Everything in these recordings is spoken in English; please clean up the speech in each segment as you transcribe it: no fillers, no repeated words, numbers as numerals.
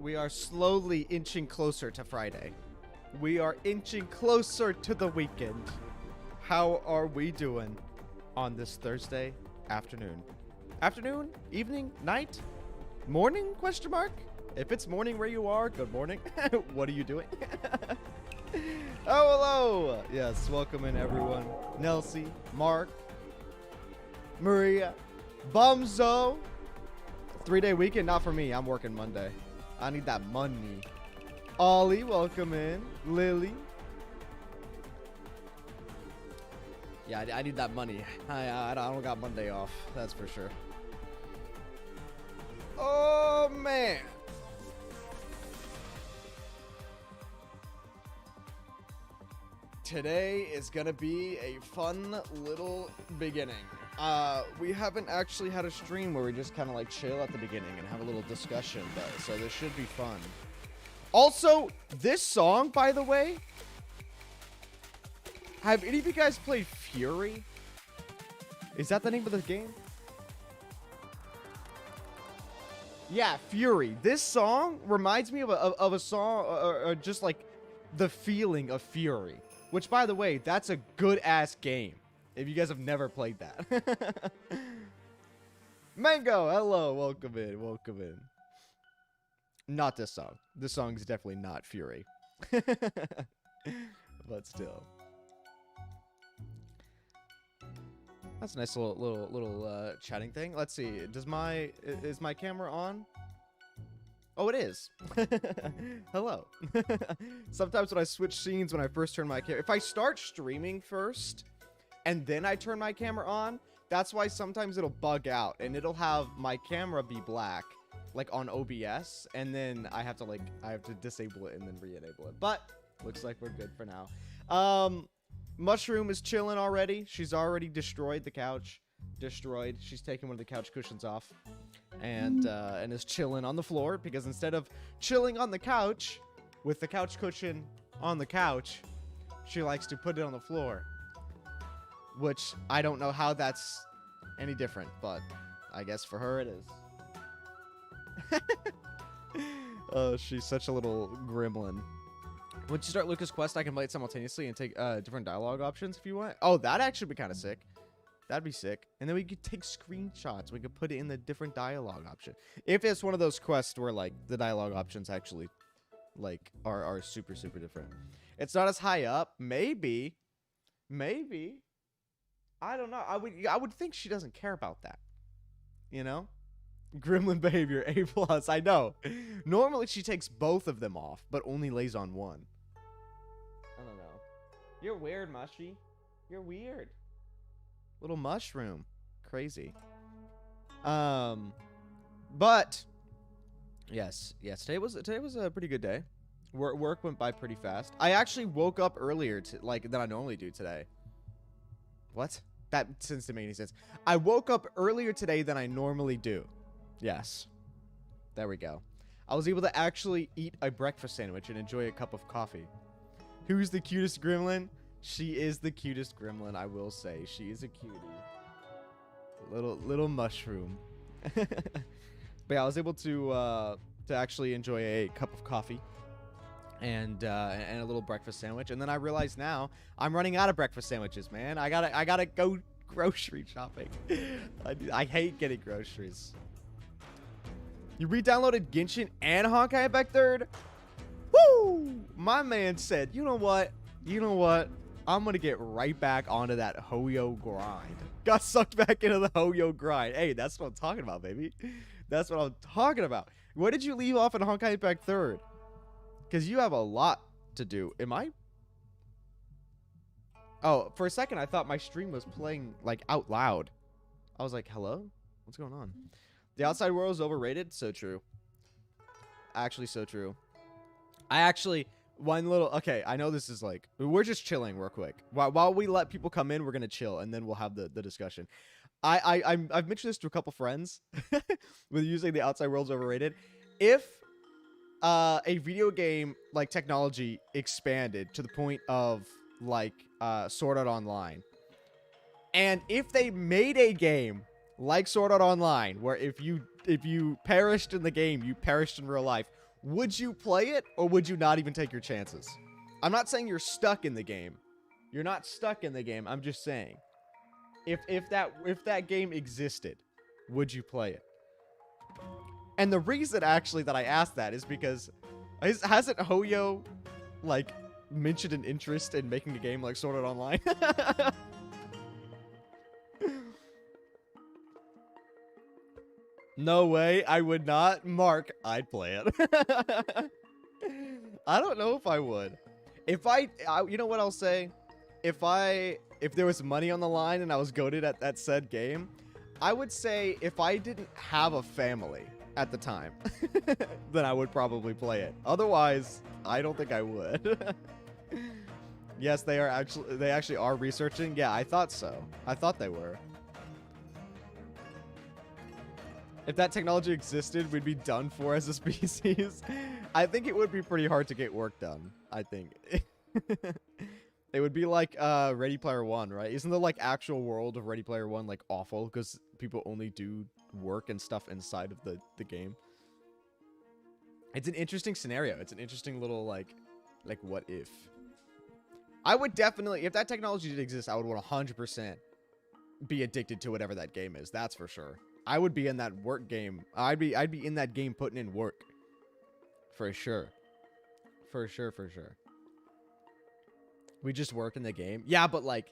We are slowly inching closer to Friday. We are inching closer to the weekend. How are we doing on this Thursday afternoon? Afternoon? Evening? Night? Morning? Question mark? If it's morning where you are, good morning. What are you doing? Oh, hello. Yes, welcome in everyone. Nelsie, Mark, Maria, Bumzo. 3-day weekend, not for me. I'm working Monday. I need that money. Ollie, welcome in. Lily. Yeah, I need that money. I don't got Monday off. That's for sure. Oh, man. Today is gonna be a fun little beginning. We haven't actually had a stream where we just kind of like chill at the beginning and have a little discussion, but so this should be fun. Also, this song, by the way, have any of you guys played Fury? Is that the name of the game? Yeah, Fury. This song reminds me of a song, or just like the feeling of Fury. Which, by the way, that's a good-ass game. If you guys have never played that. Mango, hello. Welcome in. Welcome in. Not this song. This song is definitely not Fury. But still. That's a nice little chatting thing. Let's see. Is my camera on? Oh, it is. Hello. Sometimes when I switch scenes, when I first turn my camera, if I start streaming first and then I turn my camera on, that's why sometimes it'll bug out and it'll have my camera be black, like on OBS, and then I have to disable it and then re-enable it. But looks like we're good for now. Mushroom is chilling already. She's already destroyed the couch. Destroyed. She's taking one of the couch cushions off. And is chilling on the floor, because instead of chilling on the couch with the couch cushion on the couch, she likes to put it on the floor, which I don't know how that's any different, but I guess for her it is. Oh, she's such a little gremlin. Once you start Luca's quest, I can play it simultaneously and take different dialogue options if you want. Oh, that'd actually be kind of sick. That'd be sick. And then we could take screenshots. We could put it in the different dialogue option. If it's one of those quests where, like, the dialogue options actually, like, are super, super different. It's not as high up. Maybe. Maybe. I don't know. I would think she doesn't care about that. You know? Gremlin behavior, A+. I know. Normally she takes both of them off, but only lays on one. I don't know. You're weird, Mushy. You're weird. Little mushroom. Crazy. But yes, today was a pretty good day. Work went by pretty fast. I actually woke up earlier than I normally do today. What? That didn't make any sense. I woke up earlier today than I normally do. Yes. There we go. I was able to actually eat a breakfast sandwich and enjoy a cup of coffee. Who's the cutest gremlin? She is the cutest gremlin, I will say. She is a cutie. Little mushroom. But yeah, I was able to actually enjoy a cup of coffee and a little breakfast sandwich. And then I realize now I'm running out of breakfast sandwiches, man. I gotta go grocery shopping. I hate getting groceries. You re-downloaded Genshin and Honkai back third? Woo! My man said, you know what? I'm gonna get right back onto that Hoyo grind. Got sucked back into the Hoyo grind. Hey, that's what I'm talking about, baby. That's what I'm talking about. Where did you leave off in Honkai Impact 3rd? Because you have a lot to do. Am I? Oh, for a second, I thought my stream was playing, like, out loud. I was like, hello? What's going on? The outside world is overrated? So true. Actually, so true. Okay, I know this is like, we're just chilling real quick. While we let people come in, we're going to chill, and then we'll have the discussion. I've mentioned this to a couple friends with using the outside world's overrated. If a video game, like, technology expanded to the point of, like, Sword Art Online, and if they made a game like Sword Art Online, where if you perished in the game, you perished in real life, would you play it or would you not even take your chances? I'm not saying you're stuck in the game. You're not stuck in the game. I'm just saying, if that game existed, would you play it? And the reason actually that I asked that is because hasn't Hoyo like mentioned an interest in making a game like Sword Art Online? No way, I would not. Mark, I'd play it. I don't know if I would. If you know what I'll say? If there was money on the line and I was goated at that said game, I would say if I didn't have a family at the time, then I would probably play it. Otherwise, I don't think I would. Yes, they actually are researching. Yeah, I thought so. I thought they were. If that technology existed, we'd be done for as a species. I think it would be pretty hard to get work done. I think. It would be like Ready Player One, right? Isn't the like actual world of Ready Player One like awful because people only do work and stuff inside of the game? It's an interesting scenario. It's an interesting little like what if. I would definitely, if that technology did exist, I would 100% be addicted to whatever that game is. That's for sure. I would be in that work game. I'd be in that game putting in work. For sure. For sure. We just work in the game. Yeah, but like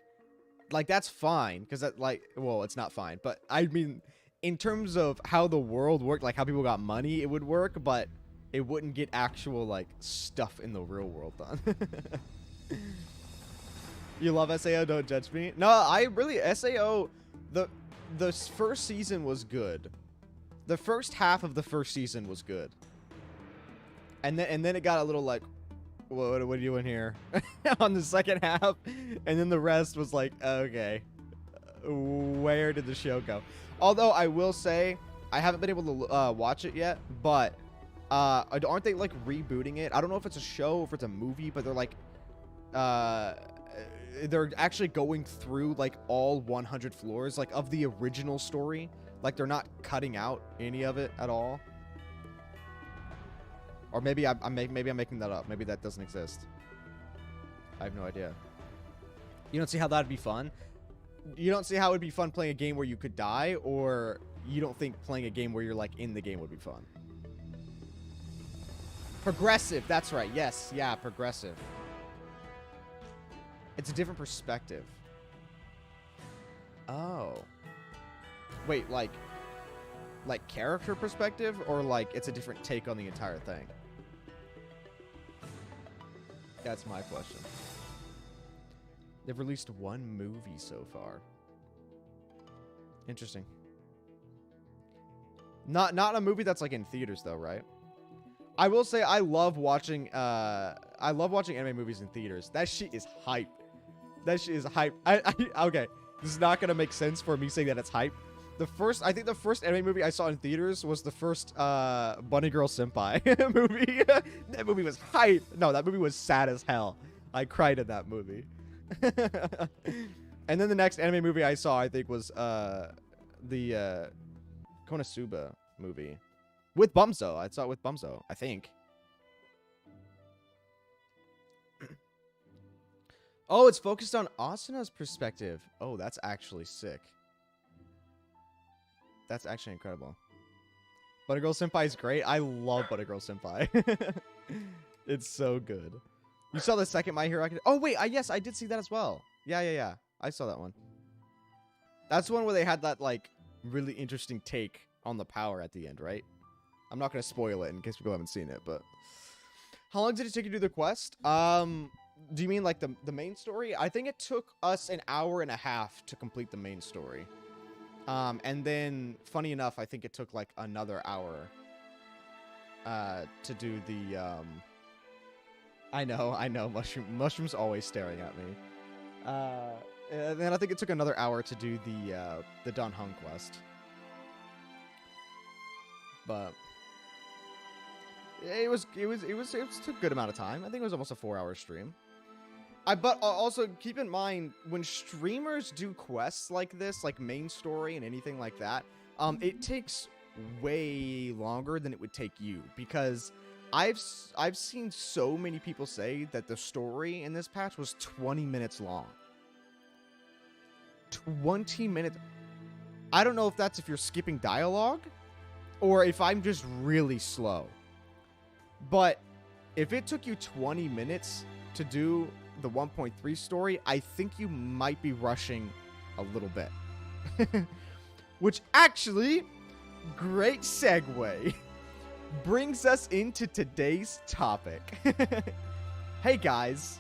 that's fine because that well, it's not fine, but I mean in terms of how the world worked, like how people got money, it would work, but it wouldn't get actual like stuff in the real world done. You love SAO, don't judge me. No, I really SAO the first season was good. The first half of the first season was good. And then it got a little like, what are you doing here? On the second half. And then the rest was like, okay, where did the show go? Although I will say, I haven't been able to watch it yet, but aren't they like rebooting it? I don't know if it's a show or if it's a movie, but they're like, they're actually going through like all 100 floors like of the original story. Like they're not cutting out any of it at all. Or maybe I'm making that up. Maybe that doesn't exist. I have no idea. You don't see how that'd be fun? You don't see how it would be fun playing a game where you could die, or you don't think playing a game where you're like in the game would be fun? Progressive, that's right. Yes, yeah, progressive. It's a different perspective. Oh. Wait, like character perspective, or like it's a different take on the entire thing? That's my question. They've released one movie so far. Interesting. Not a movie that's like in theaters though, right? I will say I love watching anime movies in theaters. That shit is hype. That shit is hype. Okay, this is not gonna make sense for me saying that it's hype. I think the first anime movie I saw in theaters was the first Bunny Girl Senpai movie. That movie was hype. No, that movie was sad as hell. I cried in that movie. And then the next anime movie I saw, I think, was the Konosuba movie with Bumzo. I saw it with Bumzo, I think. Oh, it's focused on Asuna's perspective. Oh, that's actually sick. That's actually incredible. Bunny Girl Senpai is great. I love Bunny Girl Senpai. It's so good. You saw the second My Hero Academia? Oh, wait. Yes, I did see that as well. Yeah. I saw that one. That's the one where they had that, like, really interesting take on the power at the end, right? I'm not going to spoil it in case people haven't seen it, but... How long did it take you to do the quest? Do you mean, like, the main story? I think it took us an hour and a half to complete the main story. And then, funny enough, I think it took, like, another hour to do the, I know, Mushroom's always staring at me. And then I think it took another hour to do the Dan Heng quest. But it took a good amount of time. I think it was almost a 4-hour stream. But also keep in mind, when streamers do quests like this, like main story and anything like that, it takes way longer than it would take you, because I've seen so many people say that the story in this patch was 20 minutes long. 20 minutes. I don't know if that's if you're skipping dialogue or if I'm just really slow. But if it took you 20 minutes to do the 1.3 story, I think you might be rushing a little bit. Which actually, great segue, brings us into today's topic. Hey guys,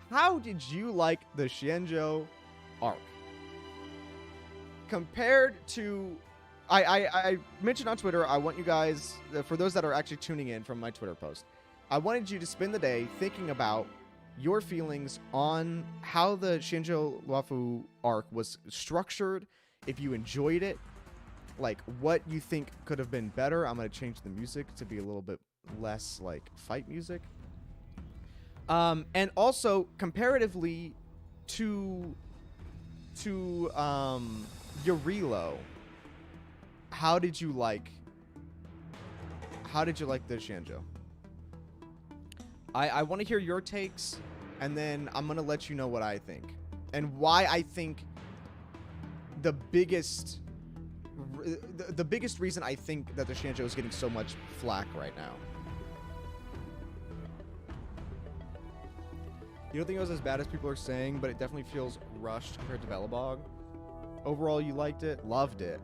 how did you like the Xianzhou arc? Compared to, I mentioned on Twitter, I want you guys, for those that are actually tuning in from my Twitter post, I wanted you to spend the day thinking about your feelings on how the Xianzhou WAHOOOO arc was structured, if you enjoyed it, like what you think could have been better. I'm going to change the music to be a little bit less like fight music. And also comparatively to Yurilo, how did you like the Xianzhou? I want to hear your takes, and then I'm going to let you know what I think and why I think the biggest reason I think that the Xianzhou is getting so much flack right now. You don't think it was as bad as people are saying, but it definitely feels rushed compared to Velobog. Overall, you liked it? Loved it.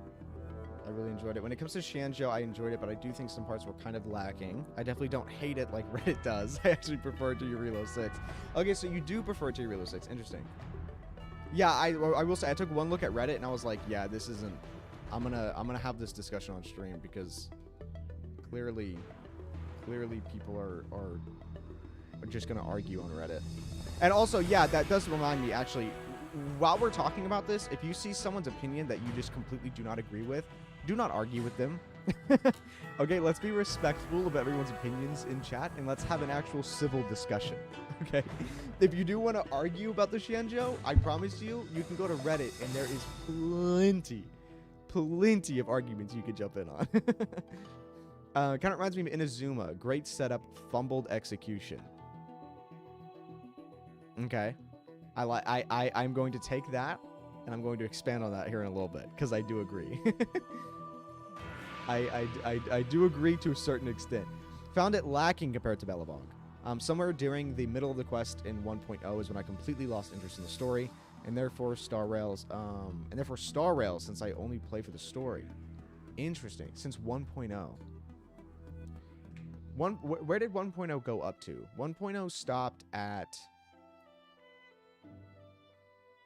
I really enjoyed it. When it comes to Xianzhou, I enjoyed it, but I do think some parts were kind of lacking. I definitely don't hate it like Reddit does. I actually prefer it to Yurilo 6. Okay, so you do prefer it to Yurilo 6. Interesting. Yeah, I will say I took one look at Reddit and I was like, yeah, this isn't. I'm gonna have this discussion on stream because clearly people are just gonna argue on Reddit. And also, yeah, that does remind me actually. While we're talking about this, if you see someone's opinion that you just completely do not agree with, do not argue with them. Okay, let's be respectful of everyone's opinions in chat, and let's have an actual civil discussion. Okay? If you do want to argue about the Xianzhou, I promise you, you can go to Reddit, and there is plenty of arguments you could jump in on. Kind of reminds me of Inazuma. Great setup, fumbled execution. Okay. I'm going to take that, and I'm going to expand on that here in a little bit, because I do agree. I do agree to a certain extent. Found it lacking compared to Velobog. Somewhere during the middle of the quest in 1.0 is when I completely lost interest in the story, and therefore Star Rails, since I only play for the story. Interesting. Since 1.0. Where did 1.0 go up to? 1.0 stopped at...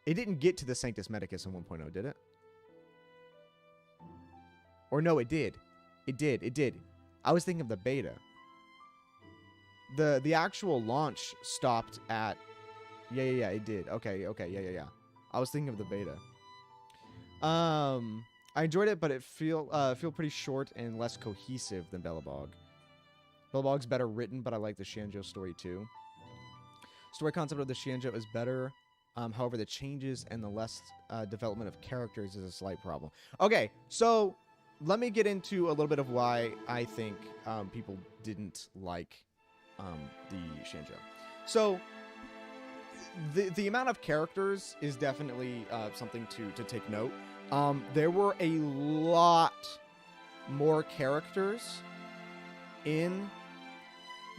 It didn't get to the Sanctus Medicus in 1.0, did it? Or no, it did. It did. I was thinking of the beta. The actual launch stopped at... Yeah, it did. Okay, yeah. I was thinking of the beta. I enjoyed it, but it feel pretty short and less cohesive than Velobog. Velobog's better written, but I like the Xianzhou story too. Story concept of the Xianzhou is better. However, the changes and the less development of characters is a slight problem. Okay, so let me get into a little bit of why I think people didn't like the Xianzhou. So the amount of characters is definitely something to take note. There were a lot more characters in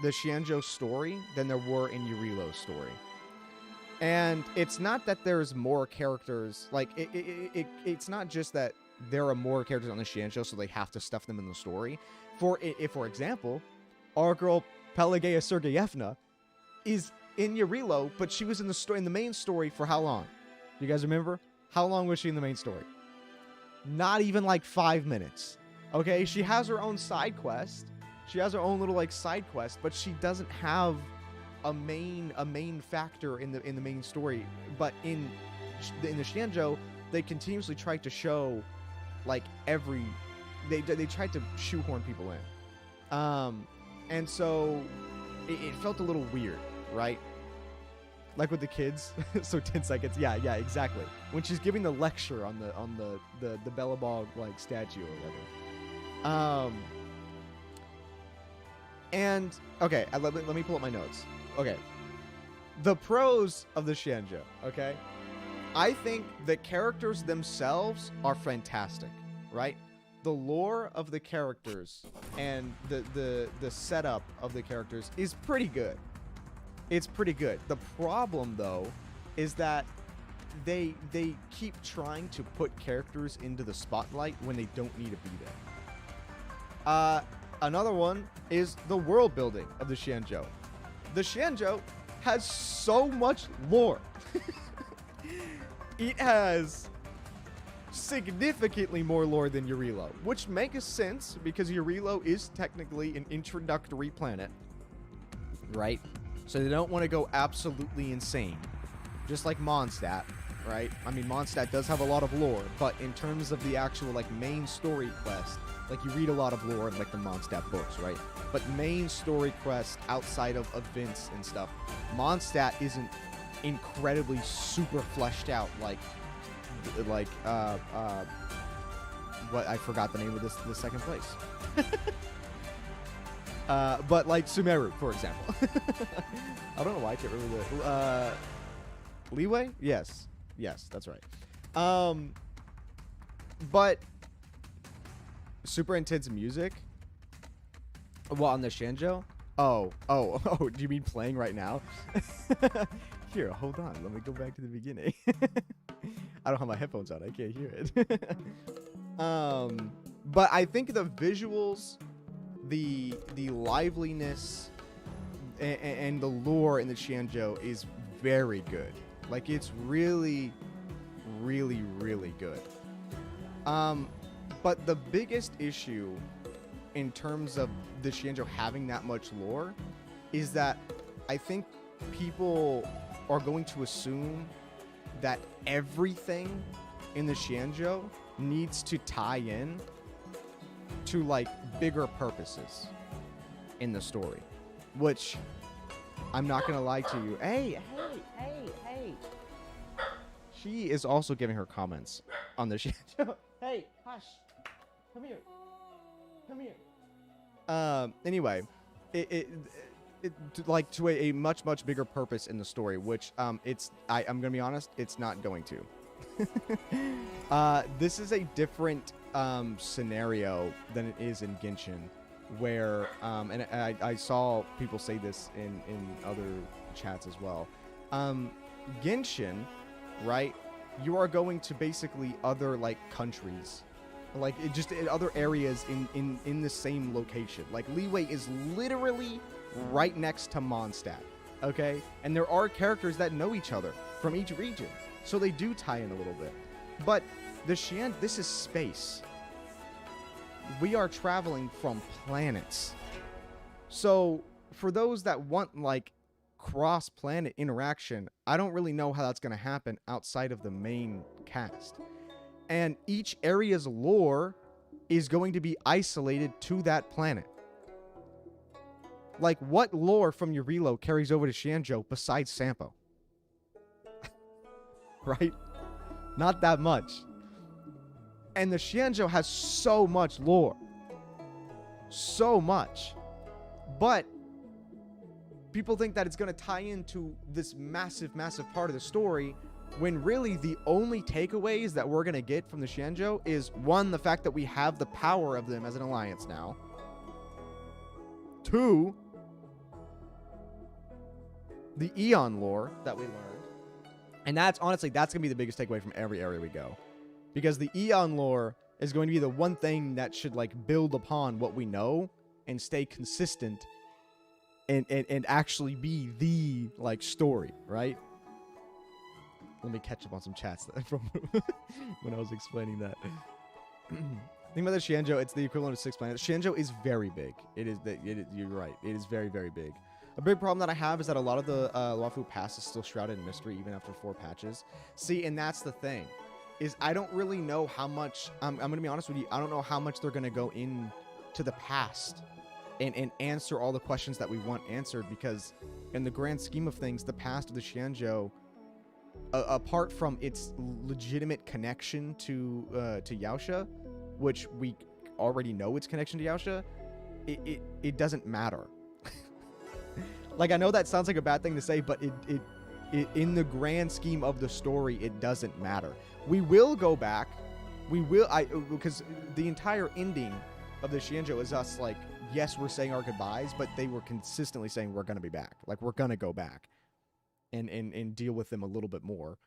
the Xianzhou story than there were in Yurilo's story. And it's not that there's more characters, like, it's not just that there are more characters on the Xianzhou, so they have to stuff them in the story. For example, our girl Pelageya Sergeyevna is in Yurilo, but she was in the main story for how long? You guys remember? How long was she in the main story? Not even like 5 minutes. Okay, she has her own side quest. She has her own little like side quest, but she doesn't have a main factor in the main story. But in the Xianzhou, they continuously tried to show like they tried to shoehorn people in, and so it felt a little weird, right? Like with the kids. So 10 seconds. Yeah, exactly. When she's giving the lecture on the Velobog like statue or whatever. And okay, let me pull up my notes. Okay, the pros of the Xianzhou. Okay, I think the characters themselves are fantastic, right? The lore of the characters and the setup of the characters is pretty good. It's pretty good. The problem though is that they keep trying to put characters into the spotlight when they don't need to be there. Another one is the world building of the Xianzhou. The Xianzhou has so much lore. It has significantly more lore than Eurilo, which makes sense because Eurilo is technically an introductory planet, right? So they don't want to go absolutely insane, just like Mondstadt, right? I mean, Mondstadt does have a lot of lore, but in terms of the actual like main story quest, like you read a lot of lore in like the Mondstadt books, right? But main story quest outside of events and stuff, Mondstadt isn't incredibly super fleshed out like what I forgot the name of the second place. But like Sumeru, for example. I don't know why I can't remember the Leeway? Yes, that's right. But super intense music. Well, on the Xianzhou? Oh, do you mean playing right now? Here, hold on. Let me go back to the beginning. I don't have my headphones on. I can't hear it. But I think the visuals, the liveliness, and the lore in the Xianzhou is very good. Like, it's really, really, really good. But the biggest issue in terms of the Xianzhou having that much lore is that I think people are going to assume that everything in the Xianzhou needs to tie in to like bigger purposes in the story, which I'm not gonna lie to you. Hey. She is also giving her comments on the Xianzhou. Hey, hush. Come here. Anyway, it like to a much bigger purpose in the story, which I'm gonna be honest, it's not going to. This is a different scenario than it is in Genshin, where and I saw people say this in other chats as well. Genshin, right? You are going to basically other like countries, like just in other areas in the same location. Like Leeway is literally right next to Mondstadt, okay? And there are characters that know each other from each region, so they do tie in a little bit. But this is space. We are traveling from planets. So for those that want like cross-planet interaction, I don't really know how that's going to happen outside of the main cast. And each area's lore is going to be isolated to that planet. Like, what lore from Eurilo carries over to Xianzhou besides Sampo? Right? Not that much. And the Xianzhou has so much lore. So much. But people think that it's going to tie into this massive part of the story, when really the only takeaways that we're going to get from the Xianzhou is, one, the fact that we have the power of them as an alliance now. Two, the Eon lore that we learned. And that's going to be the biggest takeaway from every area we go. Because the Eon lore is going to be the one thing that should like build upon what we know and stay consistent and actually be the like story, right? Let me catch up on some chats from when I was explaining that. Think about the Xianzhou, it's the equivalent of 6 planets. Xianzhou is very big. You're right. It is very, very big. A big problem that I have is that a lot of the LUOFU pass is still shrouded in mystery even after 4 patches. See, and that's the thing, is I don't really know how much, I'm going to be honest with you, I don't know how much they're going to go into the past and answer all the questions that we want answered, because in the grand scheme of things, the past of the Xianzhou, apart from its legitimate connection to Yaosha, which we already know its connection to Yaosha, it doesn't matter. Like, I know that sounds like a bad thing to say, but it in the grand scheme of the story, it doesn't matter. We will go back. We will, because the entire ending of the Xianzhou is us, like, yes, we're saying our goodbyes, but they were consistently saying we're going to be back. Like, we're going to go back and deal with them a little bit more,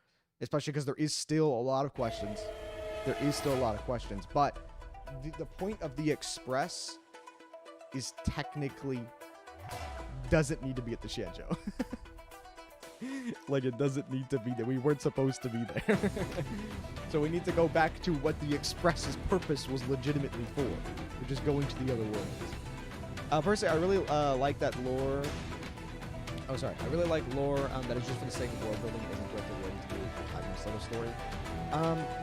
especially because there is still a lot of questions. There is still a lot of questions, but the point of the Express is technically doesn't need to be at the Xianzhou. Like, it doesn't need to be there. We weren't supposed to be there. So we need to go back to what the Express's purpose was legitimately for, which is going to the other worlds. Personally, I really like that lore. Oh, sorry. I really like lore that is just for the sake of world building and isn't directly related to the protagonist level story.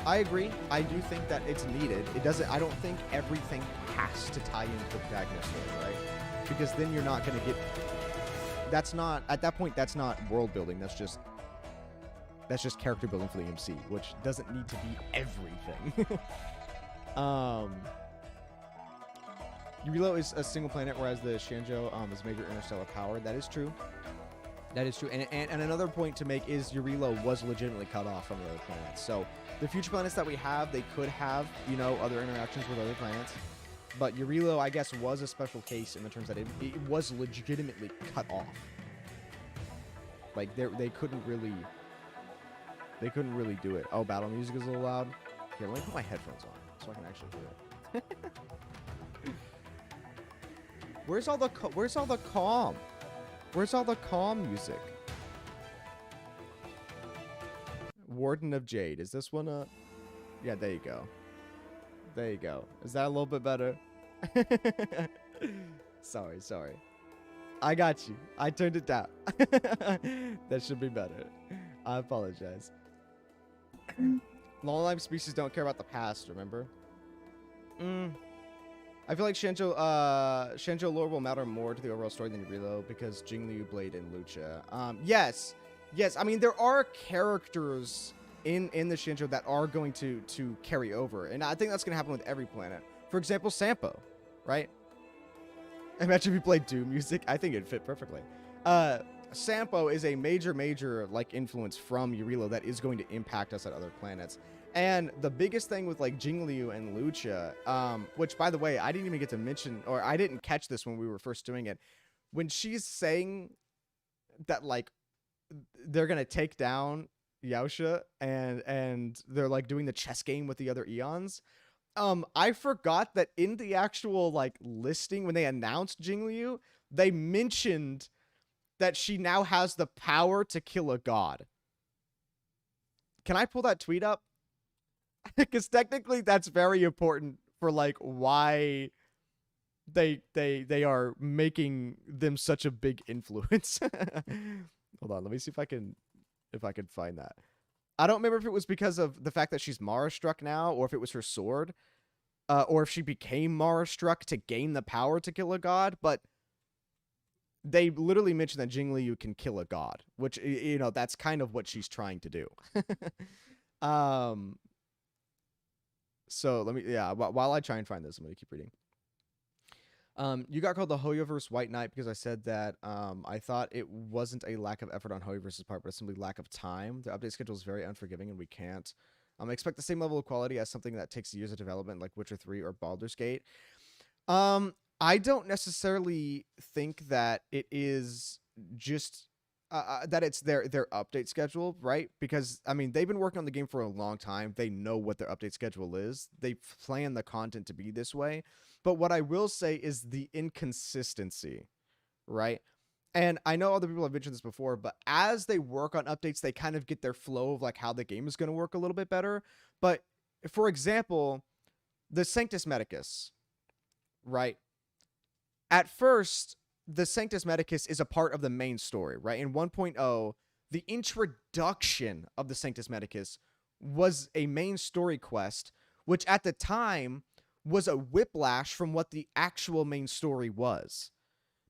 I agree. I do think that it's needed. It doesn't. I don't think everything has to tie into the protagonist story, right? Because then you're not going to get. That's not, at that point, that's not world building. That's just character building for the MC, which doesn't need to be everything. Urilo is a single planet, whereas the Xianzhou is major interstellar power. That is true. That is true. And another point to make is Urilo was legitimately cut off from the other planets. So the future planets that we have, they could have, you know, other interactions with other planets. But Urilo, I guess, was a special case in the terms that it was legitimately cut off. Like, they couldn't really do it. Oh, battle music is a little loud. Here, let me put my headphones on so I can actually hear it. Where's all the calm? Where's all the calm music? Warden of Jade. Is this one a... Yeah, there you go. There you go. Is that a little bit better? Sorry. I got you. I turned it down. That should be better. I apologize. Long-life species don't care about the past, remember? I feel like Shenzhou lore will matter more to the overall story than Reload because Jingliu, Blade, and Lucha. Yes. I mean, there are characters in the Shenzhou that are going to carry over, and I think that's going to happen with every planet. For example, Sampo, right? Imagine if you played Doom music. I think it'd fit perfectly. Sampo is a major like influence from Urilo that is going to impact us at other planets. And the biggest thing with like Jingliu and Lucha, which by the way, I didn't even get to mention, or I didn't catch this when we were first doing it, when she's saying that like they're gonna take down Yaosha and they're like doing the chess game with the other Eons. I forgot that in the actual like listing when they announced Jingliu, they mentioned that she now has the power to kill a god. Can I pull that tweet up? Because technically that's very important for like why they are making them such a big influence. Hold on, let me see if I can find that. I don't remember if it was because of the fact that she's Mara struck now, or if it was her sword, or if she became Mara struck to gain the power to kill a god. But they literally mentioned that Jingliu can kill a god, which, you know, that's kind of what she's trying to do. So let me, yeah, while I try and find this, I'm going to keep reading. You got called the Hoyoverse White Knight because I said that I thought it wasn't a lack of effort on Hoyoverse's part, but it's simply lack of time. The update schedule is very unforgiving, and we can't expect the same level of quality as something that takes years of development like Witcher 3 or Baldur's Gate. I don't necessarily think that it is just that it's their update schedule, right? Because, I mean, they've been working on the game for a long time. They know what their update schedule is. They plan the content to be this way. But what I will say is the inconsistency, right? And I know other people have mentioned this before, but as they work on updates, they kind of get their flow of like how the game is going to work a little bit better. But for example, the Sanctus Medicus, right? At first, the Sanctus Medicus is a part of the main story, right? In 1.0, the introduction of the Sanctus Medicus was a main story quest, which at the time was a whiplash from what the actual main story was.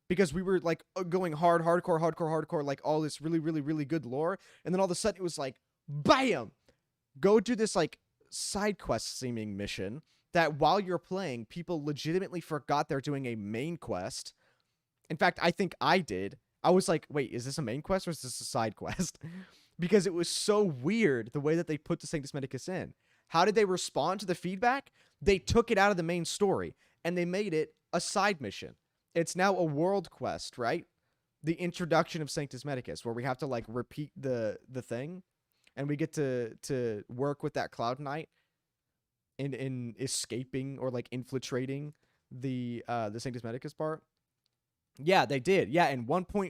Because we were like going hardcore, like all this really good lore. And then all of a sudden it was like, bam! Go do this like side quest seeming mission that while you're playing, people legitimately forgot they're doing a main quest. In fact, I think I did. I was like, wait, is this a main quest or is this a side quest? Because it was so weird the way that they put the Sanctus Medicus in. How did they respond to the feedback? They took it out of the main story and they made it a side mission. It's now a world quest, right? The introduction of Sanctus Medicus, where we have to like repeat the thing, and we get to work with that Cloud Knight in escaping or like infiltrating the Sanctus Medicus part. Yeah, they did. Yeah, and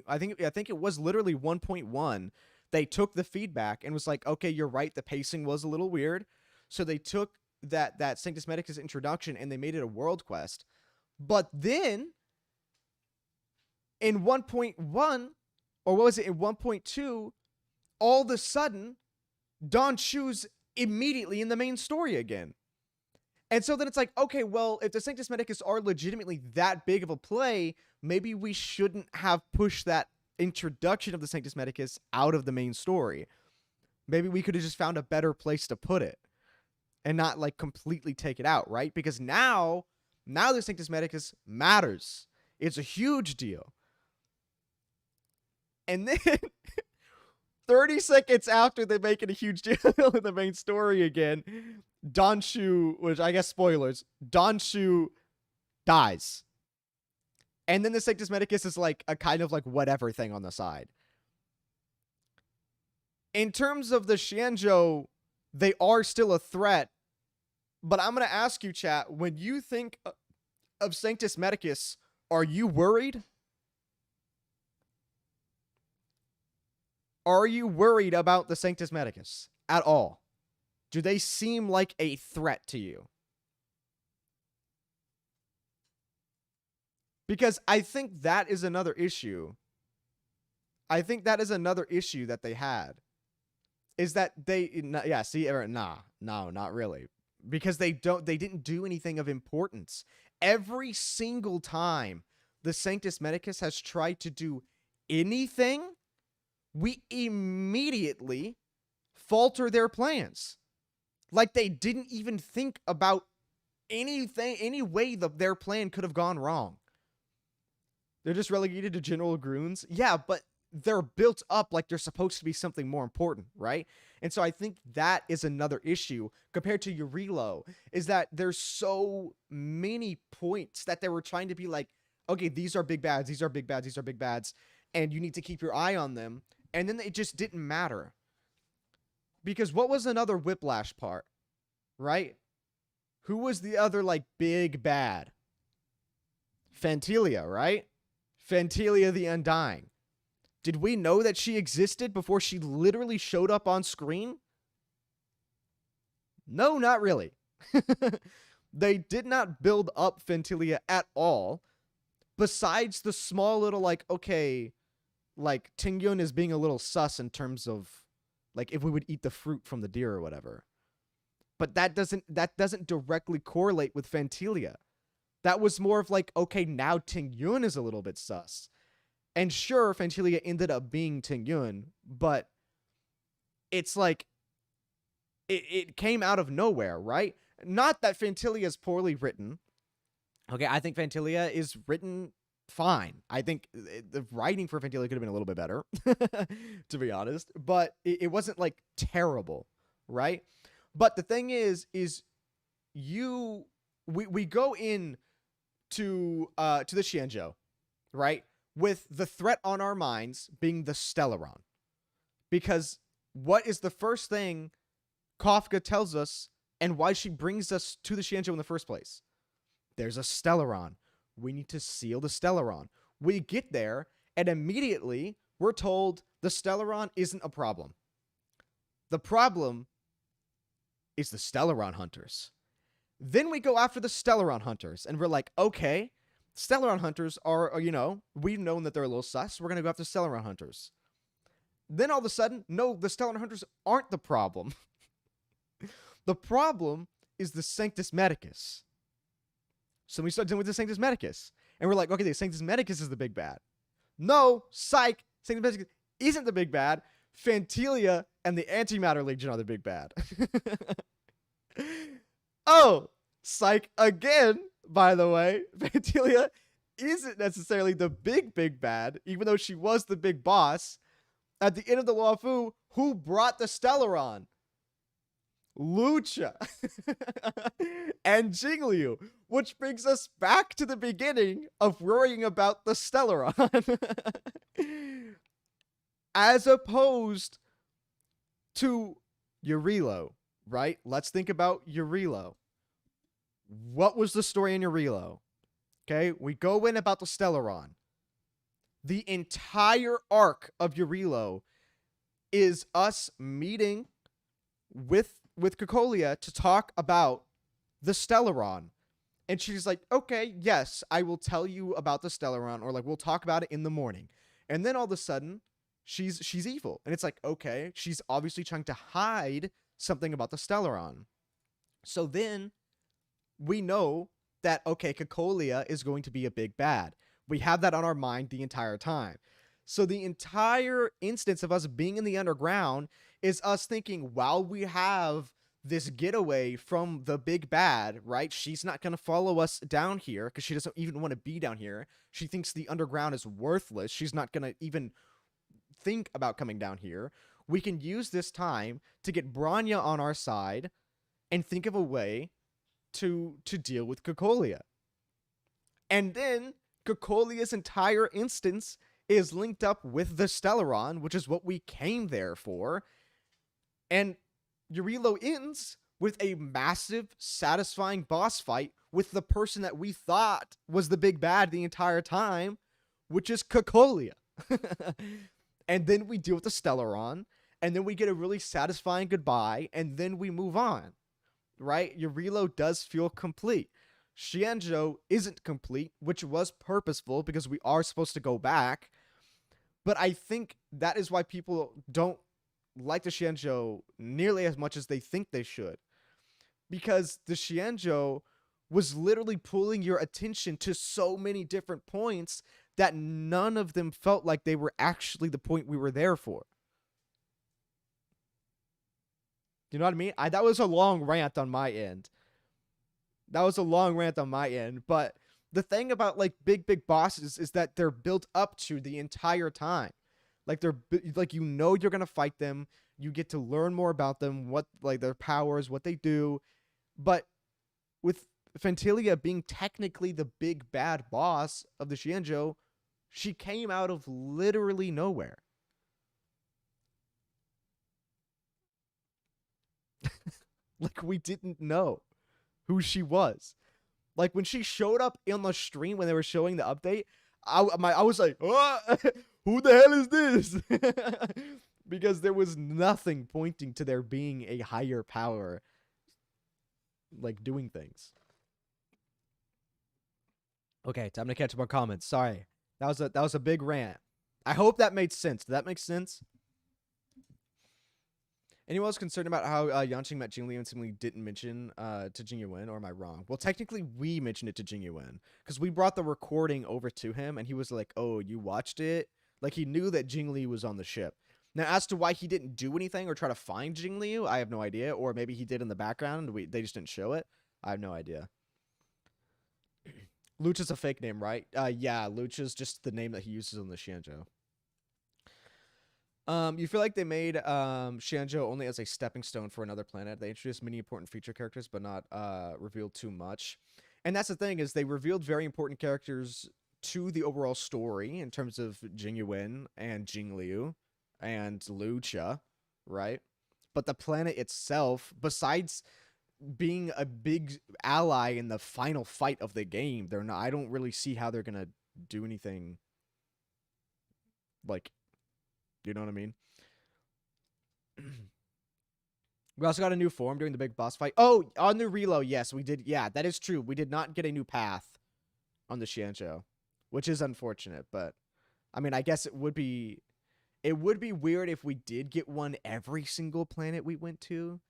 I think it was literally 1.1. They took the feedback and was like, okay, you're right, the pacing was a little weird. So they took that Sanctus Medicus introduction and they made it a world quest. But then in 1.1, or what was it, in 1.2, all of a sudden, Don Chu's immediately in the main story again. And so then it's like, okay, well, if the Sanctus Medicus are legitimately that big of a play, maybe we shouldn't have pushed that introduction of the Sanctus Medicus out of the main story. Maybe we could have just found a better place to put it and not like completely take it out, right? Because now the Sanctus Medicus matters. It's a huge deal. And then 30 seconds after they make it a huge deal in the main story again, Don Chu, which I guess spoilers, Don Chu dies. And then the Sanctus Medicus is like a kind of like whatever thing on the side. In terms of the Xianzhou, they are still a threat. But I'm going to ask you, chat, when you think of Sanctus Medicus, are you worried? Are you worried about the Sanctus Medicus at all? Do they seem like a threat to you? Because I think that is another issue. I think that is another issue that they had. Is that no, not really. Because they didn't do anything of importance. Every single time the Sanctus Medicus has tried to do anything, we immediately falter their plans. Like they didn't even think about anything, any way their plan could have gone wrong. They're just relegated to general goons. Yeah, but they're built up like they're supposed to be something more important, right? And so I think that is another issue compared to Yurilo, is that there's so many points that they were trying to be like, okay, these are big bads, these are big bads, these are big bads, and you need to keep your eye on them. And then it just didn't matter. Because what was another Whiplash part, right? Who was the other, like, big bad? Phantelia, right? Phantelia the Undying. Did we know that she existed before she literally showed up on screen? No, not really. They did not build up Phantelia at all. Besides the small little, like, okay, like, Tingyun is being a little sus in terms of, like, if we would eat the fruit from the deer or whatever. But that doesn't directly correlate with Phantelia. That was more of like, okay, now Tingyun is a little bit sus. And sure, Phantelia ended up being Tingyun, but it's like, it came out of nowhere, right? Not that Phantelia is poorly written. Okay, I think Phantelia is written fine. I think the writing for Phantelia could have been a little bit better, to be honest. But it wasn't, like, terrible, right? But the thing is we go in to the Xianzhou, right? With the threat on our minds being the Stellaron. Because what is the first thing Kafka tells us and why she brings us to the Xianzhou in the first place? There's a Stellaron. We need to seal the Stellaron. We get there, and immediately we're told the Stellaron isn't a problem. The problem is the Stellaron hunters. Then we go after the Stellaron hunters, and we're like, okay, Stellaron hunters are, we've known that they're a little sus. We're going to go after Stellaron hunters. Then all of a sudden, no, the Stellaron hunters aren't the problem. The problem is the Sanctus Medicus. So we start dealing with the Sanctus Medicus. And we're like, okay, the Sanctus Medicus is the big bad. No, psych, Sanctus Medicus isn't the big bad. Phantelia and the Antimatter Legion are the big bad. Oh, psych again, by the way. Phantelia isn't necessarily the big bad, even though she was the big boss. At the end of the LUOFU, who brought the Stellaron? Lucha and Jingliu, which brings us back to the beginning of worrying about the Stellaron. As opposed to Eurilo, right? Let's think about Eurilo. What was the story in Eurilo? Okay, we go in about the Stellaron. The entire arc of Eurilo is us meeting with Cocolia to talk about the Stellaron. And she's like, okay, yes, I will tell you about the Stellaron, or like we'll talk about it in the morning. And then all of a sudden, she's evil. And it's like, okay, she's obviously trying to hide something about the Stellaron. So then we know that, okay, Cocolia is going to be a big bad. We have that on our mind the entire time. So the entire instance of us being in the underground is us thinking, while we have this getaway from the big bad, right? She's not going to follow us down here because she doesn't even want to be down here. She thinks the underground is worthless. She's not going to even think about coming down here. We can use this time to get Branya on our side and think of a way to deal with Cocolia. And then Cocolia's entire instance is linked up with the Stellaron, which is what we came there for. And Eurilo ends with a massive, satisfying boss fight with the person that we thought was the big bad the entire time, which is Cocolia. And then we deal with the Stellaron, and then we get a really satisfying goodbye, and then we move on, right? Eurilo does feel complete. Xianzhou isn't complete, which was purposeful because we are supposed to go back. But I think that is why people don't like the Xianzhou nearly as much as they think they should. Because the Xianzhou was literally pulling your attention to so many different points that none of them felt like they were actually the point we were there for. You know what I mean? That was a long rant on my end. But the thing about like big bosses is that they're built up to the entire time. Like they're like, you know, you're going to fight them. You get to learn more about them, what like their powers, what they do. But with Fantilia being technically the big bad boss of the Xianzhou, she came out of literally nowhere. Like we didn't know who she was. Like when she showed up on the stream when they were showing the update, I was like, oh, who the hell is this? Because there was nothing pointing to there being a higher power like doing things. Okay, time to catch up on comments. Sorry. That was a big rant. I hope that made sense. Did that make sense? Anyone else concerned about how Yanqing met Jingliu and simply didn't mention to Jingyuan, or am I wrong? Well, technically, we mentioned it to Jingyuan because we brought the recording over to him, and he was like, "Oh, you watched it?" Like he knew that Jingliu was on the ship. Now, as to why he didn't do anything or try to find Jingliu, I have no idea. Or maybe he did in the background. They just didn't show it. I have no idea. Lucha's a fake name, right? Yeah, Lucha's just the name that he uses on the Xianzhou. You feel like they made Xianzhou only as a stepping stone for another planet. They introduced many important feature characters, but not revealed too much. And that's the thing, is they revealed very important characters to the overall story in terms of Jingyuan and Jingliu and Lucha, right? But the planet itself, besides being a big ally in the final fight of the game, they're not. I don't really see how they're gonna do anything. Like, you know what I mean? We also got a new form during the big boss fight. Oh, on the reload, yes, we did. Yeah, that is true. We did not get a new path on the Xianzhou, which is unfortunate. But I mean, I guess it would be weird if we did get one every single planet we went to,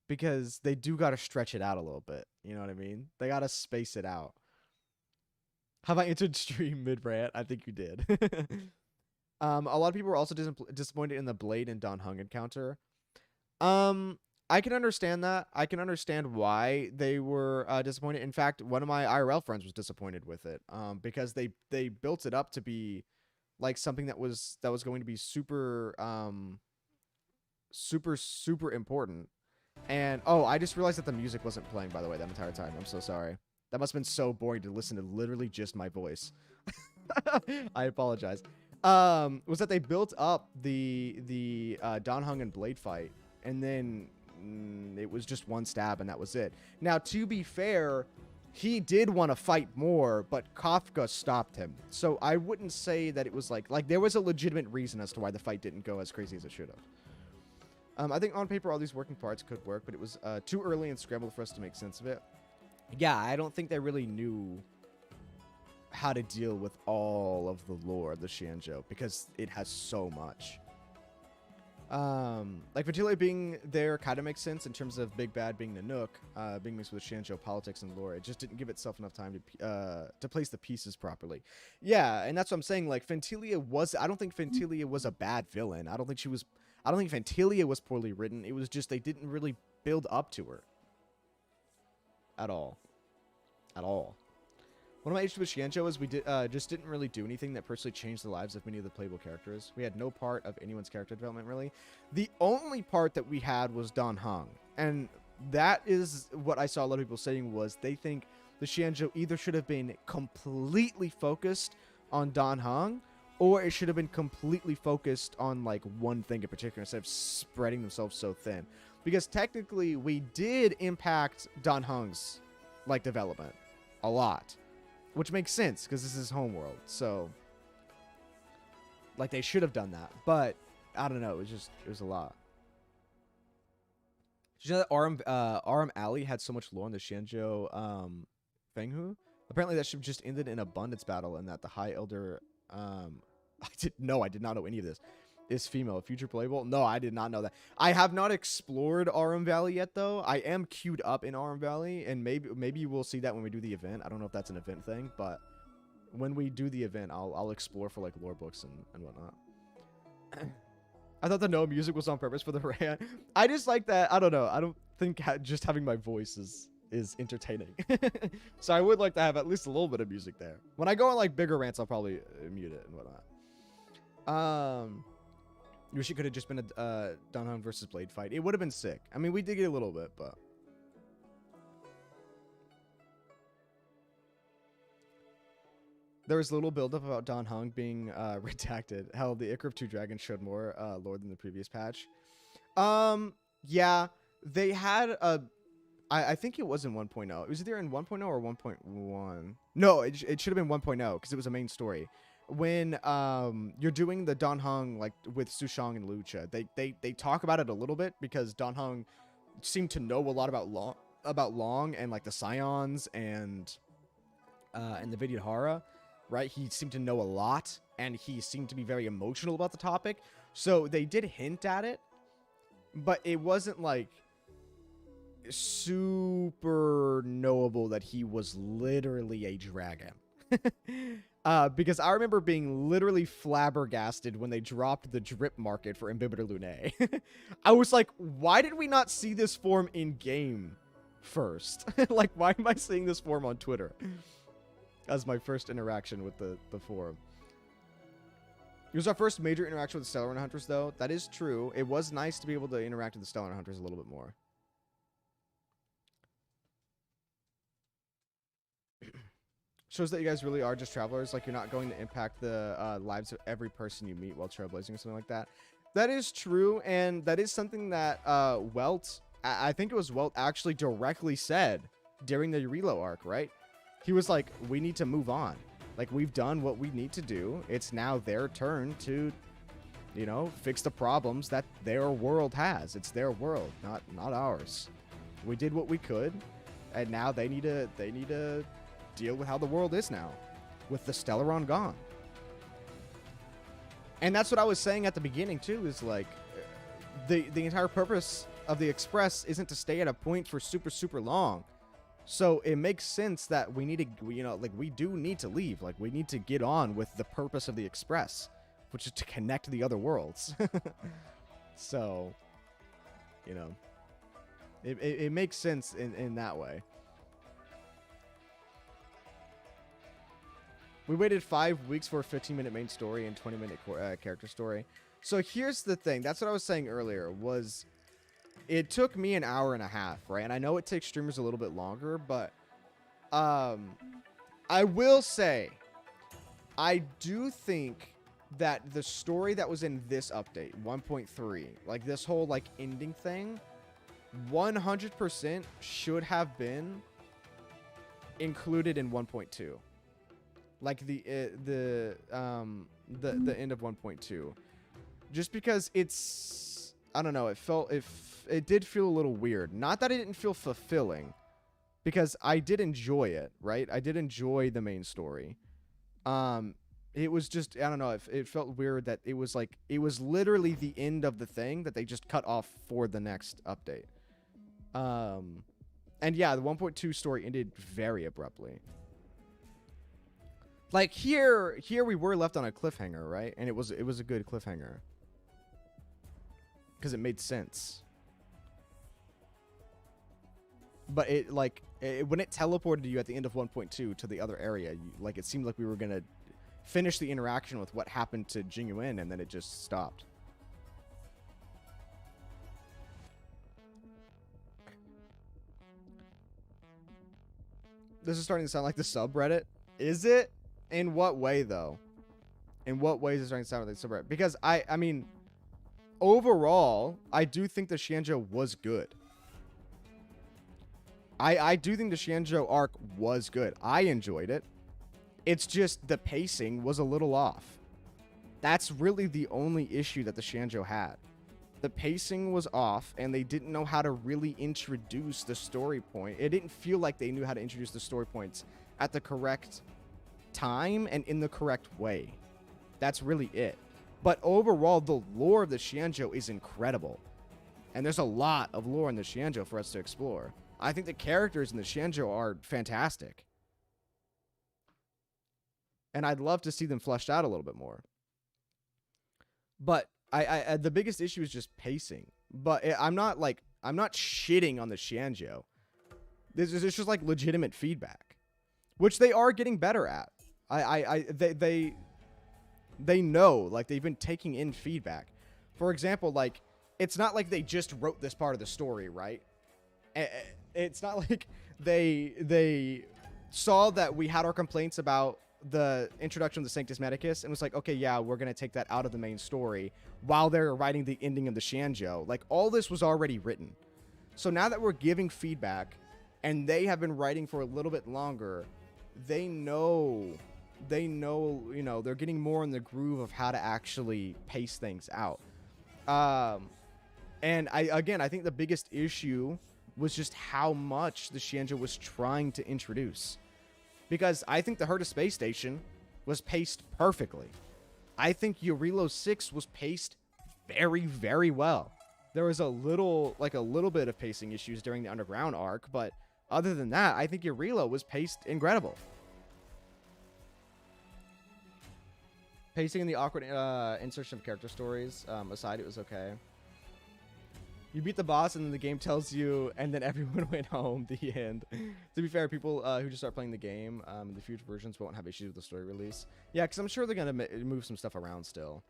because they do got to stretch it out a little bit. You know what I mean? They got to space it out. Have I entered stream mid-rant? I think you did. A lot of people were also disappointed in the Blade and Don Hung encounter. I can understand that. I can understand why they were disappointed. In fact, one of my IRL friends was disappointed with it, because they built it up to be like something that was going to be super important. And oh, I just realized that the music wasn't playing, by the way, that entire time. I'm so sorry. That must have been so boring to listen to literally just my voice. I apologize. Was that they built up the Dan Heng and Blade fight, and then it was just one stab, and that was it. Now, to be fair, he did want to fight more, but Kafka stopped him. So I wouldn't say that it was like there was a legitimate reason as to why the fight didn't go as crazy as it should have. I think on paper all these working parts could work, but it was too early and scrambled for us to make sense of it. Yeah, I don't think they really knew how to deal with all of the lore of the Xianzhou, because it has so much. Like Ventilia being there kind of makes sense in terms of Big Bad being Nanook, being mixed with Xianzhou politics and lore. It just didn't give itself enough time to place the pieces properly. Yeah, and that's what I'm saying. Like Ventilia I don't think Ventilia was a bad villain. I don't think Ventilia was poorly written. It was just they didn't really build up to her. At all. One of my issues with Xianzhou is we just didn't really do anything that personally changed the lives of many of the playable characters. We had no part of anyone's character development, really. The only part that we had was Dan Heng. And that is what I saw a lot of people saying was they think the Xianzhou either should have been completely focused on Dan Heng, or it should have been completely focused on, like, one thing in particular instead of spreading themselves so thin. Because technically, we did impact Dan Heng's, like, development a lot. Which makes sense, because this is Homeworld, so... Like, they should have done that. But, I don't know, it was a lot. Did you know that Arum Alley had so much lore in the Shenzhou, Fenghu? Apparently that ship just ended in Abundance Battle, and that the High Elder, I did not know any of this. Is female, future playable? No, I did not know that. I have not explored Arum Valley yet, though. I am queued up in Arum Valley, and maybe we'll see that when we do the event. I don't know if that's an event thing, but when we do the event, I'll explore for like lore books and whatnot. I thought the no music was on purpose for the rant. I just like that. I don't know. I don't think just having my voice is entertaining. So I would like to have at least a little bit of music there. When I go on like bigger rants, I'll probably mute it and whatnot. You wish it could have just been a Dan Heng versus Blade fight. It would have been sick. I mean, we did get a little bit, but... There was a little buildup about Dan Heng being redacted. Hell, the Icar of Two Dragons showed more lore than the previous patch. Yeah, they had a... I think it was in 1.0. It was either in 1.0 or 1.1. No, it should have been 1.0, because it was a main story. When you're doing the Dan Heng like with Sushang and Lucha, they talk about it a little bit, because Dan Heng seemed to know a lot about Long and like the Scions and the Vidyadhara, right? He seemed to know a lot, and he seemed to be very emotional about the topic. So they did hint at it, but it wasn't like super knowable that he was literally a dragon. Because I remember being literally flabbergasted when they dropped the drip market for Imbibitor Lunae. I was like, why did we not see this form in-game first? Like, why am I seeing this form on Twitter? As my first interaction with the forum. It was our first major interaction with the Stellar Hunters, though. That is true. It was nice to be able to interact with the Stellar Hunters a little bit more. Shows that you guys really are just travelers. Like, you're not going to impact the lives of every person you meet while trailblazing or something like that. That is true, and that is something that Welt, I think it was Welt, actually directly said during the Relo arc, right? He was like, we need to move on. Like, we've done what we need to do. It's now their turn to, you know, fix the problems that their world has. It's their world, not ours. We did what we could, and now they need to deal with how the world is now, with the Stellaron gone. And that's what I was saying at the beginning too, is like the entire purpose of the Express isn't to stay at a point for super long. So it makes sense that we need to, you know, like, we do need to leave. Like, we need to get on with the purpose of the Express, which is to connect the other worlds. So, you know. It makes sense in that way. We waited 5 weeks for a 15-minute main story and 20-minute character story. So here's the thing. That's what I was saying earlier, was it took me an hour and a half, right? And I know it takes streamers a little bit longer, but I will say, I do think that the story that was in this update, 1.3, like this whole like ending thing, 100% should have been included in 1.2. Like the end of 1.2. Just because it's, I don't know, it did feel a little weird. Not that it didn't feel fulfilling, because I did enjoy it, right? I did enjoy the main story. It was just, I don't know, it felt weird that it was like, it was literally the end of the thing that they just cut off for the next update. And yeah, the 1.2 story ended very abruptly. Like here we were left on a cliffhanger, right? And it was a good cliffhanger. Because it made sense. But it, like, when it teleported you at the end of 1.2 to the other area, like, it seemed like we were going to finish the interaction with what happened to Jingyuan, and then it just stopped. This is starting to sound like the subreddit. Is it? In what way, though? In what ways is it starting to sound like the subreddit? Because, I mean, overall, I do think the Xianzhou was good. I do think the Xianzhou arc was good. I enjoyed it. It's just the pacing was a little off. That's really the only issue that the Xianzhou had. The pacing was off, and they didn't know how to really introduce the story point. It didn't feel like they knew how to introduce the story points at the correct time and in the correct way. That's really it. But overall, the lore of the Xianzhou is incredible. And there's a lot of lore in the Xianzhou for us to explore. I think the characters in the Xianzhou are fantastic. And I'd love to see them fleshed out a little bit more. But I the biggest issue is just pacing. But I'm not shitting on the Xianzhou. This is just like legitimate feedback, which they are getting better at. They know, like, they've been taking in feedback. For example, like, it's not like they just wrote this part of the story, right? It's not like they saw that we had our complaints about the introduction of the Sanctus Medicus and was like, okay, yeah, we're going to take that out of the main story while they're writing the ending of the Xianzhou. Like, all this was already written. So now that we're giving feedback and they have been writing for a little bit longer, they know, you know, they're getting more in the groove of how to actually pace things out. And I think the biggest issue was just how much the Xianzhou was trying to introduce. Because I think the Herta Space Station was paced perfectly. I think Eurilo 6 was paced very, very well. There was a little bit of pacing issues during the underground arc, but other than that, I think Eurilo was paced incredible. Pacing and the awkward insertion of character stories aside, it was okay. You beat the boss and then the game tells you, and then everyone went home. The end. To be fair, people who just start playing the game, the future versions won't have issues with the story release. Yeah, because I'm sure they're going to move some stuff around still.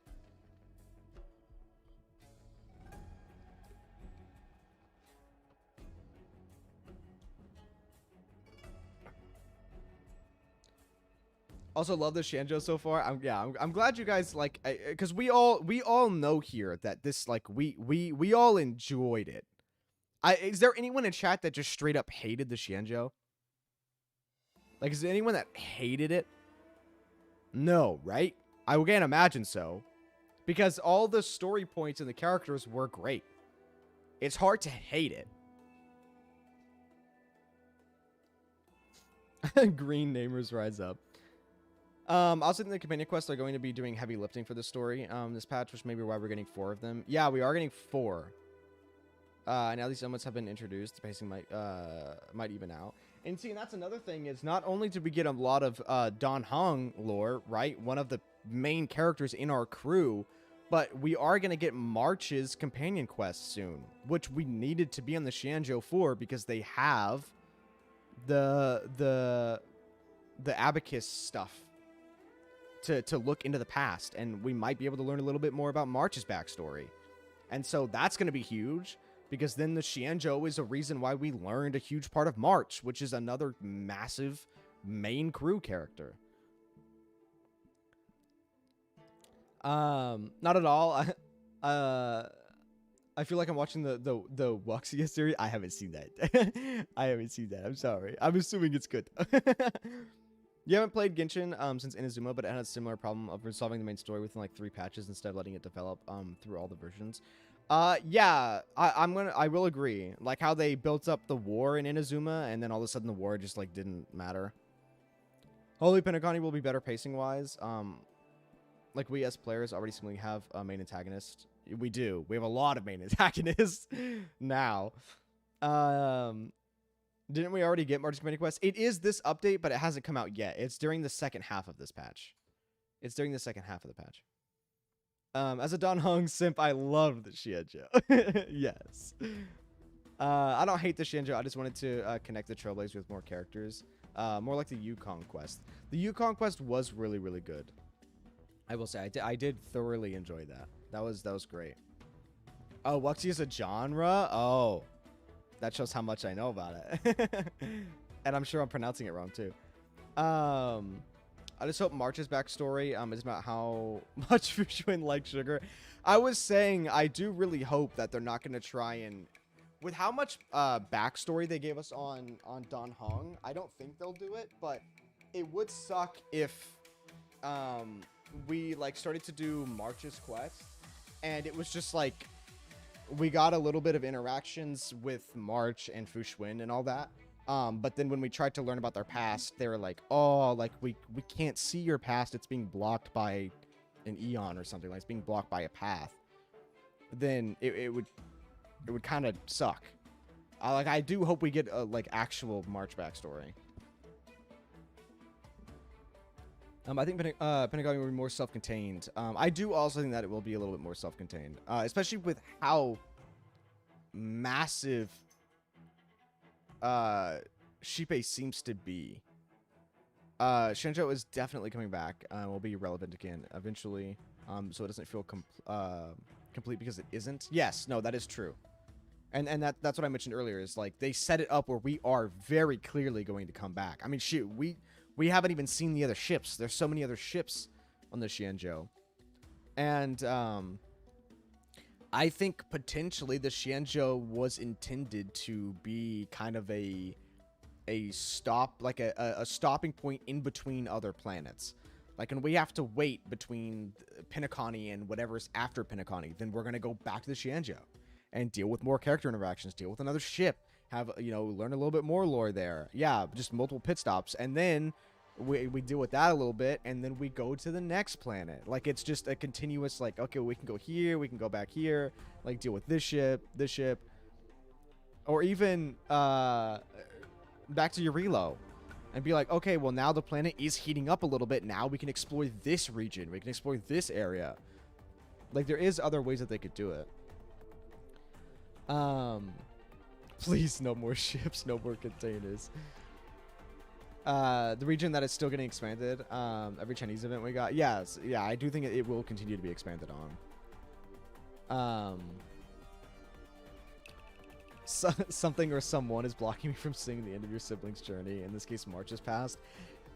Also, love the Xianzhou so far. I'm glad you guys like, because we all know here that this, like, we all enjoyed it. Is there anyone in chat that just straight up hated the Xianzhou? Like, is there anyone that hated it? No, right? I can't imagine so, because all the story points and the characters were great. It's hard to hate it. Green namers rise up. Also think the companion quests are going to be doing heavy lifting for this story, this patch, which may be why we're getting 4 of them. Yeah, we are getting 4. Now these elements have been introduced. The pacing might even out. And see, and that's another thing, is not only did we get a lot of Dan Heng lore, right? One of the main characters in our crew, But we are going to get March's companion quest soon, which we needed to be on the Xianzhou for because they have the abacus stuff to look into the past, and we might be able to learn a little bit more about March's backstory. And so that's going to be huge, because then the Xianzhou is a reason why we learned a huge part of March, which is another massive main crew character. Not at all. I feel like I'm watching the WAHOOOO series. I haven't seen that. I haven't seen that. I'm sorry. I'm assuming it's good. You haven't played Genshin since Inazuma, but it had a similar problem of resolving the main story within like 3 patches instead of letting it develop through all the versions. Yeah, I will agree. Like how they built up the war in Inazuma, and then all of a sudden the war just like didn't matter. Holy Pentagoni will be better pacing wise. Like we as players already seemingly have a main antagonist. We do. We have a lot of main antagonists now. Didn't we already get March's companion quest? It is this update, but it hasn't come out yet. It's during the second half of this patch. It's during the second half of the patch. As a Dan Heng simp, I love the Xianzhou. Yes. I don't hate the Xianzhou. I just wanted to connect the Trailblazers with more characters. More like the Yukon quest. The Yukon quest was really, really good. I will say, I did thoroughly enjoy that. That was great. Oh, Wuxi is a genre? Oh. That shows how much I know about it. And I'm sure I'm pronouncing it wrong, too. I just hope March's backstory is about how much Fushun likes sugar. I was saying, I do really hope that they're not going to try and... With how much backstory they gave us on Dan Heng, I don't think they'll do it, but it would suck if we like started to do March's quest, and it was just like... We got a little bit of interactions with March and Fushun and all that. But then when we tried to learn about their past, they were like, oh, like we can't see your past. It's being blocked by an eon or something. Like it's being blocked by a path. Then it would kind of suck. Like I do hope we get a like actual March backstory. I think Pentagoni will be more self-contained. I do also think that it will be a little bit more self-contained, especially with how massive Shipe seems to be. Shenzhou is definitely coming back. Will be relevant again eventually, so it doesn't feel complete because it isn't. Yes, no, that is true. And that's what I mentioned earlier, is like they set it up where we are very clearly going to come back. I mean, shoot, we haven't even seen the other ships. There's so many other ships on the Xianzhou. And I think potentially the Xianzhou was intended to be kind of a stop, like a stopping point in between other planets. Like, and we have to wait between Pentaconi and whatever's after Pentaconi. Then we're going to go back to the Xianzhou and deal with more character interactions, deal with another ship. Have, you know, learn a little bit more lore there. Yeah, just multiple pit stops. And then we deal with that a little bit, and then we go to the next planet. Like, it's just a continuous, like, okay, we can go here, we can go back here, like, deal with this ship. Or even back to Eurilo. And be like, okay, well, now the planet is heating up a little bit. Now we can explore this region. We can explore this area. Like, there is other ways that they could do it. Please, no more ships, no more containers. The region that is still getting expanded, every Chinese event we got. Yes, yeah, I do think it will continue to be expanded on. Something or someone is blocking me from seeing the end of your sibling's journey. In this case, March's past.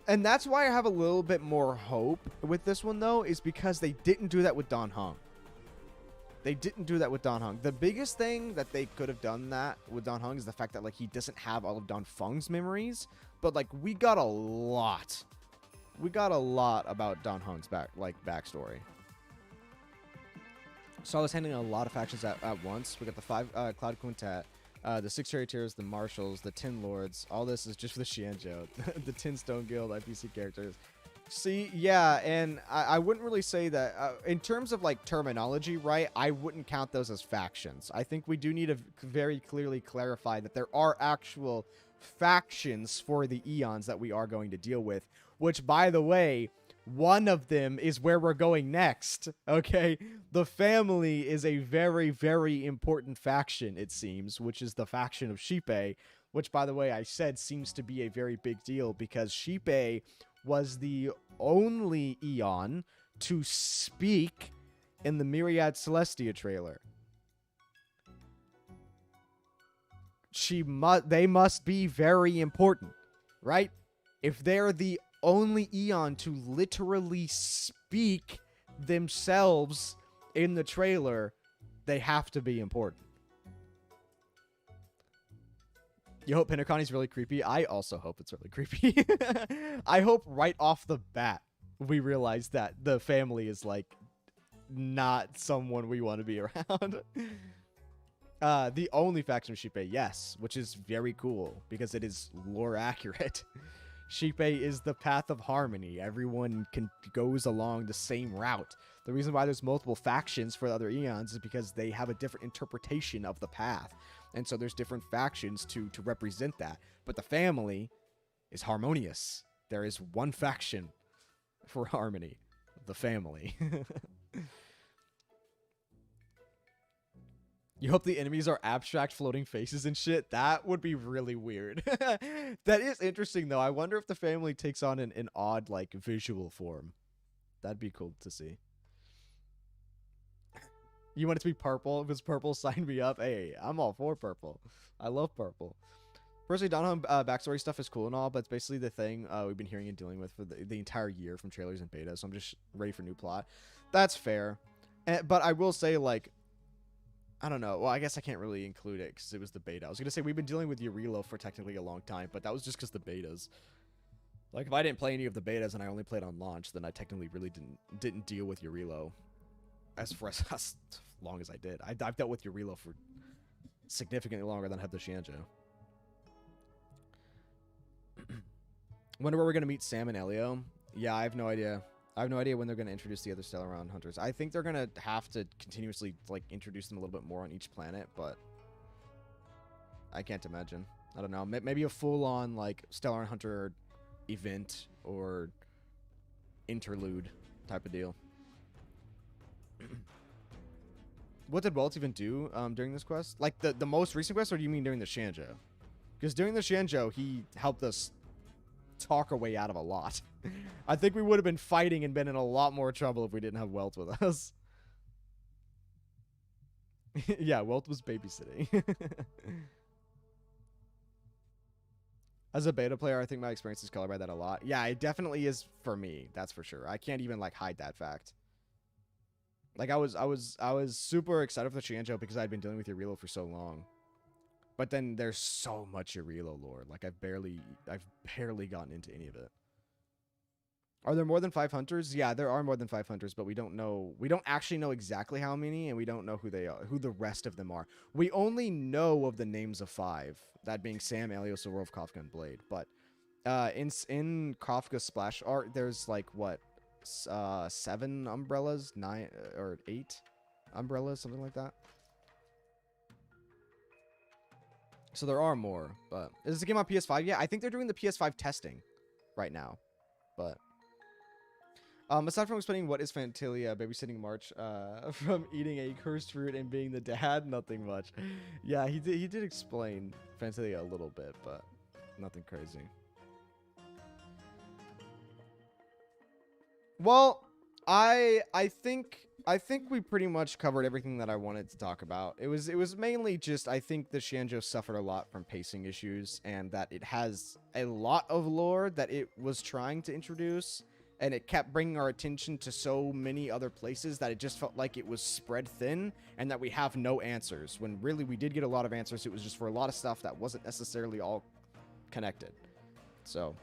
And that's why I have a little bit more hope with this one, though, is because they didn't do that with Dan Heng. They didn't do that with Dan Heng. The biggest thing that they could have done that with Dan Heng is the fact that, like, he doesn't have all of Dan Feng's memories. But, like, we got a lot. We got a lot about Dan Heng's backstory. So I was handling a lot of factions at once. We got the 5 Cloud Quintet, the 6 Charioteers, the Marshals, the 10 Lords. All this is just for the Xianzhou. The 10 Stone Guild IPC characters. See, yeah, and I wouldn't really say that, in terms of, like, terminology, right, I wouldn't count those as factions. I think we do need to very clearly clarify that there are actual factions for the eons that we are going to deal with, which, by the way, One of them is where we're going next, okay? The family is a very, very important faction, it seems, which is the faction of Xipe, which, by the way, I said seems to be a very big deal because Xipe was the only Eon to speak in the Myriad Celestia trailer. They must be very important, right? If they're the only Eon to literally speak themselves in the trailer, they have to be important. You hope Pinaconi's really creepy? I also hope it's really creepy. I hope right off the bat we realize that the family is, like, not someone we want to be around. The only faction of Xipe, yes, which is very cool because it is lore accurate. Xipe is the path of harmony. Everyone goes along the same route. The reason why there's multiple factions for the other Eons is because they have a different interpretation of the path. And so there's different factions to represent that. But the family is harmonious. There is one faction for harmony. The family. You hope the enemies are abstract floating faces and shit? That would be really weird. That is interesting, though. I wonder if the family takes on an odd, like, visual form. That'd be cool to see. You want it to be purple? If it's purple, sign me up. Hey, I'm all for purple. I love purple. Personally, Donovan backstory stuff is cool and all, but it's basically the thing we've been hearing and dealing with for the entire year from trailers and beta, so I'm just ready for new plot. That's fair. But I will say, like, I don't know. Well, I guess I can't really include it because it was the beta. I was going to say we've been dealing with Urilo for technically a long time, but that was just because the betas. Like, if I didn't play any of the betas and I only played on launch, then I technically really didn't deal with Urilo as long as I did. I've dealt with Urilo for significantly longer than I have the Xianzhou. Wonder where we're going to meet Sam and Elio. Yeah, I have no idea. I have no idea when they're going to introduce the other Stellaron hunters. I think they're going to have to continuously, like, introduce them a little bit more on each planet, but I can't imagine. I don't know. Maybe a full-on, like, Stellaron hunter event or interlude type of deal. What did Walt even do during this quest? Like, the most recent quest, or do you mean during the Xianzhou? Because during the Xianzhou, he helped us talk our way out of a lot. I think we would have been fighting and been in a lot more trouble if we didn't have Welt with us. Yeah, Welt was babysitting. As a beta player, I think my experience is colored by that a lot. Yeah, it definitely is for me. That's for sure. I can't even, like, hide that fact. Like, I was super excited for the Xianzhou because I'd been dealing with Urilo for so long. But then there's so much Urilo lore. Like, I've barely gotten into any of it. Are there more than 5 hunters? Yeah, there are more than 5 hunters, but we don't know. We don't actually know exactly how many, and we don't know who they are, who the rest of them are. We only know of the names of 5, that being Sam, Elios, Orov, Kafka, and Blade. But in Kafka's splash art, there's like what 7 umbrellas, 9 or 8 umbrellas, something like that. So there are more. But is this a game on PS5? Yeah, I think they're doing the PS5 testing right now. But aside from explaining what is Fantilia babysitting March from eating a cursed fruit and being the dad, nothing much. Yeah, he did explain Fantilia a little bit, but nothing crazy. Well, I think we pretty much covered everything that I wanted to talk about. It was mainly just I think the Xianzhou suffered a lot from pacing issues and that it has a lot of lore that it was trying to introduce. And it kept bringing our attention to so many other places that it just felt like it was spread thin and that we have no answers. When really we did get a lot of answers, it was just for a lot of stuff that wasn't necessarily all connected. So,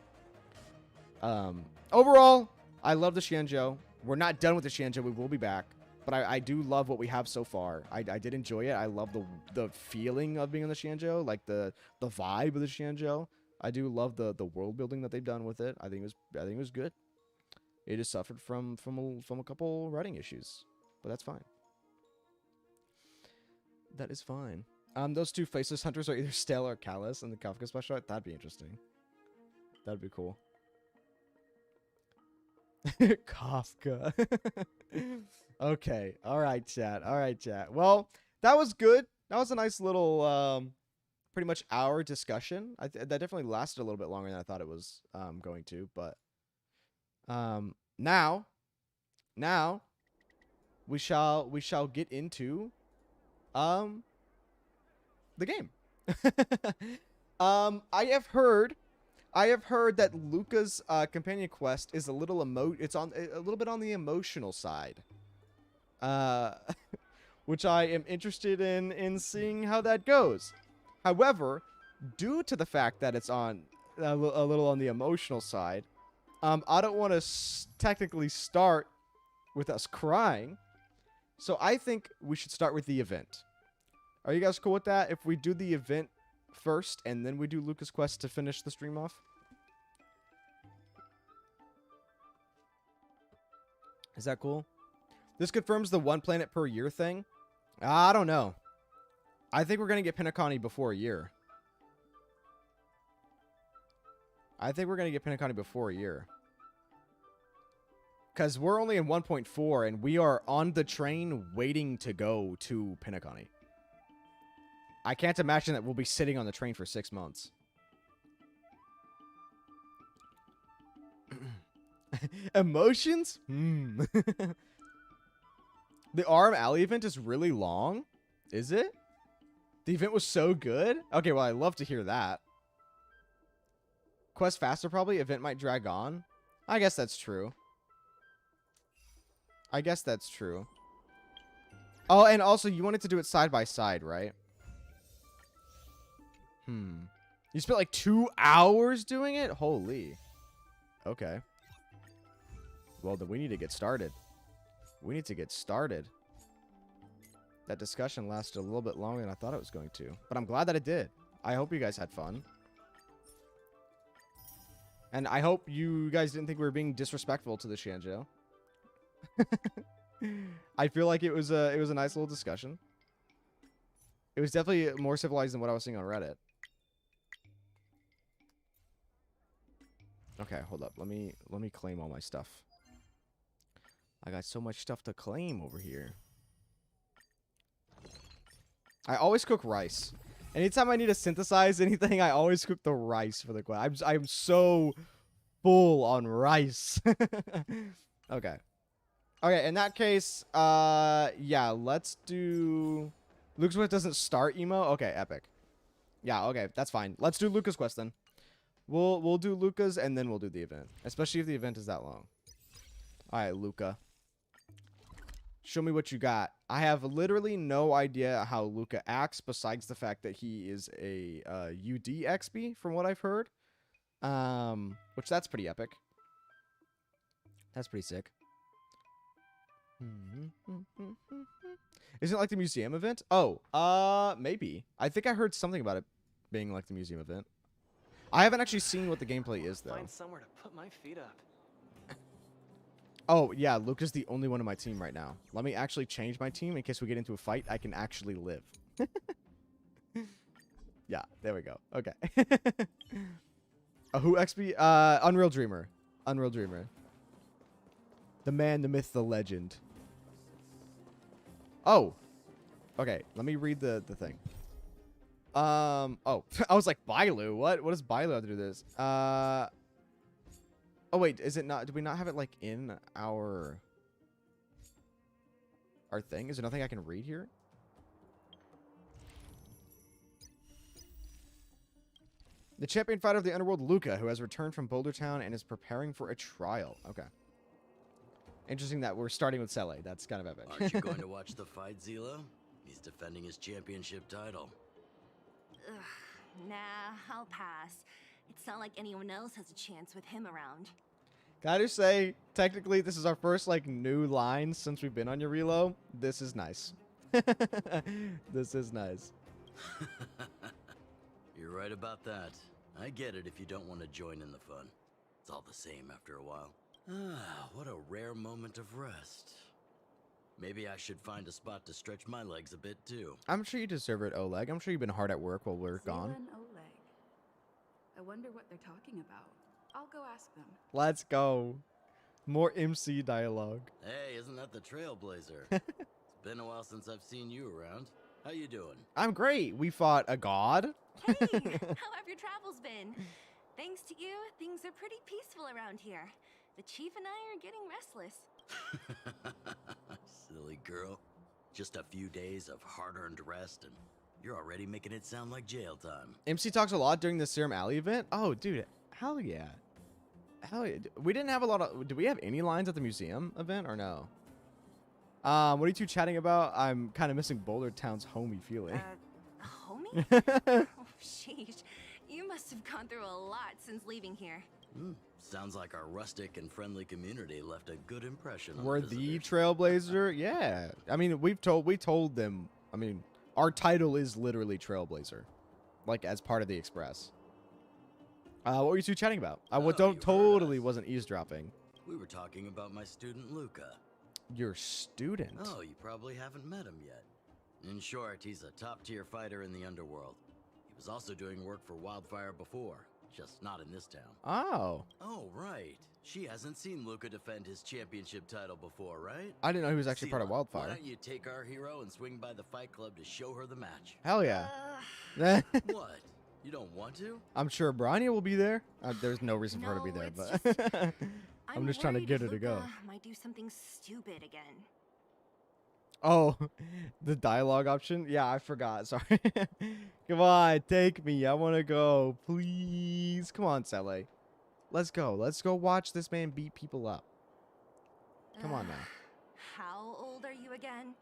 overall, I love the Xianzhou. We're not done with the Xianzhou. We will be back. But I do love what we have so far. I did enjoy it. I love the feeling of being on the Xianzhou, like the vibe of the Xianzhou. I do love the world building that they've done with it. I think it was good. It just suffered from a couple writing issues, but that's fine. That is fine. Those 2 faceless hunters are either Stella or Callus in the Kafka special art. That'd be interesting. That'd be cool. Kafka. Okay. All right, chat. All right, chat. Well, that was good. That was a nice little, pretty much hour discussion. That definitely lasted a little bit longer than I thought it was going to. But now we shall get into the game. I have heard that Luca's companion quest is a little it's on a little bit on the emotional side. Which I am interested in seeing how that goes. However, due to the fact that it's on a little on the emotional side, I don't want to technically start with us crying. So I think we should start with the event. Are you guys cool with that? If we do the event first and then we do Luca's quest to finish the stream off? Is that cool? This confirms the 1 planet per year thing. I don't know. I think we're going to get Pinacani before a year. Because we're only in 1.4 and we are on the train waiting to go to Pinacani. I can't imagine that we'll be sitting on the train for 6 months. Emotions? The Arum Alley event is really long. Is it? The event was so good? Okay, well, I'd love to hear that. Quest faster, probably. Event might drag on. I guess that's true. Oh, and also, you wanted to do it side by side, right? You spent like 2 hours doing it? Holy. Okay. Well, then we need to get started. That discussion lasted a little bit longer than I thought it was going to. But I'm glad that it did. I hope you guys had fun. And I hope you guys didn't think we were being disrespectful to the Xianzhou. I feel like it was a nice little discussion. It was definitely more civilized than what I was seeing on Reddit. Okay, hold up. Let me claim all my stuff. I got so much stuff to claim over here. I always cook rice. Anytime I need to synthesize anything, I always cook the rice for the quest. I'm so full on rice. Okay. Okay, in that case, yeah, let's do... Luca's quest doesn't start emo? Okay, epic. Yeah, okay, that's fine. Let's do Luca's quest then. We'll do Luca's and then we'll do the event. Especially if the event is that long. Alright, Luca. Show me what you got. I have literally no idea how Luca acts besides the fact that he is a UD XP from what I've heard. Which that's pretty epic. That's pretty sick. Isn't it like the museum event? Oh, maybe. I think I heard something about it being like the museum event. I haven't actually seen what the gameplay is though. Find somewhere to put my feet up. Oh, yeah, Luca's the only one in my team right now. Let me actually change my team in case we get into a fight. I can actually live. Yeah, there we go. Okay. WAHOOOO XP? Unreal Dreamer. Unreal Dreamer. The man, the myth, the legend. Oh. Okay, let me read the thing. Oh. I was like, Bailu? What does Bailu have to do with this? Oh wait, is it not? Do we not have it like in our thing? Is there nothing I can read here? The champion fighter of the underworld, Luca, who has returned from Boulder Town and is preparing for a trial. Okay. Interesting that we're starting with Sele. That's kind of epic. Aren't you going to watch the fight, Zilo? He's defending his championship title. Ugh, nah, I'll pass. It's not like anyone else has a chance with him around. Can I just say, technically, this is our first, like, new line since we've been on your reload. This is nice. This is nice. You're right about that. I get it if you don't want to join in the fun. It's all the same after a while. Ah, what a rare moment of rest. Maybe I should find a spot to stretch my legs a bit, too. I'm sure you deserve it, Oleg. I'm sure you've been hard at work while we're gone. And Oleg. I wonder what they're talking about. I'll go ask them. Let's go. More MC dialogue. Hey, isn't that the Trailblazer? It's been a while since I've seen you around. How you doing? I'm great. We fought a god. Hey, how have your travels been? Thanks to you, things are pretty peaceful around here. The chief and I are getting restless. Silly girl. Just a few days of hard-earned rest and you're already making it sound like jail time. MC talks a lot during the Arum Alley event. Oh, dude. Hell yeah. Hell yeah. We didn't have a lot of... Did we have any lines at the museum event or no? What are you two chatting about? I'm kind of missing Boulder Town's homey feeling. Homie? Oh, sheesh. You must have gone through a lot since leaving here. Sounds like our rustic and friendly community left a good impression on We're the the visitors. Trailblazer? Yeah. I mean, we told them... I mean, our title is literally Trailblazer. Like, as part of the Express. What were you two chatting about? I Oh, you heard totally us. wasn't eavesdropping. We were talking about my student Luca. Your student? Oh, you probably haven't met him yet. In short, he's a top-tier fighter in the underworld. He was also doing work for Wildfire before, just not in this town. Oh. Oh, right. She hasn't seen Luca defend his championship title before, right? I didn't know he was actually part of Sela, Why Wildfire. don't you take our hero and swing by the fight club to show her the match? Hell yeah. What? You don't want to? I'm sure Brania will be there. There's no reason for her to be No, there, it's but just- I'm just trying to worried get her to go. Luca might do something stupid again. Oh, the dialogue option? Yeah, I forgot. Sorry. Come on, take me. I want to go. Please. Come on, Sele. Let's go. Let's go watch this man beat people up. Come on now. How old are you again?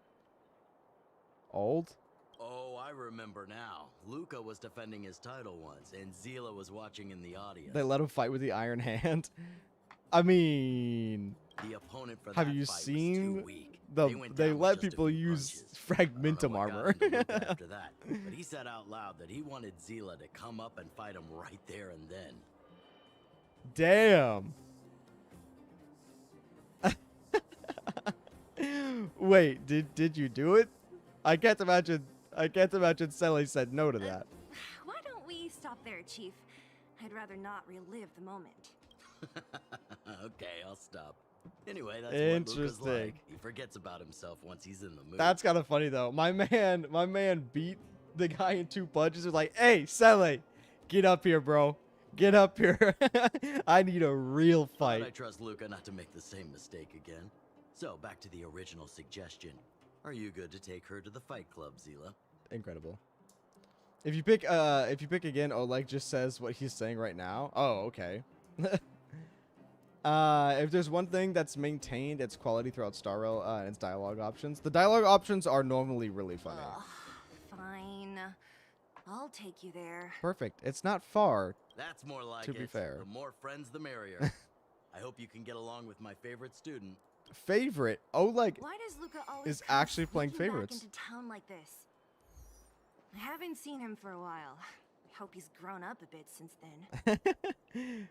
Old? Oh, I remember now. Luca was defending his title once, and Zila was watching in the audience. They let him fight with the Iron Hand. I mean, The opponent for have that you fight was seen too weak. they went down with let just a people few use punches. I fragmentum don't know what got armor. into Luca after that, but he said out loud that he wanted Zila to come up and fight him right there and then. Damn. Wait, did you do it? I can't imagine Sally said no to that. Why don't we stop there, Chief? I'd rather not relive the moment. Okay, I'll stop. Anyway, that's what Luca's Interesting. like. He forgets about himself once he's in the mood. That's kind of funny though. My man beat the guy in 2 punches. He was like, "Hey, Sally, get up here, bro. Get up here. I need a real But I fight." trust Luca not to make the same mistake again. So, back to the original suggestion. Are you good to take her to the fight club, Zila? Incredible. If you pick again, Oleg just says what he's saying right now. Oh, okay. If there's one thing that's maintained its quality throughout Star Rail, and its dialogue options. The dialogue options are normally really funny. Ugh, fine. I'll take you there. Perfect. It's not far. That's more like To it. be fair. The more friends, the merrier. I hope you can get along with my favorite student. Favorite. Oleg. Why does Luca always Is come actually playing sneaking back favorites. into town like this? I haven't seen him for a while. I hope he's grown up a bit since then.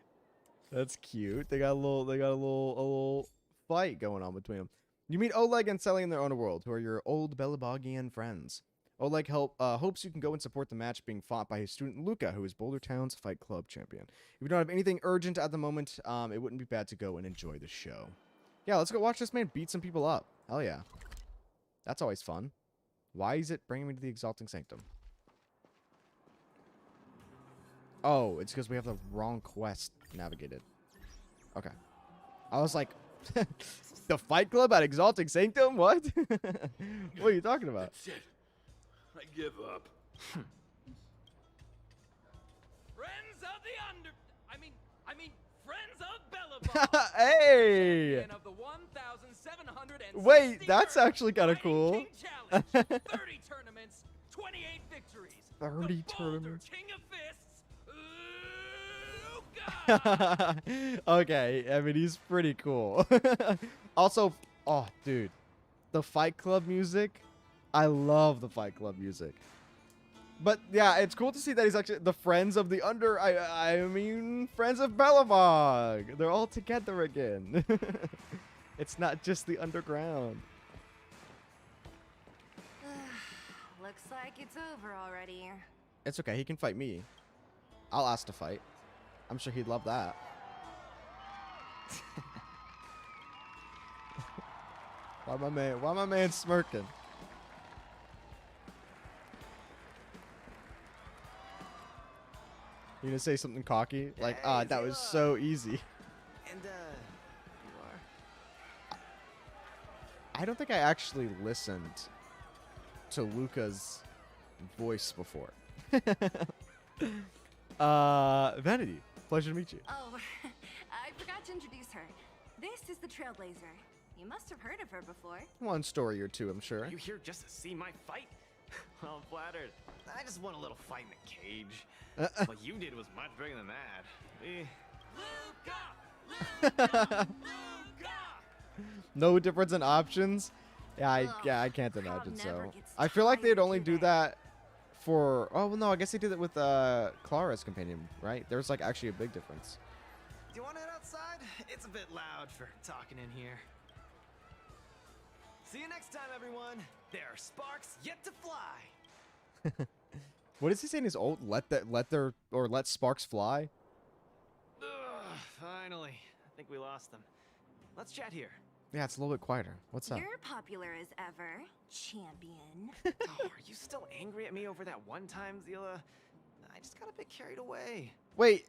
That's cute. They got a little fight going on between them. You meet Oleg and Sally in their own world, who are your old Belabogian friends. Oleg hopes you can go and support the match being fought by his student Luca, who is Boulder Town's Fight Club champion. If you don't have anything urgent at the moment, it wouldn't be bad to go and enjoy the show. Yeah, let's go watch this man beat some people up. Hell yeah. That's always fun. Why is it bringing me to the Exalting Sanctum? Oh, it's because we have the wrong quest navigated. Okay. I was like, the Fight Club at Exalting Sanctum? What? What are you talking about? That's it. I give up. Friends of the I mean, friends of Bellabon. Hey! Champion of the 1,760 Wait, that's actually kind of Fighting cool. King Challenge. 30 tournaments, 28 victories. 30 the Boulder tournaments. King of Fists, Luca. Okay, I mean, he's pretty cool. Also, oh, dude. The Fight Club music. I love the Fight Club music. But yeah, it's cool to see that he's actually the friends of the friends of Bellavog. They're all together again. It's not just the underground. Looks like it's over already. It's okay. He can fight me. I'll ask to fight. I'm sure he'd love that. Why my man smirking? You gonna say something cocky? Like, Hey, that was Zila. so easy. And, you are? I don't think I actually listened to Luca's voice before. Vanity, pleasure to meet you. Oh, I forgot to introduce her. This is the Trailblazer. You must have heard of her before. One story or two, I'm sure. Are you here just to see my fight? Well, I'm flattered. I just want a little fight in the cage. What you did was much bigger than that. Luca! No difference in options. Yeah, I Ugh, can't crowd imagine never so. gets I feel like they'd tired, only do do they? that for. Oh well, no, I guess they did it with Clara's companion, right? There's like actually a big difference. Do you want to head outside? It's a bit loud for talking in here. See you next time, everyone. There are sparks yet to fly. What is he saying? His ult? Let sparks fly. Ugh, finally. I think we lost them. Let's chat here. Yeah, it's a little bit quieter. What's up? You're popular as ever, champion. Oh, are you still angry at me over that one time, Zila? I just got a bit carried away. Wait.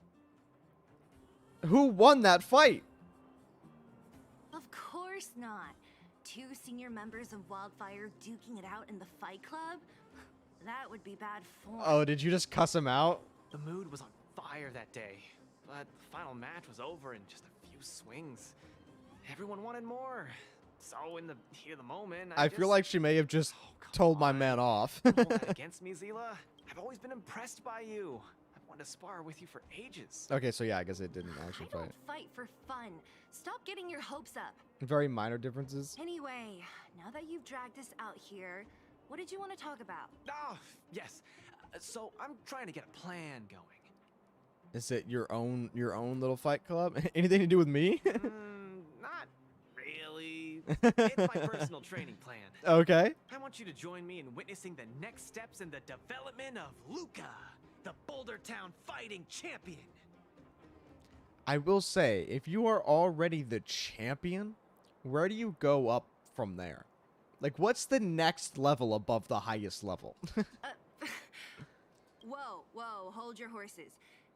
Who won that fight? Of course not. Two senior members of Wildfire duking it out in the Fight Club? That would be bad form. Oh, did you just cuss him out? The mood was on fire that day, but the final match was over in just a few swings. Everyone wanted more. So in the heat of the moment, I feel like she may have just Oh, come told my on. man off. Don't hold that against me, Zila. I've always been impressed by you. I've wanted to spar with you for ages. Okay, so yeah, I guess it didn't actually I fight. don't fight for fun. Stop getting your hopes up. Very minor differences. Anyway, now that you've dragged us out here, what did you want to talk about? Oh, yes. So I'm trying to get a plan going. Is it your own little fight club? Anything to do with me? Not really. It's my personal training plan. Okay. I want you to join me in witnessing the next steps in the development of Luca, the Boulder Town fighting champion. I will say, if you are already the champion, where do you go up from there? Like, what's the next level above the highest level? Whoa, hold your horses.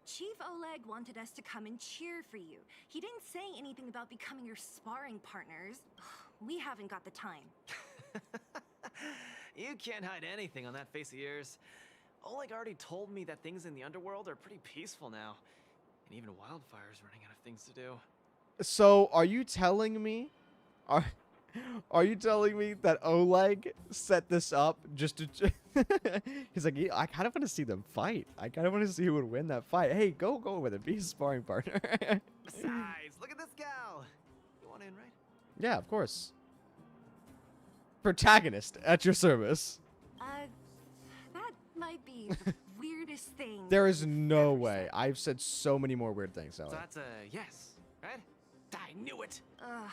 Chief Oleg wanted us to come and cheer for you. He didn't say anything about becoming your sparring partners. We haven't got the time. You can't hide anything on that face of yours. Oleg already told me that things in the underworld are pretty peaceful now. And even Wildfire's running out of things to do. So, are you telling me? Are you telling me that Oleg set this up just to... He's like, I kind of want to see them fight. I kind of want to see who would win that fight. Hey, go with it. Be a sparring partner. Besides, look at this gal. You want in, right? Yeah, of course. Protagonist at your service. That might be the weirdest thing. There is you've no ever way. said. I've said so many more weird things, So Sally. that's a yes, right? I knew it. Ugh,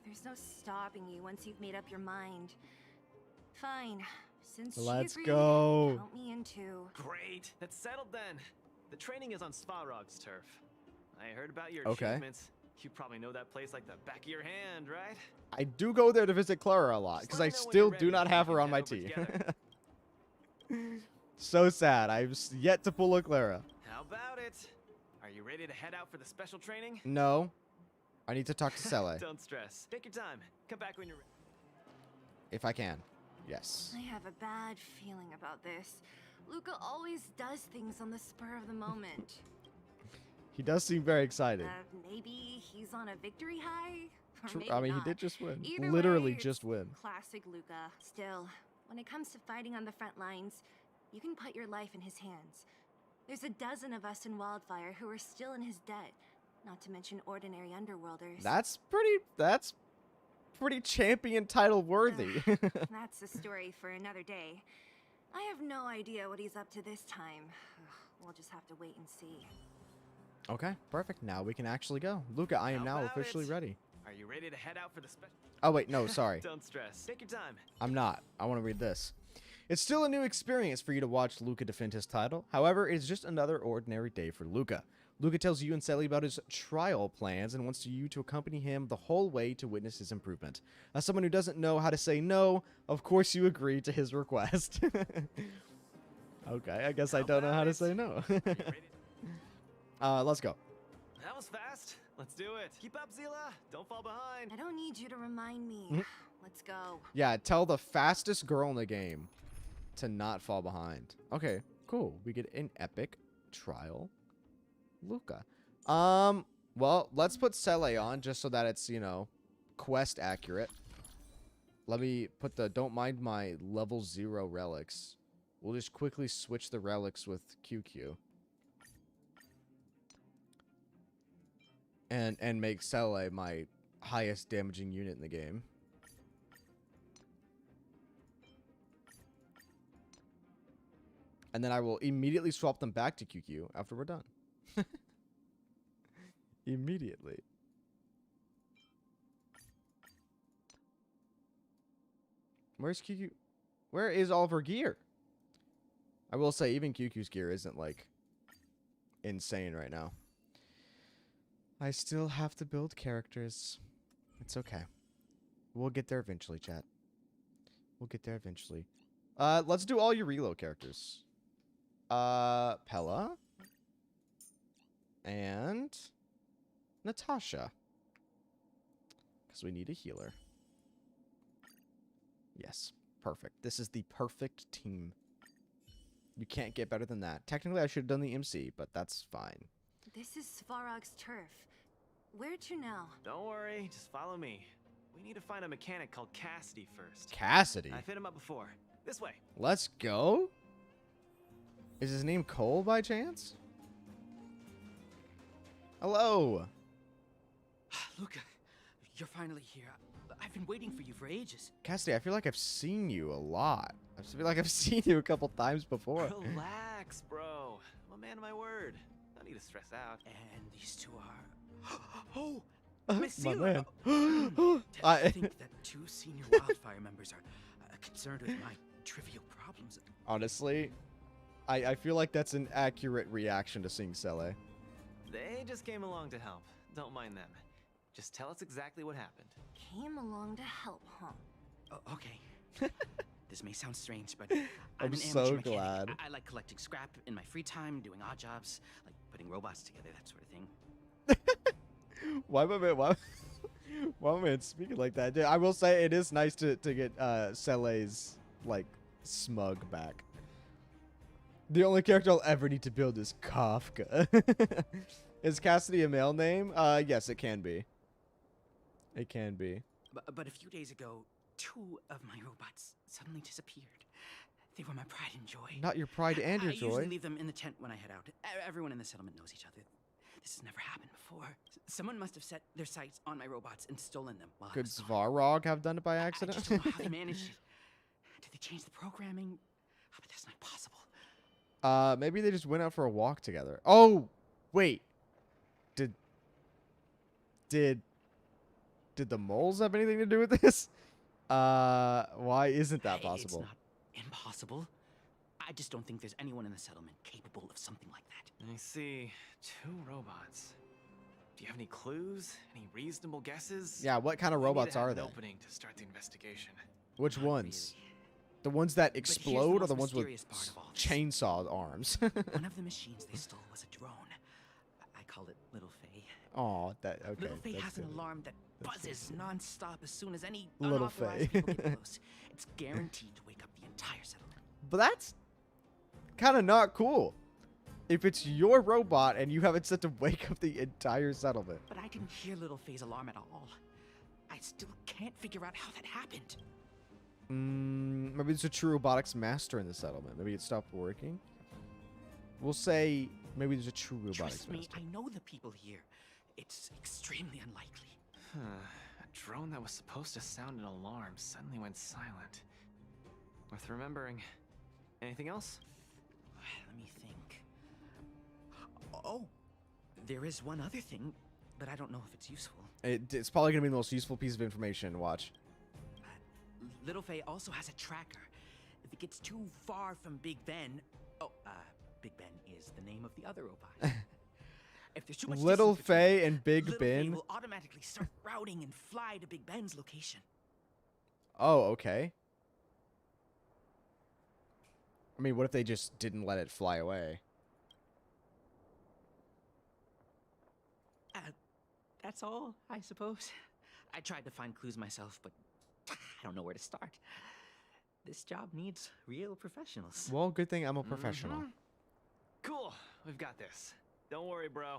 there's no stopping you once you've made up your mind. Fine. Since she Let's agreed, go. count me in too. Great. That's settled then. The training is on Svarog's turf. I heard about your Okay. achievements. You probably know that place like the back of your hand, right? I do go there to visit Clara a lot, Just because let I me know when still you're do ready not and have we her can on my head over team. together. So sad. I've yet to pull a Clara. How about it? Are you ready to head out for the special training? No. I need to talk to Sele, Don't stress. Take your time. Come back when you're ready. if I can. Yes. I have a bad feeling about this. Luca always does things on the spur of the moment. He does seem very excited. Maybe he's on a victory high? Or True- maybe I mean, not. he did just win. Either Literally way, just it's win. Classic Luca. Still, when it comes to fighting on the front lines, you can put your life in his hands. There's a dozen of us in Wildfire who are still in his debt, not to mention ordinary underworlders. That's pretty champion title worthy. That's a story for another day. I have no idea what he's up to this time. We'll just have to wait and see. Okay, perfect. Now we can actually go. Luca, I am How now about officially it? ready. Are you ready to head out for the special? Oh, wait, no, sorry. Don't stress. Take your time. I'm not. I want to read this. It's still a new experience for you to watch Luca defend his title. However, it is just another ordinary day for Luca. Luca tells you and Sally about his trial plans and wants you to accompany him the whole way to witness his improvement. As someone who doesn't know how to say no, of course you agree to his request. Okay, I guess I don't know how to say no. Let's go. That was fast. Let's do it. Keep up, Zila. Don't fall behind. I don't need you to remind me. Let's go. Yeah, tell the fastest girl in the game to not fall behind. Okay, cool. We get an epic trial. Luca. Well, let's put Sele on just so that it's, you know, quest accurate. Let me put the don't mind my level 0 relics. We'll just quickly switch the relics with QQ. And make Sele my highest damaging unit in the game. And then I will immediately swap them back to QQ after we're done. Immediately. Where's QQ? Where is all of her gear? I will say even QQ's gear isn't like insane right now. I still have to build characters. It's okay. We'll get there eventually, chat. We'll get there eventually. Let's do all your reload characters. Pella. And Natasha. Because we need a healer. Yes. Perfect. This is the perfect team. You can't get better than that. Technically, I should have done the MC, but that's fine. This is Svarog's turf. Where to now? Don't worry, just follow me. We need to find a mechanic called Cassidy first. Cassidy? I've hit him up before. This way. Let's go. Is his name Cole by chance? Hello. Luca, you're finally here. I've been waiting for you for ages. Cassidy, I feel like I've seen you a lot. I feel like I've seen you a couple times before. Relax, bro. I'm a man of my word. Don't need to stress out. And these two are... Oh! My Miss Zila. man. I think that 2 senior wildfire members are concerned with my trivial problems. Honestly, I feel like that's an accurate reaction to seeing Sele. They just came along to help. Don't mind them. Just tell us exactly what happened. Came along to help, huh? Oh, okay. This may sound strange, but I'm I'm an so amateur mechanic. glad. I like collecting scrap in my free time, doing odd jobs, like putting robots together, that sort of thing. Why my man speaking like that? Dude, I will say it is nice to get Sele's like smug back. The only character I'll ever need to build is Kafka. Is Cassidy a male name? Yes, it can be. It can be. But a few days ago, 2 of my robots suddenly disappeared. They were my pride and joy. Not your pride and your I joy. usually leave them in the tent when I head out. Everyone in the settlement knows each other. This has never happened before. Someone must have set their sights on my robots and stolen them while I Could was gone. Svarog have done it by I accident? just don't know how they managed it. Did they change the programming? Oh, but that's not possible. Maybe they just went out for a walk together. Oh, wait. Did the moles have anything to do with this? Why isn't that possible? It's not impossible. I just don't think there's anyone in the settlement capable of something like that. I see. 2 robots. Do you have any clues? Any reasonable guesses? Yeah, what kind of We need robots to have are an they? opening to start the investigation. Which Not ones? really. The ones that here's the explode or most the ones with mysterious part of all this. chainsaw arms? One of the machines they stole was a drone. I called it Little Faye. Oh, that okay. Little Faye that's has an good. alarm that That's buzzes nonstop as soon as any Little unauthorized Faye. people get close. It's guaranteed to wake up the entire settlement. But that's kind of not cool. If it's your robot and you have it set to wake up the entire settlement. But I didn't hear Little Faye's alarm at all. I still can't figure out how that happened. Maybe there's a true robotics master in the settlement. Maybe it stopped working. We'll say maybe there's a true robotics Trust me, master. I know the people here. It's extremely unlikely. A drone that was supposed to sound an alarm suddenly went silent. Worth remembering. Anything else? Let me think. Oh, there is one other thing, but I don't know if it's useful. It's probably going to be the most useful piece of information. Watch. Little Faye also has a tracker. If it gets too far from Big Ben... Oh, Big Ben is the name of the other robot. If there's too much Little distance between Faye and Big Little Faye Ben. will automatically start routing and fly to Big Ben's location. Oh, okay. I mean, what if they just didn't let it fly away? That's all, I suppose. I tried to find clues myself, but I don't know where to start. This job needs real professionals. Well, good thing I'm a professional. Cool. We've got this. Don't worry, bro.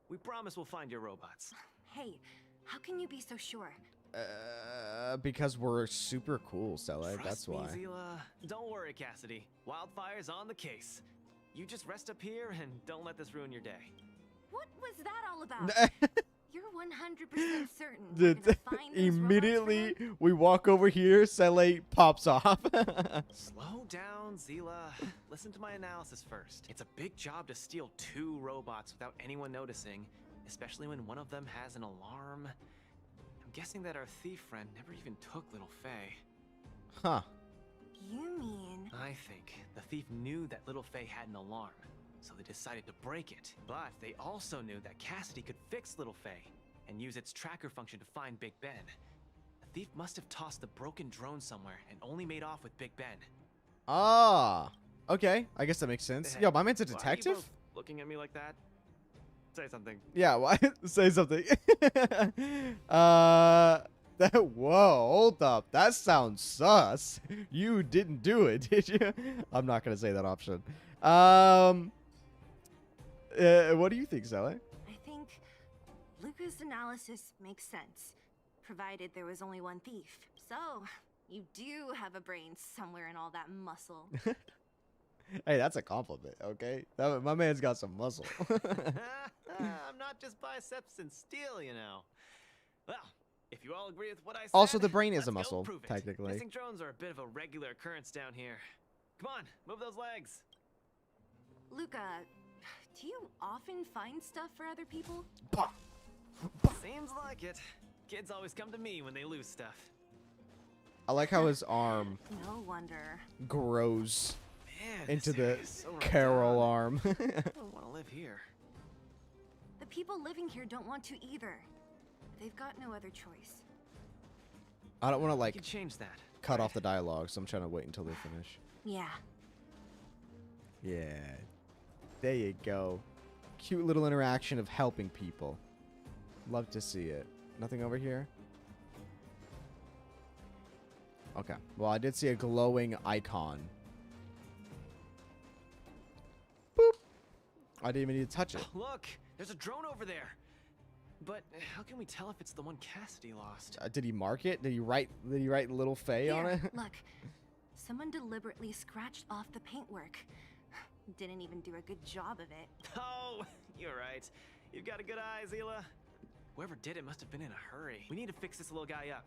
We promise we'll find your robots. Hey, how can you be so sure? Because we're super cool, Stella. Trust That's me, why. Zila. Don't worry, Cassidy. Wildfire's on the case. You just rest up here and don't let this ruin your day. What was that all about? You're 100% certain we're Dude, gonna find those immediately robots for him? we walk over here, Sele pops off. Slow down, Zila. Listen to my analysis first. It's a big job to steal 2 robots without anyone noticing, especially when one of them has an alarm. I'm guessing that our thief friend never even took Little Faye. Huh. You mean... I think the thief knew that Little Faye had an alarm, so they decided to break it. But they also knew that Cassidy could fix Little Faye and use its tracker function to find Big Ben. The thief must have tossed the broken drone somewhere and only made off with Big Ben. Ah. Okay. I guess that makes sense. Hey, Yo, my man's a why are you detective? both looking at me like that? Say something. Yeah, why? Say something. Whoa, hold up. That sounds sus. You didn't do it, did you? I'm not going to say that option. What do you think, Sally? I think Luca's analysis makes sense, provided there was only one thief. So, you do have a brain somewhere in all that muscle. Hey, that's a compliment, okay? My man's got some muscle. I'm not just biceps and steel, you know. Well, if you all agree with what I said, Also, the brain is let's a go muscle, prove it. technically. Missing drones are a bit of a regular occurrence down here. Come on, move those legs. Luca, do you often find stuff for other people? Seems like it. Kids always come to me when they lose stuff. I like how his arm No wonder. grows Man, into this the area is so run Carol down. arm. I don't want to live here. The people living here don't want to either. They've got no other choice. I don't want to, We like, can change that. cut right? off the dialogue, so I'm trying to wait until they finish. Yeah. Yeah. There you go. Cute little interaction of helping people. Love to see it. Nothing over here? Okay. Well, I did see a glowing icon. Boop. I didn't even need to touch it. Look, there's a drone over there. But how can we tell if it's the one Cassidy lost? Did he mark it? Did he write Little Faye on Here, it? look. Someone deliberately scratched off the paintwork. Didn't even do a good job of it. Oh, you're right. You've got a good eye, Zila. Whoever did it must have been in a hurry. We need to fix this little guy up.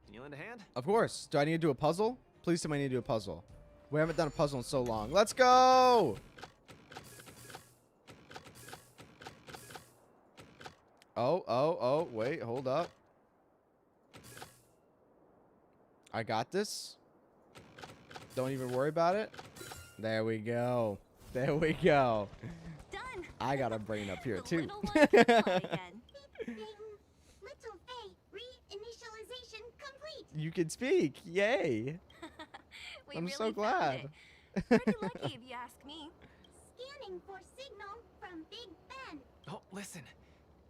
Can you lend a hand? Of course. Do I need to do a puzzle? Please tell me I need to do a puzzle. We haven't done a puzzle in so long. Let's go! Oh, wait, hold up. I got this. Don't even worry about it. There we go. There we go. Done! I got a brain up here, The too. little one can fly again. Little Faye, reinitialization complete. You can speak. Yay. We I'm really so found glad. it. Pretty lucky if you ask me. Scanning for signal from Big Ben. Oh, listen.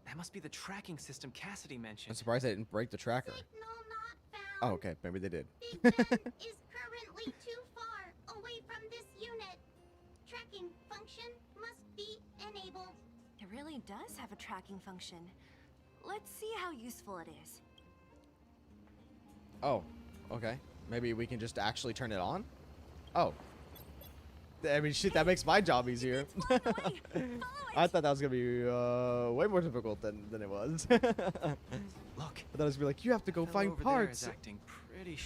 That must be the tracking system Cassidy I'm mentioned. surprised I didn't break the tracker. Signal not found. Oh, okay. Maybe they did. Big Ben is currently too far away from this unit. Tracking function must be enabled. It really does have a tracking function. Let's see how useful it is. Oh, okay. Maybe we can just actually turn it on? Oh. I mean, shit, that makes my job easier. It's flying away. Follow it. I thought that was going to be way more difficult than it was. I thought Look. it was going to be like, you have to go fellow find over there parts. is acting pretty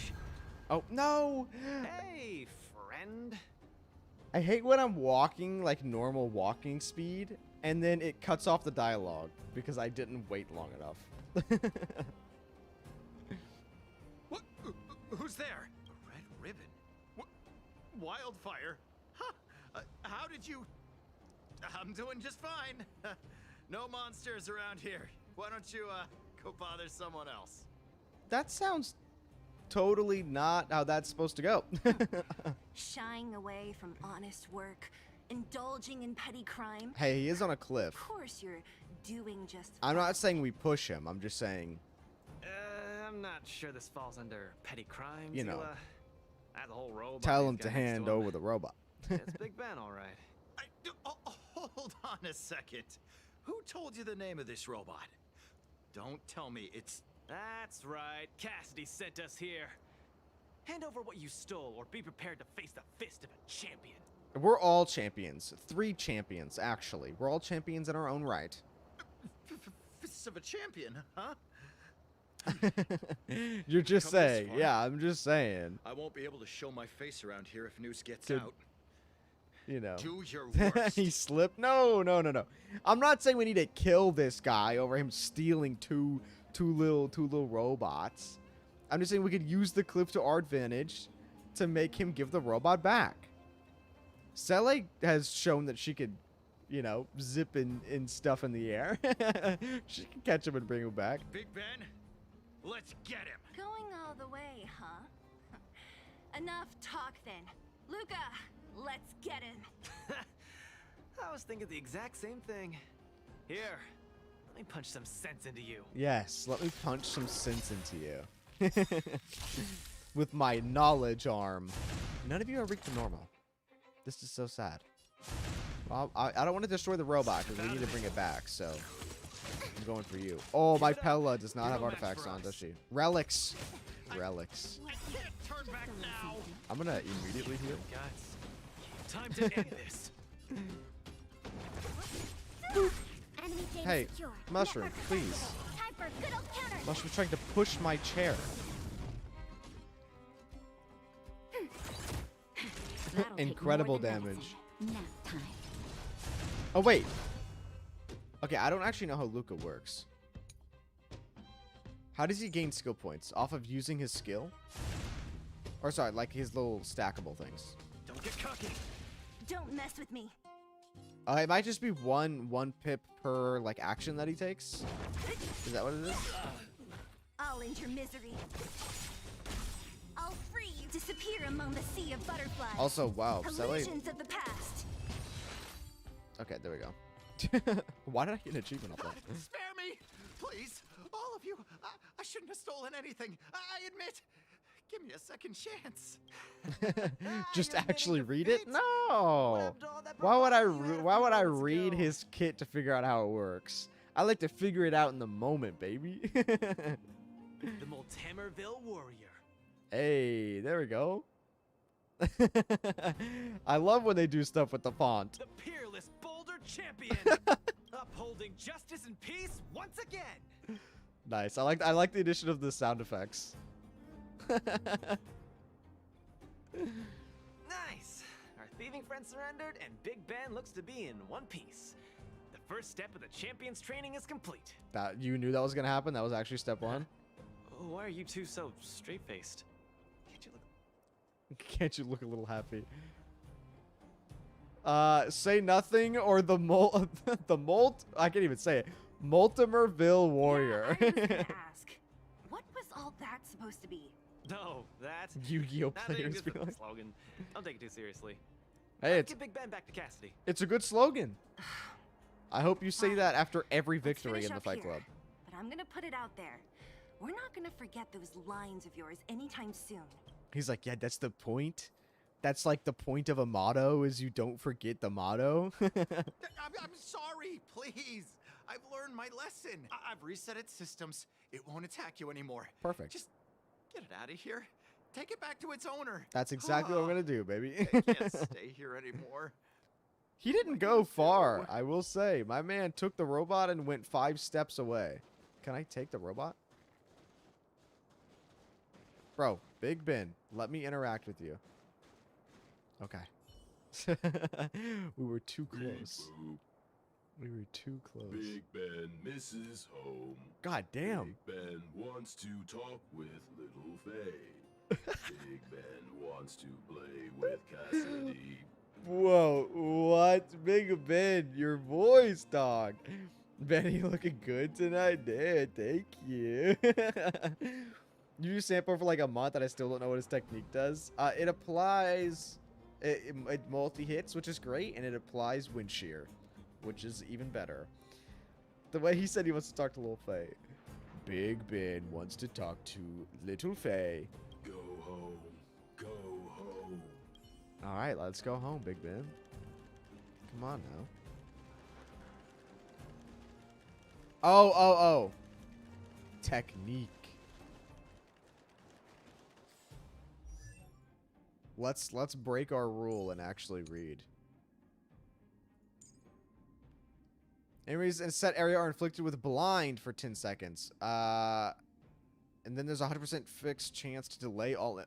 Oh, no. Hey, friend. I hate when I'm walking, like normal walking speed, and then it cuts off the dialogue because I didn't wait long enough. What? Who's there? A red ribbon? What? Wildfire? Huh? How did you? I'm doing just fine. No monsters around here. Why don't you, go bother someone else? That sounds totally not how that's supposed to go. Shying away from honest work, indulging in petty crime. Hey, he is on a cliff. Of course you're doing just I'm not saying we push him. I'm just saying, I'm not sure this falls under petty crimes. You know. The whole robot tell he's him got to next hand him. over the robot. It's Big Ben, all right. Hold on a second. Who told you the name of this robot? Don't tell me it's... That's right. Cassidy sent us here. Hand over what you stole, or be prepared to face the fist of a champion. We're all champions. 3 champions, actually. We're all champions in our own right. Fists of a champion, huh? You're just Come this saying. far. Yeah, I'm just saying. I won't be able to show my face around here if news gets Good. out. You know. Do your worst. He slipped. No. I'm not saying we need to kill this guy over him stealing two little robots. I'm just saying we could use the cliff to our advantage to make him give the robot back. Sele has shown that she could, you know, zip in stuff in the air. She can catch him and bring him back. Big Ben, let's get him. going all the way, huh? Enough talk then. Luca, let's get him. I was thinking the exact same thing. Here, let me punch some sense into you. Yes, let me punch some sense into you. With my knowledge arm. None of you are weak to normal. This is so sad. Well, I don't want to destroy the robot because we need to bring it back, so I'm going for you. Oh, my Pella does not have artifacts on, does she? Relics. Relics. I can't turn back now. I'm gonna immediately heal. Guts. Time to end this. Enemy data Hey, secure. Mushroom, Network please. accessible. Time for good old counter. Mushroom's trying to push my chair. That'll take Incredible more than damage. medicine. Nap time. Oh, wait. Okay, I don't actually know how Luca works. How does he gain skill points? Off of using his skill? Or sorry, like his little stackable things. Don't get cocky. Don't mess with me. It might just be one pip per like action that he takes. Is that what it is? I'll end your misery. I'll free you. Disappear among the sea of butterflies. Also, wow, Sele. Illusions of the past. Okay, there we go. Why did I get an achievement off that? Spare me, please. All of you. I shouldn't have stolen anything. I admit. Give me a second chance. Just You're actually admitting read it? defeat? No. Why would I read his kit to figure out how it works? I like to figure it out in the moment, baby. The Multimerville warrior. Hey, there we go. I love when they do stuff with the font. The peerless Boulder champion. Upholding justice and peace once again. Nice. I like the addition of the sound effects. Nice. Our thieving friend surrendered, and Big Ben looks to be in one piece. The first step of the champion's training is complete. That you knew that was gonna happen. That was actually step 1. Why are you two so straight-faced? Can't you look a little happy? Say nothing or the I can't even say it. Multimerville warrior. Yeah, I was gonna ask, what was all that supposed to be? No, that. Yu-Gi-Oh Now that you players just be put the like, slogan. Don't take it too seriously. hey, Let's get Big Ben back to Cassidy. it's a good slogan. I hope you say Fine. that after every Let's victory finish in the up Fight here, Club. But I'm gonna put it out there. We're not gonna forget those lines of yours anytime soon. He's like, yeah, that's the point. That's like the point of a motto is you don't forget the motto. I'm sorry, please. I've learned my lesson. I've reset its systems. It won't attack you anymore. Perfect. Just get it out of here. Take it back to its owner. That's exactly what I'm gonna do, baby. I can't stay here anymore. He didn't go far, I will say. My man took the robot and went 5 steps away. Can I take the robot? Bro, Big Ben, let me interact with you. Okay. We were too close. We were too close. Big Ben misses home. God damn. Big Ben wants to talk with Little Faye. Big Ben wants to play with Cassidy. Whoa, what? Big Ben, your voice, dog. Benny looking good tonight, dude. Thank you. You use sample for like a month and I still don't know what his technique does. It applies, it multi-hits, which is great, and it applies wind shear, which is even better. The way he said he wants to talk to Little Faye. Big Ben wants to talk to Little Faye. Go home. Go home. Alright, let's go home, Big Ben. Come on now. Oh. Technique. Let's break our rule and actually read. Enemies in a set area are inflicted with blind for 10 seconds. And then there's a 100% fixed chance to delay all.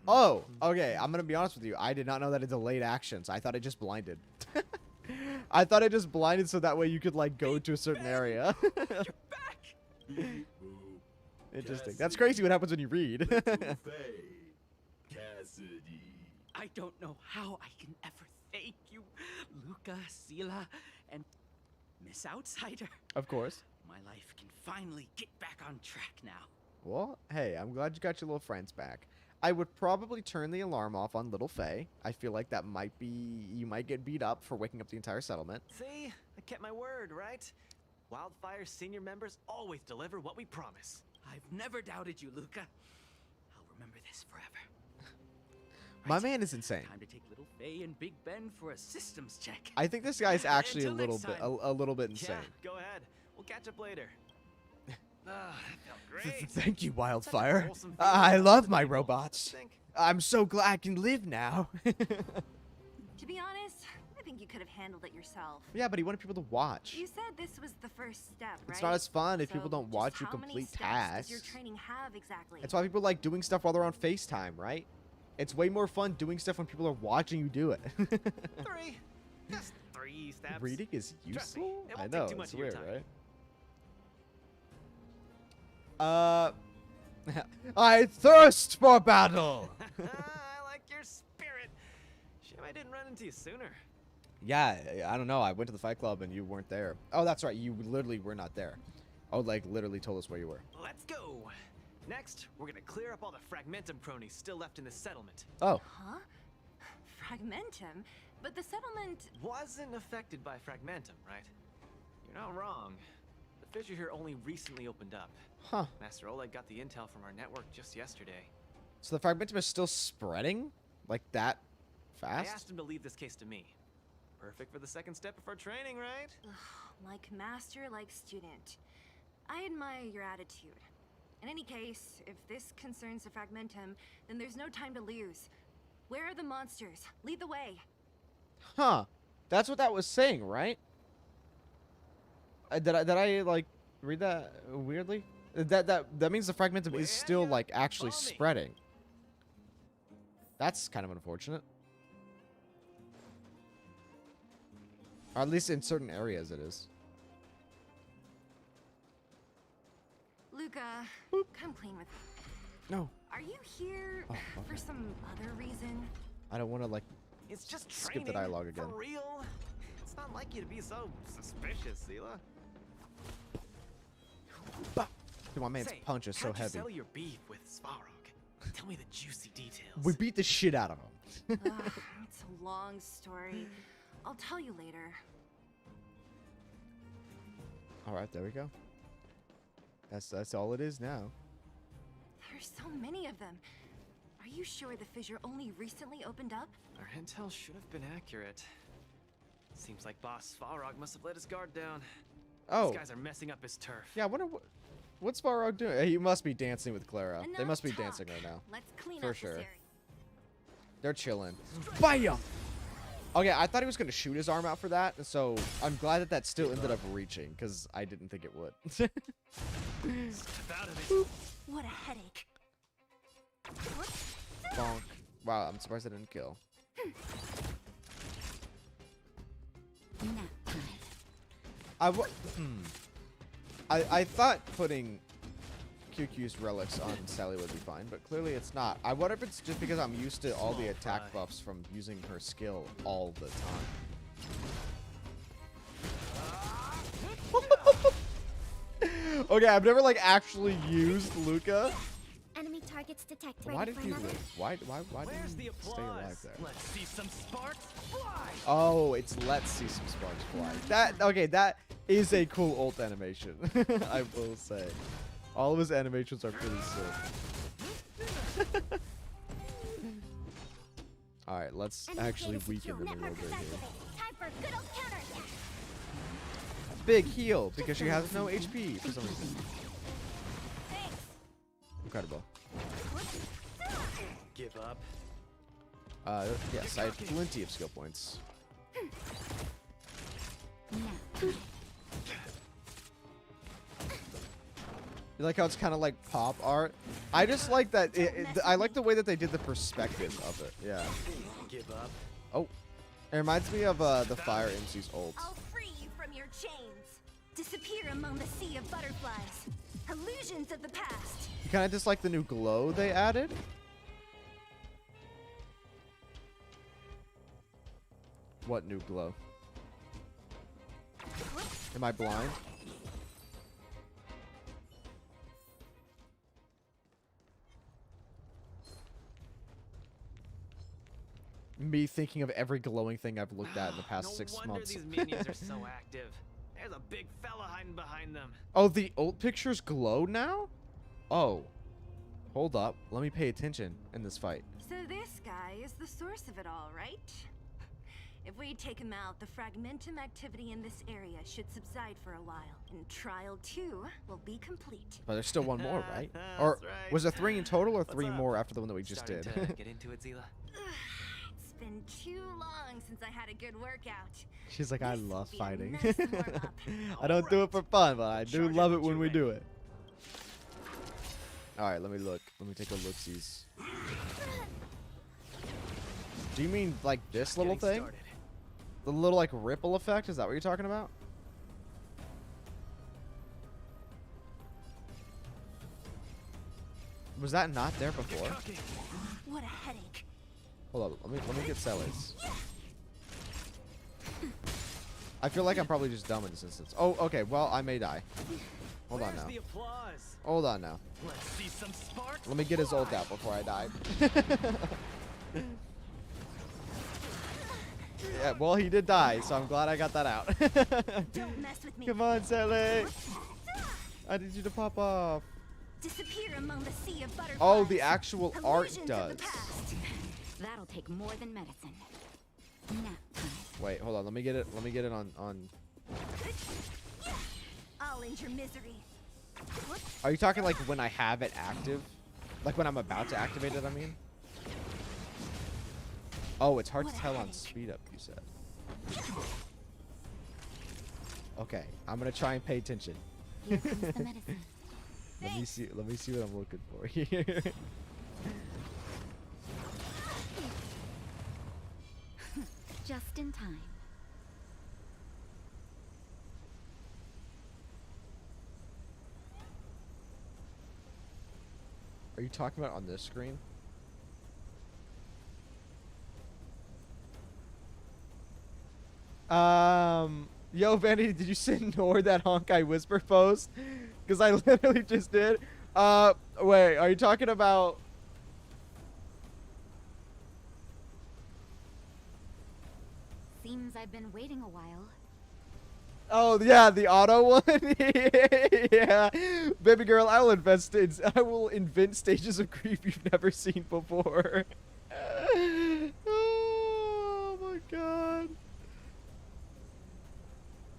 Oh, okay. I'm gonna be honest with you. I did not know that it delayed actions. I thought it just blinded. I thought it just blinded so that way you could like go to a certain area. You're back. Interesting. That's crazy what happens when you read. Little Faye. Cassidy. I don't know how I can ever thank you, Luca, Sila, and Miss Outsider. Of course. My life can finally get back on track now. Well, hey, I'm glad you got your little friends back. I would probably turn the alarm off on Little Faye. I feel like that might be... You might get beat up for waking up the entire settlement. See? I kept my word, right? Wildfire's senior members always deliver what we promise. I've never doubted you, Luca. I'll remember this forever. My man is insane. Time to take Little Faye and Big Ben for a systems check. I think this guy's actually Until next time. a little bit insane. Yeah, go ahead. We'll catch up later. That felt great. Thank you, Such a Wildfire. wholesome feeling I to love the my people. robots. Think? I'm so glad I can live now. To be honest, I think you could have handled it yourself. Yeah, but he wanted people to watch. You said this was the first step, right? It's not as fun if people So don't watch just you how many complete steps tasks. Does your training have exactly? That's why people like doing stuff while they're on FaceTime, right? It's way more fun doing stuff when people are watching you do it. 3. Just 3 steps. Reading is Trust me, useful? it I won't know, take too much it's of your weird, time. right? I thirst for battle! I like your spirit. Shame I didn't run into you sooner. Yeah, I don't know. I went to the Fight Club and you weren't there. Oh, that's right. You literally were not there. Oh, like, literally told us where you were. Let's go. Next, we're gonna clear up all the Fragmentum cronies still left in this settlement. Oh. Huh? Fragmentum? But the settlement... Wasn't affected by Fragmentum, right? You're not wrong. The fissure here only recently opened up. Huh. Master Oleg got the intel from our network just yesterday. So the Fragmentum is still spreading? Like that fast? I asked him to leave this case to me. Perfect for the second step of our training, right? Like master, like student. I admire your attitude. In any case, if this concerns the Fragmentum, then there's no time to lose. Where are the monsters? Lead the way. Huh. That's what that was saying, right? Did I like read that weirdly? That means the Fragmentum is still like actually spreading. That's kind of unfortunate. Or at least in certain areas it is. Luca, come clean with me. No. Are you here Oh, for okay. some other reason? I don't want to like It's just skip training. the dialogue again. For real? It's not like you to be so suspicious, Sila. Dude, my man's Say, punch is so how'd you heavy. settle your beef with Svarog? Tell me the juicy details. We beat the shit out of him. Ugh, it's a long story. I'll tell you later. All right, there we go. That's all it is now. There's so many of them. Are you sure the fissure only recently opened up? Our intel should have been accurate. Seems like Boss Svarog must have let his guard down. Oh. These guys are messing up his turf. Yeah, I wonder what's Svarog doing? He must be dancing with Clara. They Enough must be talk. dancing right now. Let's clean For up sure. this area. They're chilling. Bam! Okay, I thought he was going to shoot his arm out for that, and so I'm glad that that still ended up reaching, because I didn't think it would. Step out of it. What a headache. Bonk. Wow, I'm surprised I didn't kill. I thought putting QQ's relics on Sally would be fine, but clearly it's not. I wonder if it's just because I'm used to all the attack buffs from using her skill all the time. Okay, I've never like actually used Luca. Enemy targets detected. Why Ready did for he another? live? Why Where's did the he stay alive applause? there? Let's see some sparks fly. Oh, it's let's see some sparks fly. That okay, that is a cool ult animation. I will say. All of his animations are pretty sick. Alright, let's Enemy actually data weaken secure. them a little Network bit here. activate. Time for good old counterattack. Big heal because she has no HP for some reason. Thanks. Incredible. Give up. Yes, I have plenty of skill points. You like how it's kind of like pop art? I just like that. I like the way that they did the perspective of it. Yeah. Give up. Oh, it reminds me of the Fire MC's ult. I'll free you from your chains. Disappear among the sea of butterflies. Illusions of the past. Kind of just like the new glow they added. What new glow? Am I blind? Me thinking of every glowing thing I've looked at in the past 6 No wonder months. these minions are so active. There's a big fella hiding behind them. Oh, the ult pictures glow now? Oh. Hold up. Let me pay attention in this fight. So this guy is the source of it all, right? If we take him out, the fragmentum activity in this area should subside for a while, and trial 2 will be complete. But there's still one more, right? That's Or right. was there 3 in total or What's 3 up? more after the one that we just Starting did? to get into it, Zila? It's been too long since I had a good workout. She's like, I This love will be a fighting. nice warm-up. I don't do it for fun, but I do Charge love it it when when we you're do it. Alright, let me look. Let me take a look-sees. Do you mean like this little Getting thing? started. The little like ripple effect? Is that what you're talking about? Was that not there before? Cooking. What a headache. Hold on, let me get Sellers. I feel like I'm probably just dumb in this instance. Oh, okay, well, I may die. Hold on Where's now. the applause? Hold on now. Let's see some sparks. Let me get his ult fly. out before I die. Yeah, well, he did die, so I'm glad I got that out. Don't mess with me. Come on, Sally. I need you to pop off. Disappear among the sea of butterflies. Oh, the actual art Illusions of does. the past. That'll take more than medicine. Nap time. Wait, hold on. Let me get it. Let me get it on. I'll end your misery. Are you talking like when I have it active? Like when I'm about to activate it, I mean? Oh, it's hard to tell on speed up, you said. Okay, I'm gonna try and pay attention. Here comes the medicine. Let me see what I'm looking for here. Just in time. Are you talking about on this screen? Yo, Vanity, did you ignore that Honkai Whisper post? Because I literally just did. Wait, are you talking about... Seems I've been waiting a while. Oh, yeah, the auto one? Yeah. Baby girl, I will invent stages of grief you've never seen before. Oh, my God.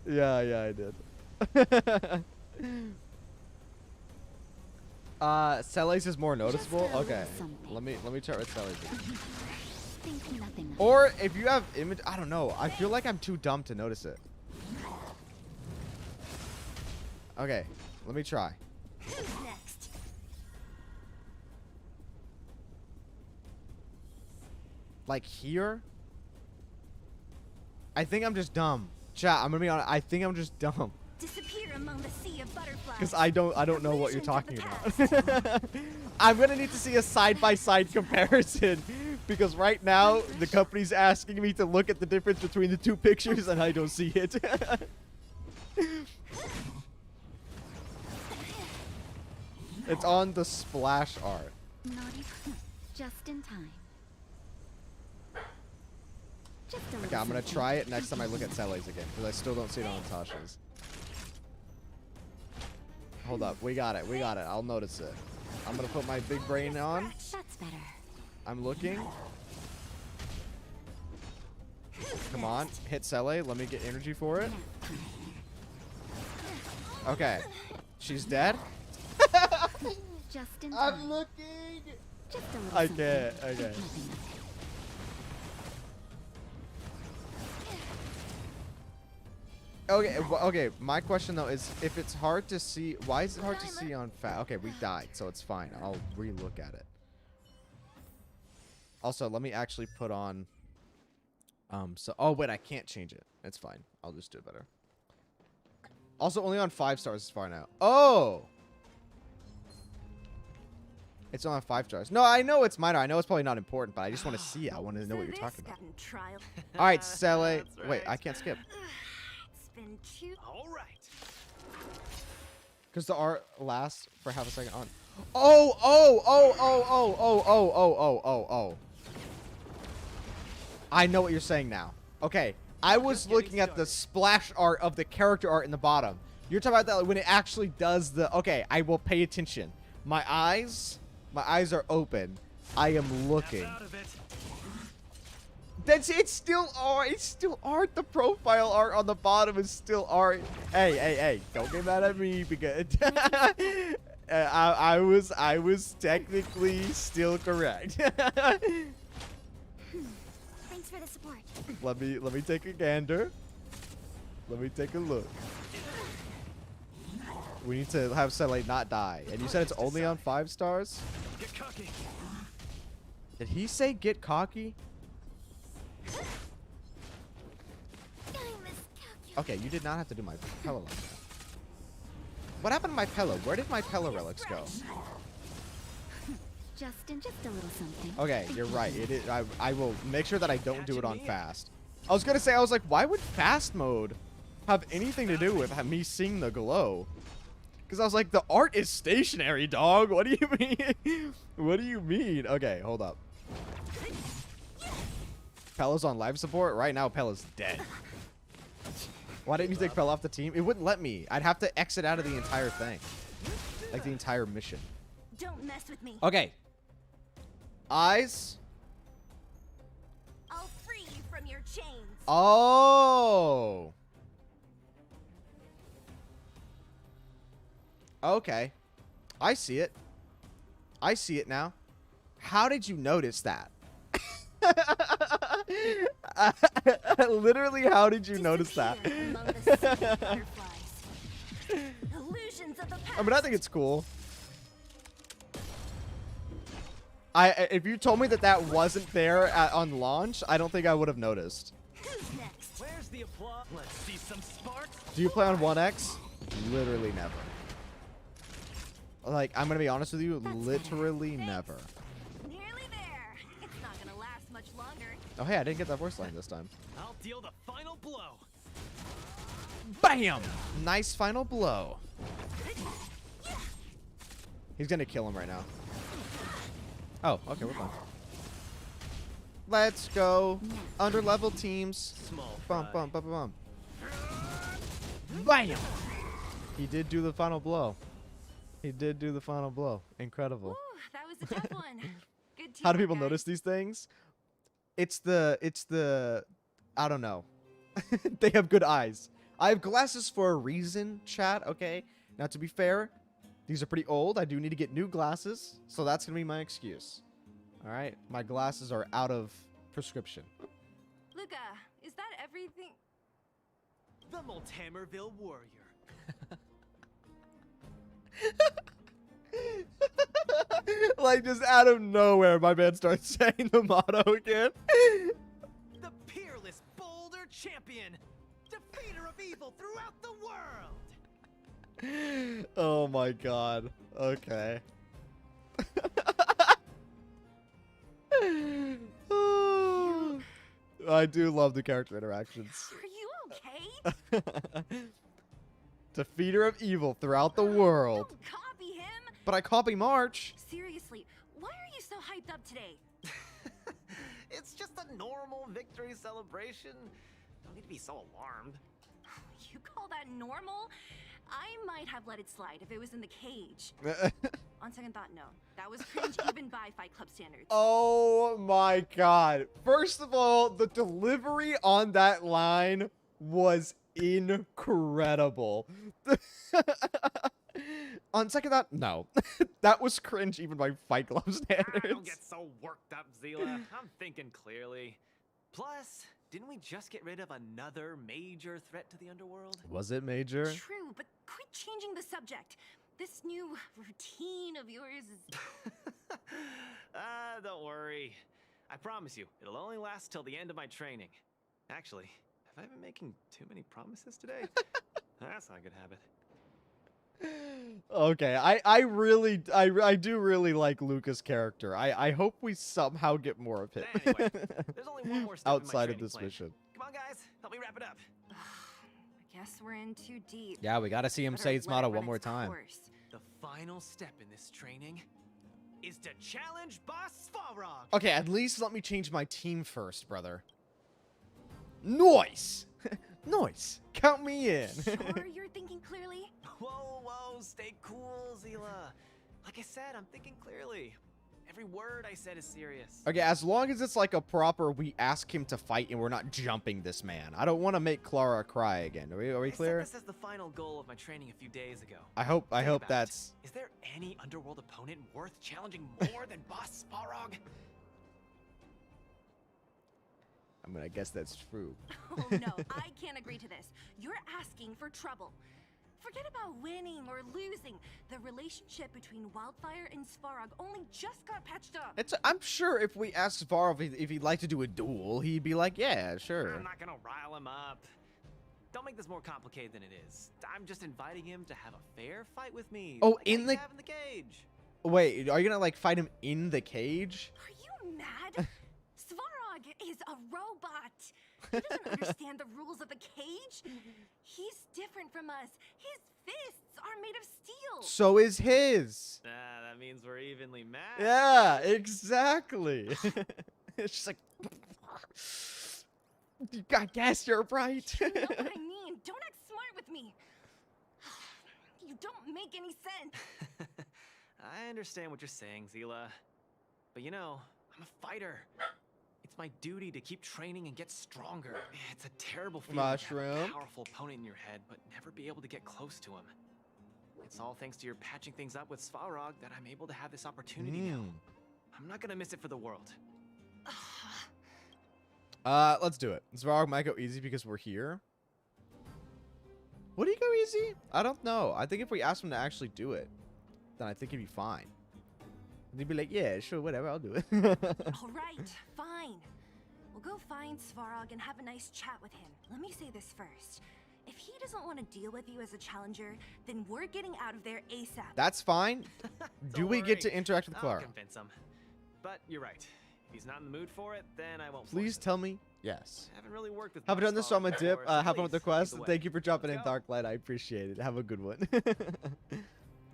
Yeah, I did. Cellase is more noticeable? Okay. Let me try with Cellase. Think nothing of Or if you have image, I don't know. I feel like I'm too dumb to notice it. Okay, let me try. Who's next? Like here? I think I'm just dumb. Chat, I'm gonna be honest. I think I'm just dumb. Disappear among the sea of butterflies. Because I don't know what you're Illusions of talking the about. I'm gonna need to see a side-by-side comparison. Because right now, the company's asking me to look at the difference between the two pictures and I don't see it. It's on the splash art. Not even. Just in time. Just a Okay, little I'm gonna something. try it next time I look at Selle's again, because I still don't see it on Natasha's. Hold up, we got it, we got it. I'll notice it. I'm gonna put my big brain on. That's better. I'm looking. Come on, hit Selle. Let me get energy for it. Okay, she's dead. Just in time. I'm looking. Just a little I something. can't. Okay. Nothing. Okay. Okay. My question though is, if it's hard to see, why is it hard to see on fat? Okay, we died, so it's fine. I'll re-look at it. Also, let me actually put on. So, oh wait, I can't change it. It's fine. I'll just do it better. Also, only on 5 stars as far now. Oh. It's on 5 stars. No, I know it's minor. I know it's probably not important, but I just want to see it. I want to know what you're talking about. All right, Selle. That's Wait, right. I can't skip. It's been too. All right. Because the art lasts for half a second on. Oh, oh, oh, oh, oh, oh, oh, oh, oh, oh, oh. I know what you're saying now. Okay, I was looking at the splash art of the character art in the bottom. You're talking about that when it actually does the... Okay, I will pay attention. My eyes are open. I am looking. Out of it. It's still art. It's still art. The profile art on the bottom is still art. Hey, hey, hey! Don't get mad at me because I was technically still correct. Thanks for the support. let me take a gander. Let me take a look. We need to have Selle not die. And you said it's only on 5 stars? Get cocky. Did he say get cocky? Okay, you did not have to do my Pella like that. What happened to my Pella? Where did my Pella relics go? Just a little something. Okay, you're right. It is. I will make sure that I don't do it on fast. I was gonna say, I was like, why would fast mode have anything to do with me seeing the glow? Because I was like, the art is stationary, dog. What do you mean? What do you mean? Okay, hold up. Pella's on live support? Right now, Pella's dead. Why didn't you take Pella off the team? It wouldn't let me. I'd have to exit out of the entire thing. Like the entire mission. Don't mess with me. Okay. Eyes. I'll free you from your chains. Oh. Okay. I see it. I see it now. How did you notice that? Literally, how did you notice that? Among the sea butterflies. Illusions of the past. I mean, I think it's cool. If you told me that that wasn't there on launch, I don't think I would have noticed. Who's next? Where's the applause? Let's see some sparks. Do you play on 1X? Literally never. Like, I'm gonna be honest with you, literally never. Nearly there. It's not gonna last much longer. Oh, hey, I didn't get that voice line this time. I'll deal the final blow. Bam! Nice final blow. He's gonna kill him right now. Oh, okay, we're fine. Let's go. Under-level teams. Small Bum, fry. bum, bum, bum, bum. Bam! He did do the final blow. He did do the final blow. Incredible. Ooh, that was a tough one. Good How do teamwork, people guys. notice these things? It's the I don't know. They have good eyes. I have glasses for a reason, chat, okay? Now, to be fair, these are pretty old. I do need to get new glasses, so that's going to be my excuse. All right? My glasses are out of prescription. Luca, is that everything? The Multamerville Warrior. Like, just out of nowhere, my man starts saying the motto again. The peerless boulder champion. Defeater of evil throughout the world. Oh my god. Okay. I do love the character interactions. Are you okay? Defeater of evil throughout the world. Don't copy him. But I copy March. Seriously, why are you so hyped up today? It's just a normal victory celebration. Don't need to be so alarmed. You call that normal? I might have let it slide if it was in the cage. On second thought, no. That was cringe even by Fight Club standards. Oh my god. First of all, the delivery on that line was incredible. On second thought, no. That was cringe even by Fight Club standards. Don't get so worked up, Zila. I'm thinking clearly. Plus, didn't we just get rid of another major threat to the underworld? Was it major? True, but quit changing the subject. This new routine of yours is... Don't worry. I promise you, it'll only last till the end of my training. Actually, have I been making too many promises today? That's not a good habit. Okay, I do really like Luca's character. I hope we somehow get more of him. Anyway, there's only one more step outside in of my this training mission. plan. Come on, guys, help me wrap it up. I guess we're in too deep. Yeah, we gotta see him Better say its let it motto run one more its time. course. The final step in this training is to challenge Boss Svarog. Okay, at least let me change my team first, brother. Nice! Nice! Count me in! Sure you're thinking clearly? Whoa, stay cool, Zila. Like I said, I'm thinking clearly. Every word I said is serious. Okay, as long as it's like a proper, we ask him to fight and we're not jumping this man. I don't want to make Clara cry again. Are we clear? I set this as the final goal of my training a few days ago. I hope Think about it. that's... Is there any underworld opponent worth challenging more than Boss Svarog? I mean, I guess that's true. Oh no, I can't agree to this. You're asking for trouble. Forget about winning or losing. The relationship between Wildfire and Svarog only just got patched up. I'm sure if we asked Svarov if he'd like to do a duel, he'd be like, yeah, sure. I'm not gonna rile him up. Don't make this more complicated than it is. I'm just inviting him to have a fair fight with me. Oh, like in the... have in the cage. Wait, are you gonna, like, fight him in the cage? Are you mad? Svarog is a robot. He doesn't understand the rules of the cage. He's different from us. His fists are made of steel. So is his. That means we're evenly matched. Yeah, exactly. It's just like... I guess you're right. You know what I mean? Don't act smart with me. You don't make any sense. I understand what you're saying, Zila. But you know, I'm a fighter. It's my duty to keep training and get stronger. It's a terrible feeling to have Mushroom. a powerful opponent in your head, but never be able to get close to him. It's all thanks to your patching things up with Svarog that I'm able to have this opportunity now. I'm not gonna miss it for the world. Let's do it. Svarog might go easy because we're here. Would he go easy? I don't know. I think if we asked him to actually do it, then I think he'd be fine. And he'd be like, yeah, sure, whatever, I'll do it. All right, fine. We'll go find Svarog and have a nice chat with him. Let me say this first. If he doesn't want to deal with you as a challenger, then we're getting out of there ASAP. That's fine. Do we get worry. to interact with I'll Clara? convince him. But you're right. If he's not in the mood for it, then I won't. Please force it. tell me yes. Haven't really worked with. Haven't done this, so I'm a dip. before, so Have fun with the please, lead quest. the way. Thank you for jumping in, Let's go. Darklight. I appreciate it. Have a good one.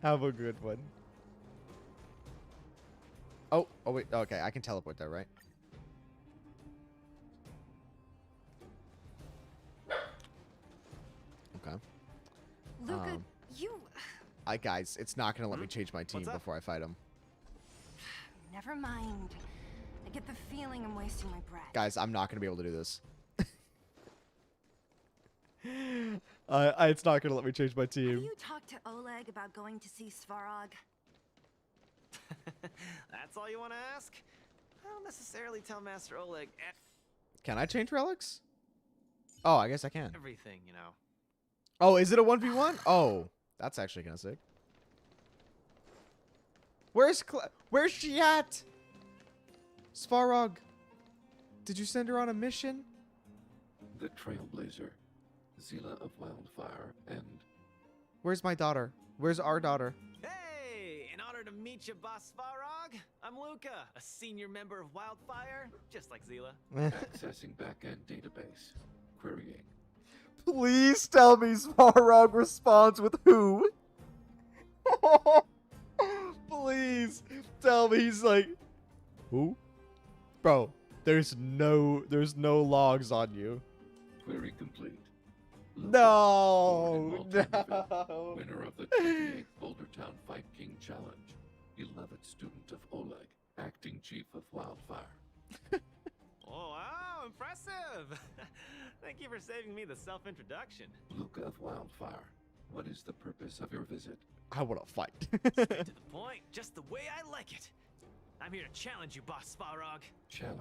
Have a good one. Oh, wait. Okay, I can teleport there, right? Okay. Luca, you... Guys, it's not gonna let me change my team What's up? before I fight him. Never mind. I get the feeling I'm wasting my breath. Guys, I'm not gonna be able to do this. It's not gonna let me change my Have team. you talked to Oleg about going to see Svarog? That's all you want to ask? I don't necessarily tell Master Oleg Can I change relics? Oh, I guess I can. everything, you know. Oh, is it a 1v1? Oh, that's actually kind of sick. Where's she at? Svarog, did you send her on a mission? The Trailblazer, Zila of Wildfire, and Where's my daughter? Where's our daughter? Hey, in honor to meet you, Boss Svarog, I'm Luca, a senior member of Wildfire, just like Zila. accessing backend database. Querying. Please tell me Svarog responds with who? Please tell me he's like, who? Bro, there's no logs on you. Query complete. No, Born in no. Maltonville, winner of the 28th Boulder Town Fight King Challenge. 11th student of Oleg, acting chief of Wildfire. Oh, wow, impressive! Thank you for saving me the self-introduction. Luca of Wildfire, what is the purpose of your visit? I want to fight. Straight to the point, just the way I like it. I'm here to challenge you, Boss Svarog. Challenge.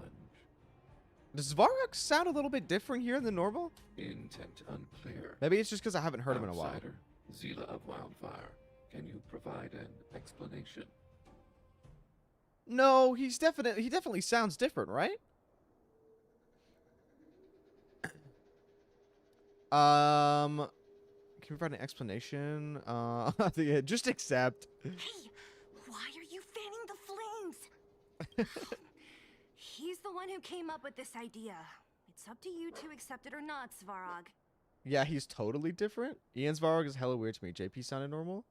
Does Svarog sound a little bit different here than normal? Intent unclear. Maybe it's just because I haven't heard him in a while. Outsider, Zila of Wildfire, can you provide an explanation? No, he definitely sounds different, right? Can you provide an explanation? Yeah, just accept. Hey, why are you fanning the flames? He's the one who came up with this idea. It's up to you to accept it or not, Svarog. Yeah, he's totally different. Ian Svarog is hella weird to me. JP sounded normal.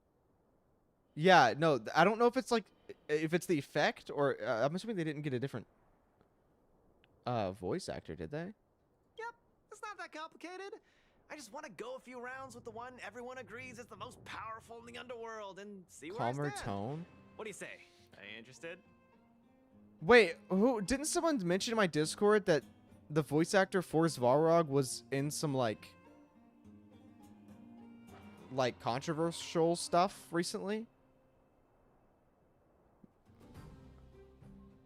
Yeah, no, I don't know if it's like, if it's the effect or I'm assuming they didn't get a different voice actor, did they? Yep, it's not that complicated. I just want to go a few rounds with the one everyone agrees is the most powerful in the underworld and see where I Calmer stand. tone. What do you say? Are you interested? Wait, who didn't someone mention in my Discord that the voice actor for Svarog was in some like controversial stuff recently?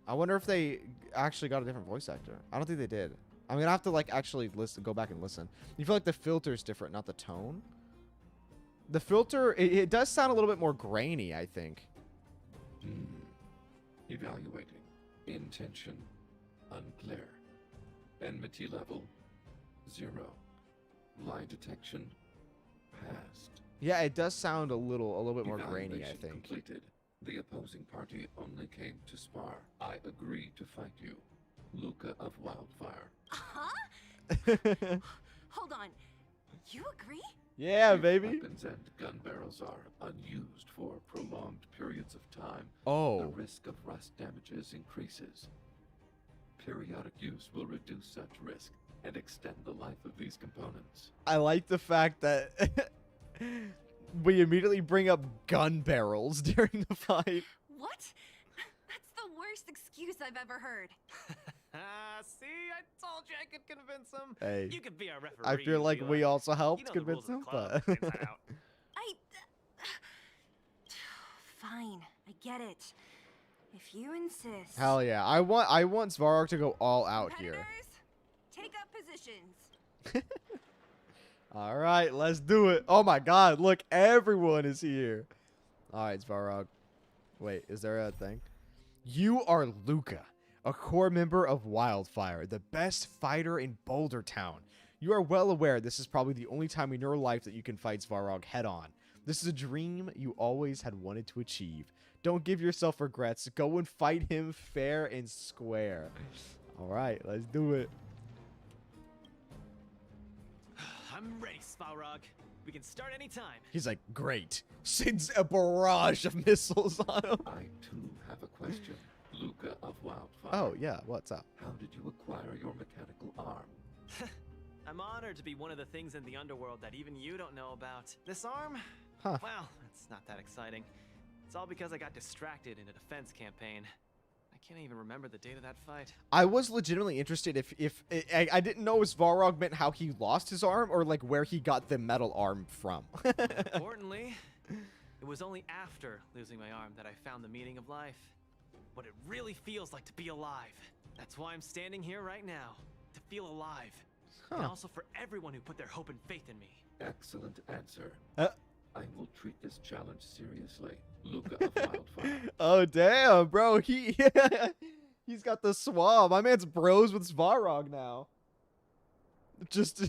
I wonder if they actually got a different voice actor. I don't think they did. I'm gonna have to like actually go back and listen. You feel like the filter's different, not the tone. The filter, it does sound a little bit more grainy, I think. Evaluating. Intention unclear. Enmity level 0. Lie detection passed. Yeah, it does sound a little bit more grainy, I Evaluation think. completed. The opposing party only came to spar. I agree to fight you. Luca of Wildfire. Huh? Hold on. You agree? Yeah, If baby. Weapons and gun barrels are unused for prolonged periods of time. Oh. The risk of rust damages increases. Periodic use will reduce such risk and extend the life of these components. I like the fact that we immediately bring up gun barrels during the fight. What? That's the worst excuse I've ever heard. See, I told you I could convince him. Hey, You could be our referee. I feel like we also helped You know the convince rules him, of the club, but inside out. Fine, I get it. If you insist. hell yeah, I want Svarog to go all out here. Competitors, take up positions. All right, let's do it. Oh my God, look, everyone is here. All right, Svarog. Wait, is there a thing? You are Luca, a core member of Wildfire, the best fighter in Boulder Town. You are well aware this is probably the only time in your life that you can fight Svarog head on. This is a dream you always had wanted to achieve. Don't give yourself regrets. Go and fight him fair and square. All right, let's do it. I'm ready, Svarog. We can start anytime. He's like, great. Sends a barrage of missiles on him. I too have a question. Luca of Wildfire. Oh, yeah, what's up? How did you acquire your mechanical arm? I'm honored to be one of the things in the underworld that even you don't know about. This arm? Huh. Well, it's not that exciting. It's all because I got distracted in a defense campaign. I can't even remember the date of that fight. I was legitimately interested if I didn't know if Svarog meant how he lost his arm or like where he got the metal arm from. Importantly, it was only after losing my arm that I found the meaning of life. What it really feels like to be alive. That's why I'm standing here right now. To feel alive. And also for everyone who put their hope and faith in me. Excellent answer. Uh. I will treat this challenge seriously. Luca of Wildfire. Oh damn, bro, he's got the swab. My man's bros with Svarog now. Just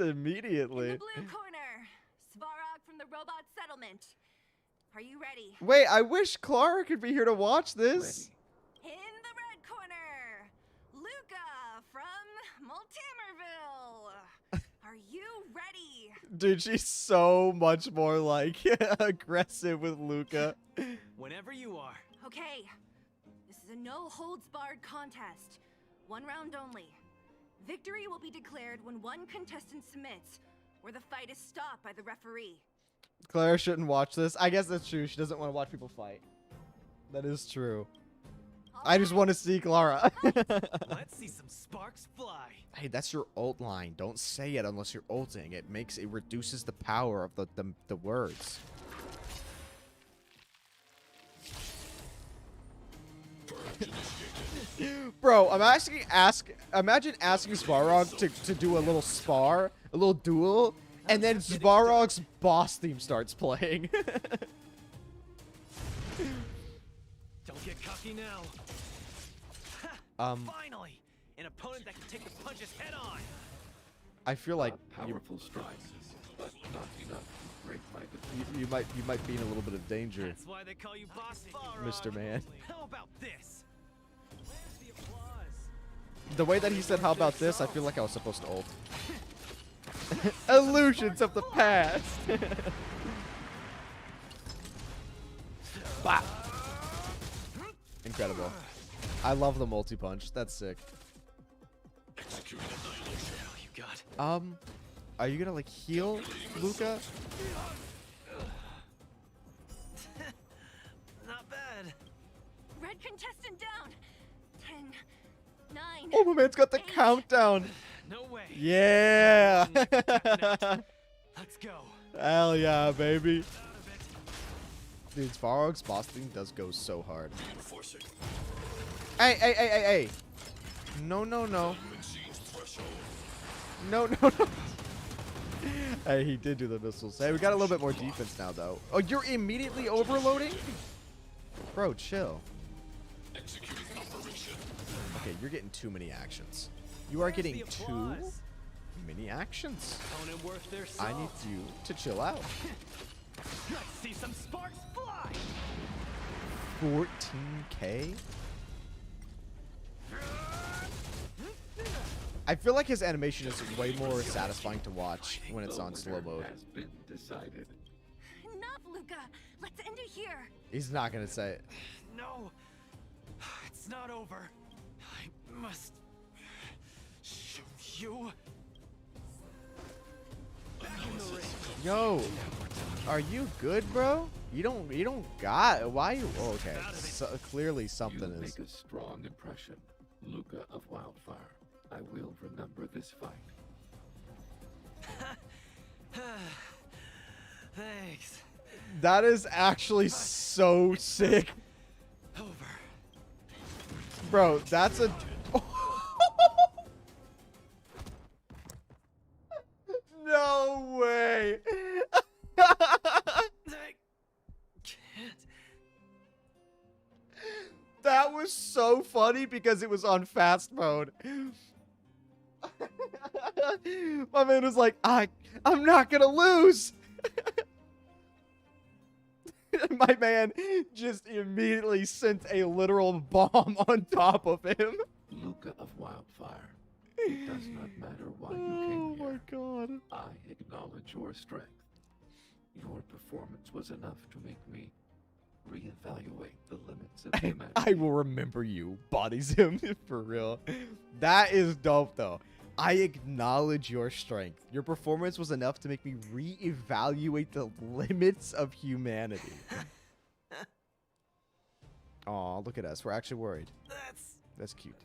immediately. In the blue corner, Svarog from the robot settlement. Are you ready? Wait, I wish Clara could be here to watch this. Ready. In the red corner, Luca from Multimerville. Are you ready? Dude, she's so much more like aggressive with Luca. Whenever you are. Okay. This is a no-holds-barred contest. 1 round only. Victory will be declared when one contestant submits, or the fight is stopped by the referee. Clara shouldn't watch this. I guess that's true. She doesn't want to watch people fight. That is true. I just want to see Clara. Let's see some sparks fly. Hey, that's your ult line. Don't say it unless you're ulting. It reduces the power of the words. Bro, imagine asking Svarog to do a little spar, a little duel, and then Svarog's boss theme starts playing. Don't get cocky now. Finally, an opponent that can take the punches head on. I feel like Powerful strikes, but not enough to break my defeat. you might be in a little bit of danger, That's why they call you Boss Farah. Mr. Man. How about this? Where's the applause? The way that he said, "How about this?" I feel like I was supposed to ult. Illusions of the past. Wow. Incredible. I love the multi-punch. That's sick. Execute annihilation. You got. Are you gonna like heal Luca? Not bad. Red contestant down. 10, 9. Oh, my man's got the 8. countdown. No way. Yeah. Let's go. Hell yeah, baby. Out of it. Dude, Svarog's boss thing does go so hard. Reinforcing. Hey. No. Machines threshold. No. Hey, he did do the missiles. Hey, we got a little bit more defense now, though. Oh, you're immediately overloading? Bro, chill. Executing operation. Okay, you're getting too many actions. You are getting the too applause? many actions. Opponent worth their I salt. need you to chill out. Let's see some sparks fly. 14K? I feel like his animation is way more satisfying to watch when it's The on slow winner mode. has been decided. Enough, Luca. Let's end it here. He's not gonna say it. No, it's not over. I must show you. Yo, are you good, bro? You don't got why you? Oh, okay, so, clearly something You is. make a strong impression, Luca of Wildfire. I will remember this fight. Thanks. That is actually so sick, Over. bro. That's a. No way. I can't. That was so funny because it was on fast mode. My man was like, I'm not gonna lose. My man just immediately sent a literal bomb on top of him. Luca of Wildfire. It does not matter why you came Oh my here. god. I acknowledge your strength. Your performance was enough to make me reevaluate the limits of humanity. I will remember you. Bodies him for real. That is dope though. I acknowledge your strength. Your performance was enough to make me reevaluate the limits of humanity. Aw, look at us. We're actually worried. That's cute.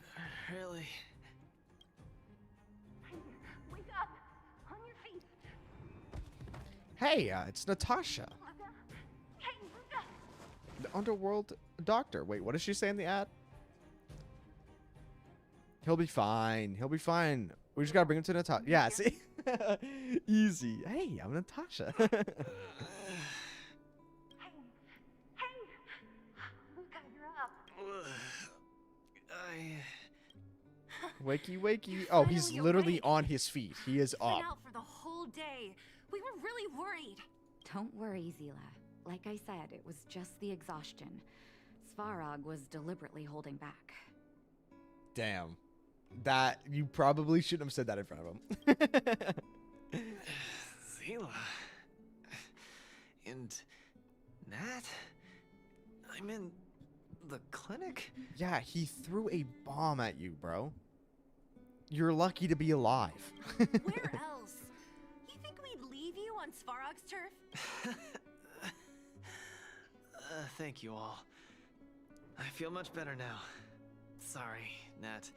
Really. Wake up. On your feet. Hey, it's Natasha, Luca. Hey, Luca. the underworld doctor. Wait, what does she say in the ad? He'll be fine. He'll be fine. We just gotta bring him to Natasha. Yeah, see? Easy. Hey, I'm Natasha. Hey. Luca, you're up. Wakey. Oh, he's Finally literally awake. on his feet. He is Been up. out for the whole day. We were really worried. Don't worry, Zila. Like I said, it was just the exhaustion. Svarog was deliberately holding back. Damn. That, you probably shouldn't have said that in front of him. Zila. And Nat? I mean, The clinic? Yeah, he threw a bomb at you, bro. You're lucky to be alive. Where else? You think we'd leave you on Svarog's turf? Thank you all. I feel much better now. Sorry, Nat.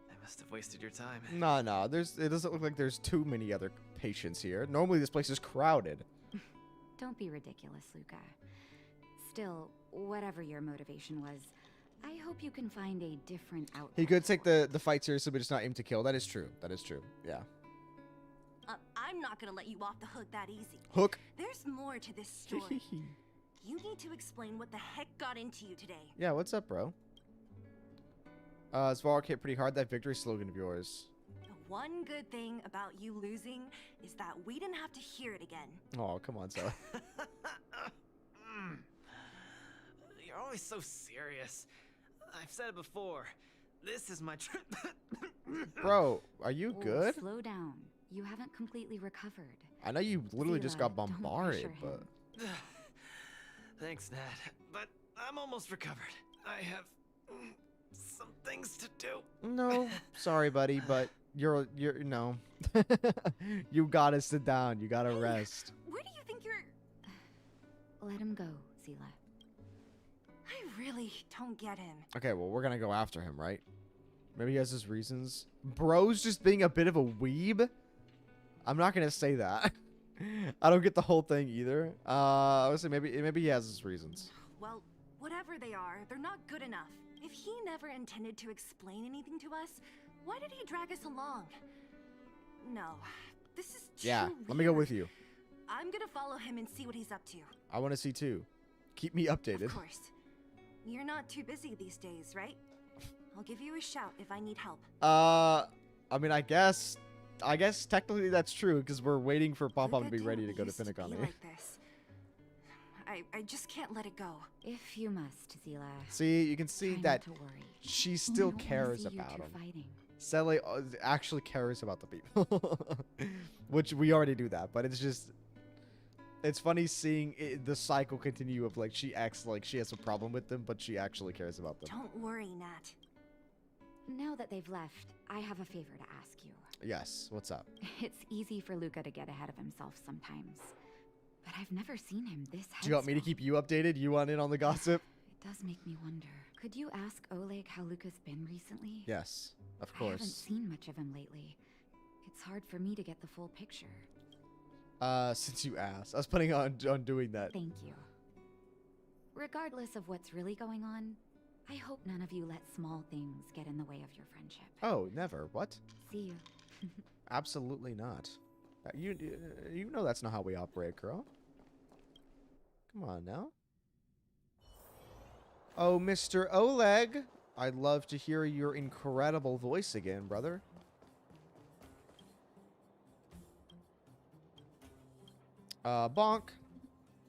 I must have wasted your time. No, it doesn't look like there's too many other patients here. Normally this place is crowded. Don't be ridiculous, Luca. Still, whatever your motivation was, I hope you can find a different outlet. He could take the fight seriously, but just not aim to kill. That is true. That is true. Yeah. I'm not gonna let you off the hook that easy. Hook. There's more to this story. You need to explain what the heck got into you today. Yeah, what's up, bro? Svarog hit pretty hard. That victory slogan of yours. The one good thing about you losing is that we didn't have to hear it again. Oh, come on, Sally. You're always so serious. I've said it before. This is my trip. Bro, are you Oh, good? slow down. You haven't completely recovered. I know you literally just got Zila, don't bombarded, pressure but... him. Thanks, Nat. But I'm almost recovered. I have some things to do. No, sorry, buddy, but you're no. You gotta sit down. You gotta rest. Where do you think you're... Let him go, Zila. I really don't get him. Okay, well, we're gonna go after him, right? Maybe he has his reasons. Bro's just being a bit of a weeb. I'm not gonna say that. I don't get the whole thing either. I would say maybe he has his reasons. Well, whatever they are, they're not good enough. If he never intended to explain anything to us, why did he drag us along? No, this is too Yeah, let me go weird. with you. I'm gonna follow him and see what he's up to. I want to see too. Keep me updated. Of course. You're not too busy these days, right? I'll give you a shout if I need help. I mean, I guess technically that's true because we're waiting for Pom Pom to be Luca ready to didn't go to used be Finnegan. like this. I just can't let it go. If you must, Zila. See, you can see Try that not to worry. she I still don't wanna cares see you about two him. fighting. Sally actually cares about the people, which we already do that, but it's funny seeing the cycle continue of like she acts like she has a problem with them, but she actually cares about them. Don't worry, Nat. Now that they've left, I have a favor to ask you. Yes, what's up? It's easy for Luca to get ahead of himself sometimes, but I've never seen him this headstrong. Do you want me to keep you updated? You want in on the gossip? It does make me wonder. Could you ask Oleg how Luca's been recently? Yes, of I haven't course. seen much of him lately. It's hard for me to get the full picture. Since you asked, I was planning on doing that. Thank you. Regardless of what's really going on, I hope none of you let small things get in the way of your friendship. Oh, never. What? See you. Absolutely not. You know that's not how we operate, girl. Come on now. Oh, Mr. Oleg. I'd love to hear your incredible voice again, brother. Bonk.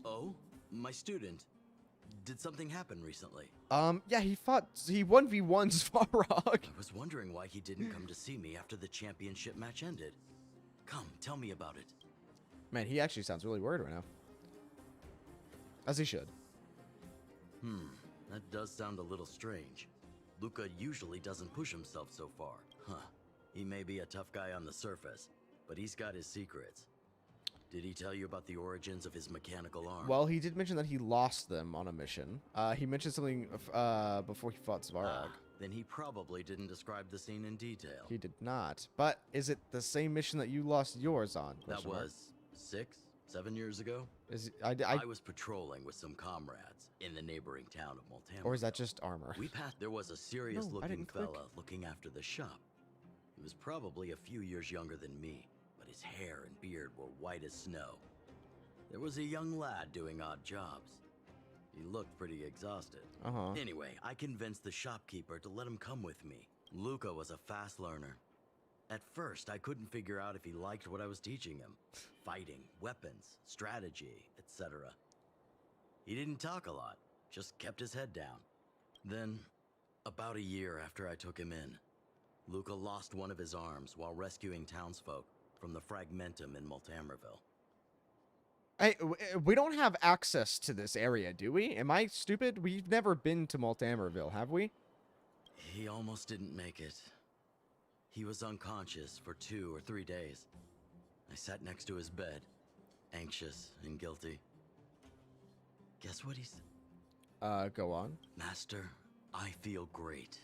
Oh, my student. Did something happen recently? Yeah, he 1v1 Svarog. I was wondering why he didn't come to see me after the championship match ended. Come, tell me about it. Man, he actually sounds really worried right now. As he should. That does sound a little strange. Luca usually doesn't push himself so far. Huh. He may be a tough guy on the surface, but he's got his secrets. Did he tell you about the origins of his mechanical arm? Well, he did mention that he lost them on a mission. He mentioned something before he fought Svarog. Then he probably didn't describe the scene in detail. He did not. But is it the same mission that you lost yours on? That was 6, 7 years ago? I was patrolling with some comrades in the neighboring town of Multamra. Or is that just armor? There was a serious-looking didn't click. fella looking after the shop. He was probably a few years younger than me, but his hair and beard were white as snow. There was a young lad doing odd jobs. He looked pretty exhausted. Anyway, I convinced the shopkeeper to let him come with me. Luca was a fast learner. At first, I couldn't figure out if he liked what I was teaching him. Fighting, weapons, strategy, etc. He didn't talk a lot, just kept his head down. Then, about a year after I took him in, Luca lost one of his arms while rescuing townsfolk from the Fragmentum in Multamerville. Hey, we don't have access to this area, do we? Am I stupid? We've never been to Multamerville, have we? He almost didn't make it. He was unconscious for 2 or 3 days. I sat next to his bed, anxious and guilty. Guess what he said? Go on. Master, I feel great.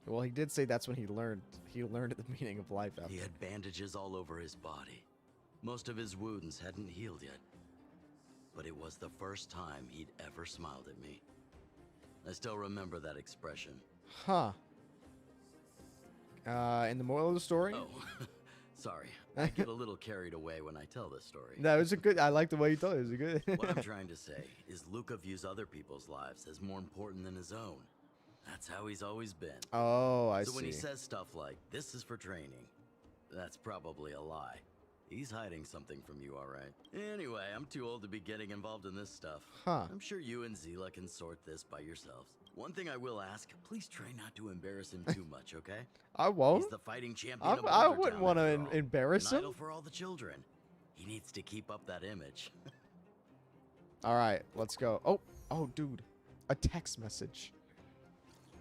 Well, he did say that's when he learned the meaning of life. After. He had bandages all over his body. Most of his wounds hadn't healed yet. But it was the first time he'd ever smiled at me. I still remember that expression. Huh. And the moral of the story? Oh, sorry. I get a little carried away when I tell this story. No, it was a good. I like the way you told it. It was a good. What I'm trying to say is Luca views other people's lives as more important than his own. That's how he's always been. Oh, I see. So when he says stuff like, "This is for training," that's probably a lie. He's hiding something from you, all right? Anyway, I'm too old to be getting involved in this stuff. Huh. I'm sure you and Zila can sort this by yourselves. One thing I will ask, please try not to embarrass him too much, okay? I won't. He's the fighting champion of I Wondertown, wouldn't want after to all. embarrass An him. idol for all the children. He needs to keep up that image. All right, let's go. Oh, dude, a text message.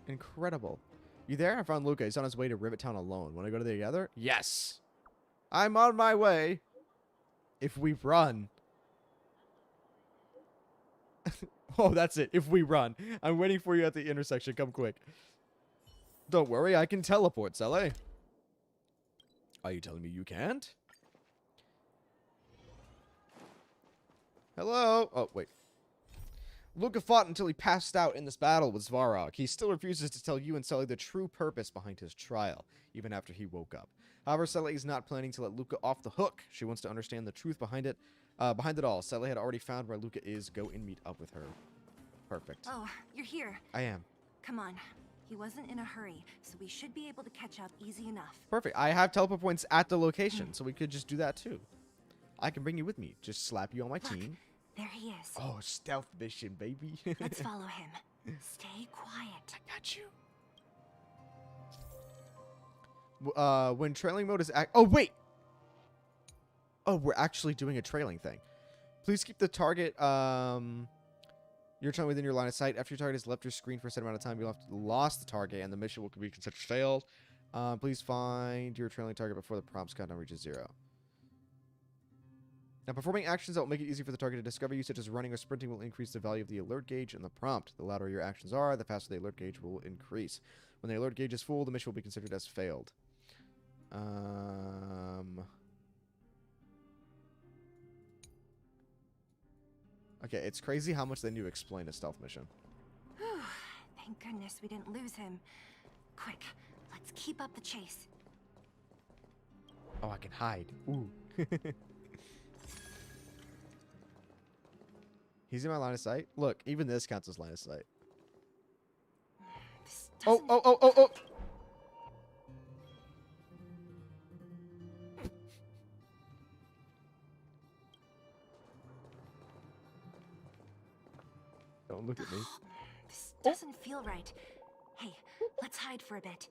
Incredible. You there? I found Luca. He's on his way to Rivet Town alone. Want to go together? Yes. I'm on my way. If we run. Oh, that's it. If we run. I'm waiting for you at the intersection. Come quick. Don't worry. I can teleport, Sele. Are you telling me you can't? Hello? Oh, wait. Luca fought until he passed out in this battle with Svarog. He still refuses to tell you and Sully the true purpose behind his trial, even after he woke up. However, Sully is not planning to let Luca off the hook. She wants to understand the truth behind it all. Sully had already found where Luca is. Go and meet up with her. Perfect. Oh, you're here. I am. Come on. He wasn't in a hurry, so we should be able to catch up easy enough. Perfect. I have teleport points at the location, so we could just do that too. I can bring you with me. Just slap you on my team. There he is. Oh, stealth mission, baby. Let's follow him. Stay quiet. I got you. When trailing mode is oh, wait. Oh, we're actually doing a trailing thing. Please keep the target, your trailing within your line of sight. After your target has left your screen for a set amount of time, you'll have lost the target, and the mission will be considered failed. Please find your trailing target before the prompt's countdown reaches 0. Now, performing actions that will make it easy for the target to discover you, such as running or sprinting, will increase the value of the alert gauge and the prompt. The louder your actions are, the faster the alert gauge will increase. When the alert gauge is full, the mission will be considered as failed. Okay, it's crazy how much they need to explain a stealth mission. Whew, thank goodness we didn't lose him. Quick, let's keep up the chase. Oh, I can hide. Ooh. He's in my line of sight. Look, even this counts as line of sight. Oh. Don't look at me. This doesn't feel right. Hey, let's hide for a bit.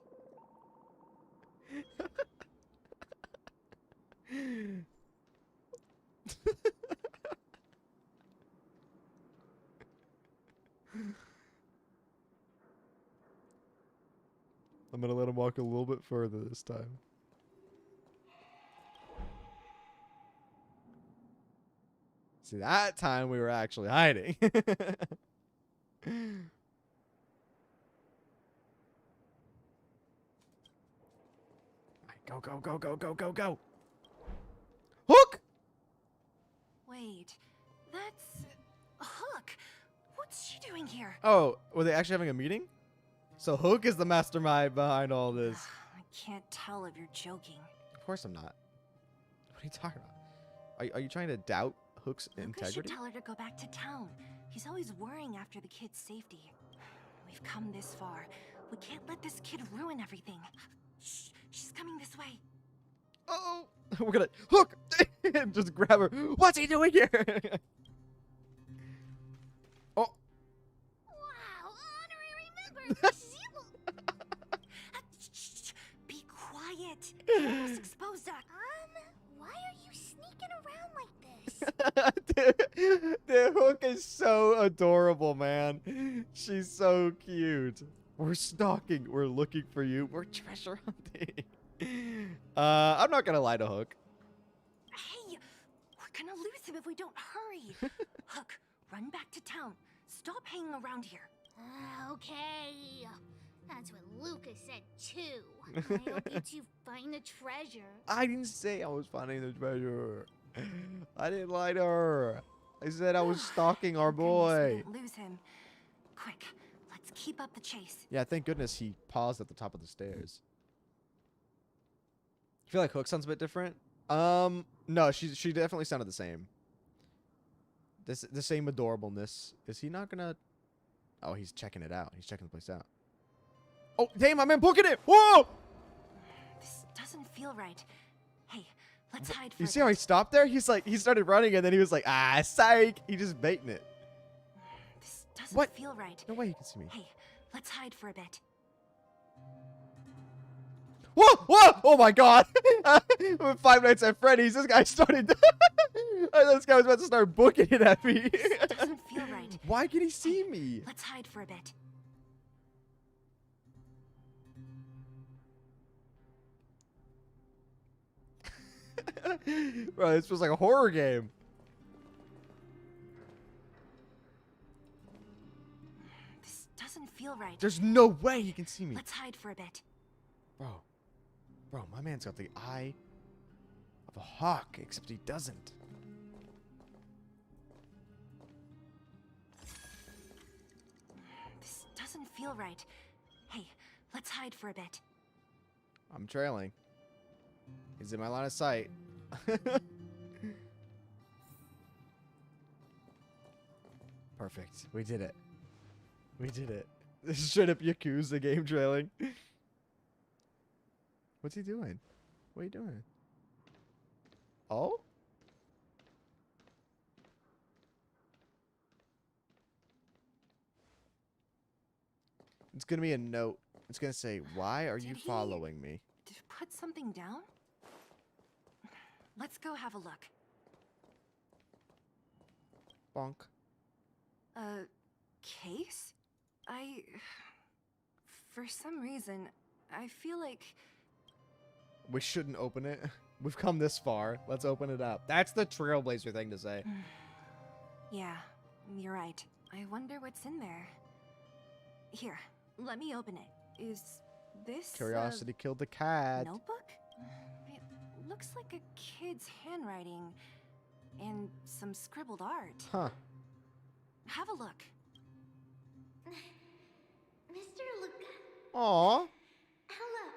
I'm gonna let him walk a little bit further this time. See, that time we were actually hiding. Go. Hook! Wait, that's Hook. What's she doing here? Oh, were they actually having a meeting? So Hook is the mastermind behind all this. I can't tell if you're joking. Of course I'm not. What are you talking about? Are you trying to doubt Hook's Luca integrity? should tell her to go back to town. He's always worrying after the kid's safety. We've come this far. We can't let this kid ruin everything. Shh, she's coming this way. Uh-oh. We're gonna Hook! Just grab her. What's he doing here? Oh. Wow, honorary member! Shh, be quiet. You almost exposed us. Why are you sneaking around like this? adorable, man. She's so cute. We're stalking. We're looking for you. We're treasure hunting. I'm not gonna lie to Hook. Hey, we're gonna lose him if we don't hurry. Hook, run back to town. Stop hanging around here. Okay. That's what Luca said too. I hope you two find the treasure. I didn't say I was finding the treasure. I didn't lie to her. I said I was stalking our Goodness, we boy. didn't lose him. Quick, let's keep up the chase. Yeah, thank goodness he paused at the top of the stairs. You feel like Hook sounds a bit different? No, she definitely sounded the same. The same adorableness. Is he not gonna? Oh, he's checking it out. He's checking the place out. Oh, damn! I'm in booking it. Whoa! This doesn't feel right. Hey, let's hide for You a see how he bit. stopped there? He's like, he started running and then he was like, ah, psych. He just baiting it. This doesn't What? feel right. No way he can see me. Hey, let's hide for a bit. Whoa! Whoa! Oh my god! With Five Nights at Freddy's, this guy started. This guy was about to start booking it at me. This doesn't feel right. Why can he see me? Let's hide for a bit. Bro, this feels like a horror game. This doesn't feel right. There's no way he can see me. Let's hide for a bit. Bro, my man's got the eye of a hawk, except he doesn't. This doesn't feel right. Hey, let's hide for a bit. I'm trailing. He's in my line of sight. Perfect. We did it. We did it. This is straight up Yakuza game trailing. What's he doing? What are you doing? Oh? It's gonna be a note. It's gonna say, why are you Did he- following me? Did you put something down? Let's go have a look. Bonk. A case? For some reason, I feel like... We shouldn't open it. We've come this far. Let's open it up. That's the trailblazer thing to say. Yeah, you're right. I wonder what's in there. Here, let me open it. Is this Curiosity killed the cat. notebook? It looks like a kid's handwriting and some scribbled art. Huh. Have a look. Mr. Luca, Aw. hello.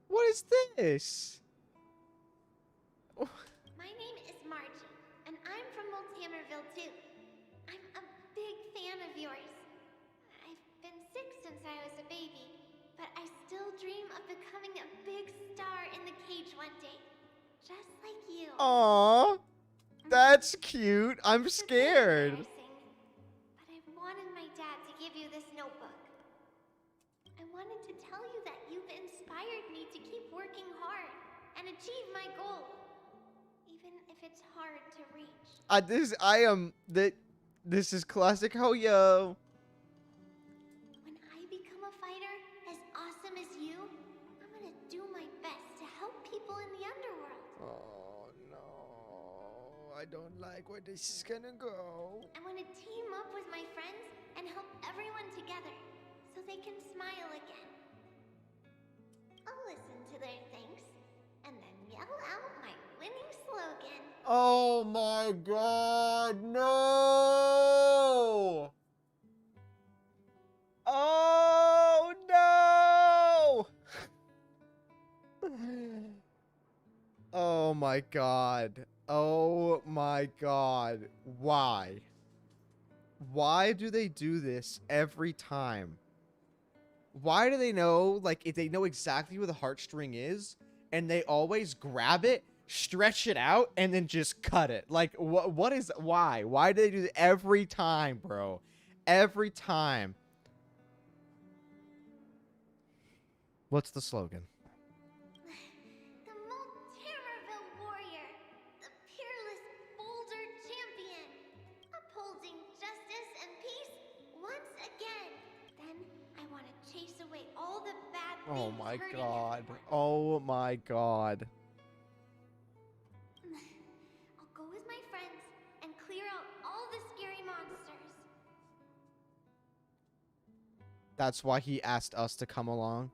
What is this? My name is Margie, and I'm from Multamerville too. I'm a big fan of yours. I've been sick since I was a baby, but I still dream of becoming a big star in the cage one day. Just like you. Aw. That's cute. I'm This is scared. embarrassing, but I wanted my dad to give you this notebook. I wanted to tell you that you've inspired me to keep working hard and achieve my goal, even if it's hard to reach. This is classic Ho-Yo. When I become a fighter as awesome as you, I'm gonna do my best to help people in the underworld. Oh no. I don't like where this is gonna go. I want to team up with my friends and help everyone together so they can smile again. I'll listen to their thanks and then yell out my winning slogan. Oh my god, no! Oh no! Oh my god. Oh my god. Why? Why do they do this every time? Why do they know, like, if they know exactly where the heartstring is, and they always grab it, stretch it out, and then just cut it? Like, what is, why? Why do they do it every time, bro? Every time. What's the slogan? The Multamerville warrior, the peerless boulder champion, upholding Oh things my hurting god. everyone. Oh my god. I'll go with my friends and clear out all the scary monsters. That's why he asked us to come along.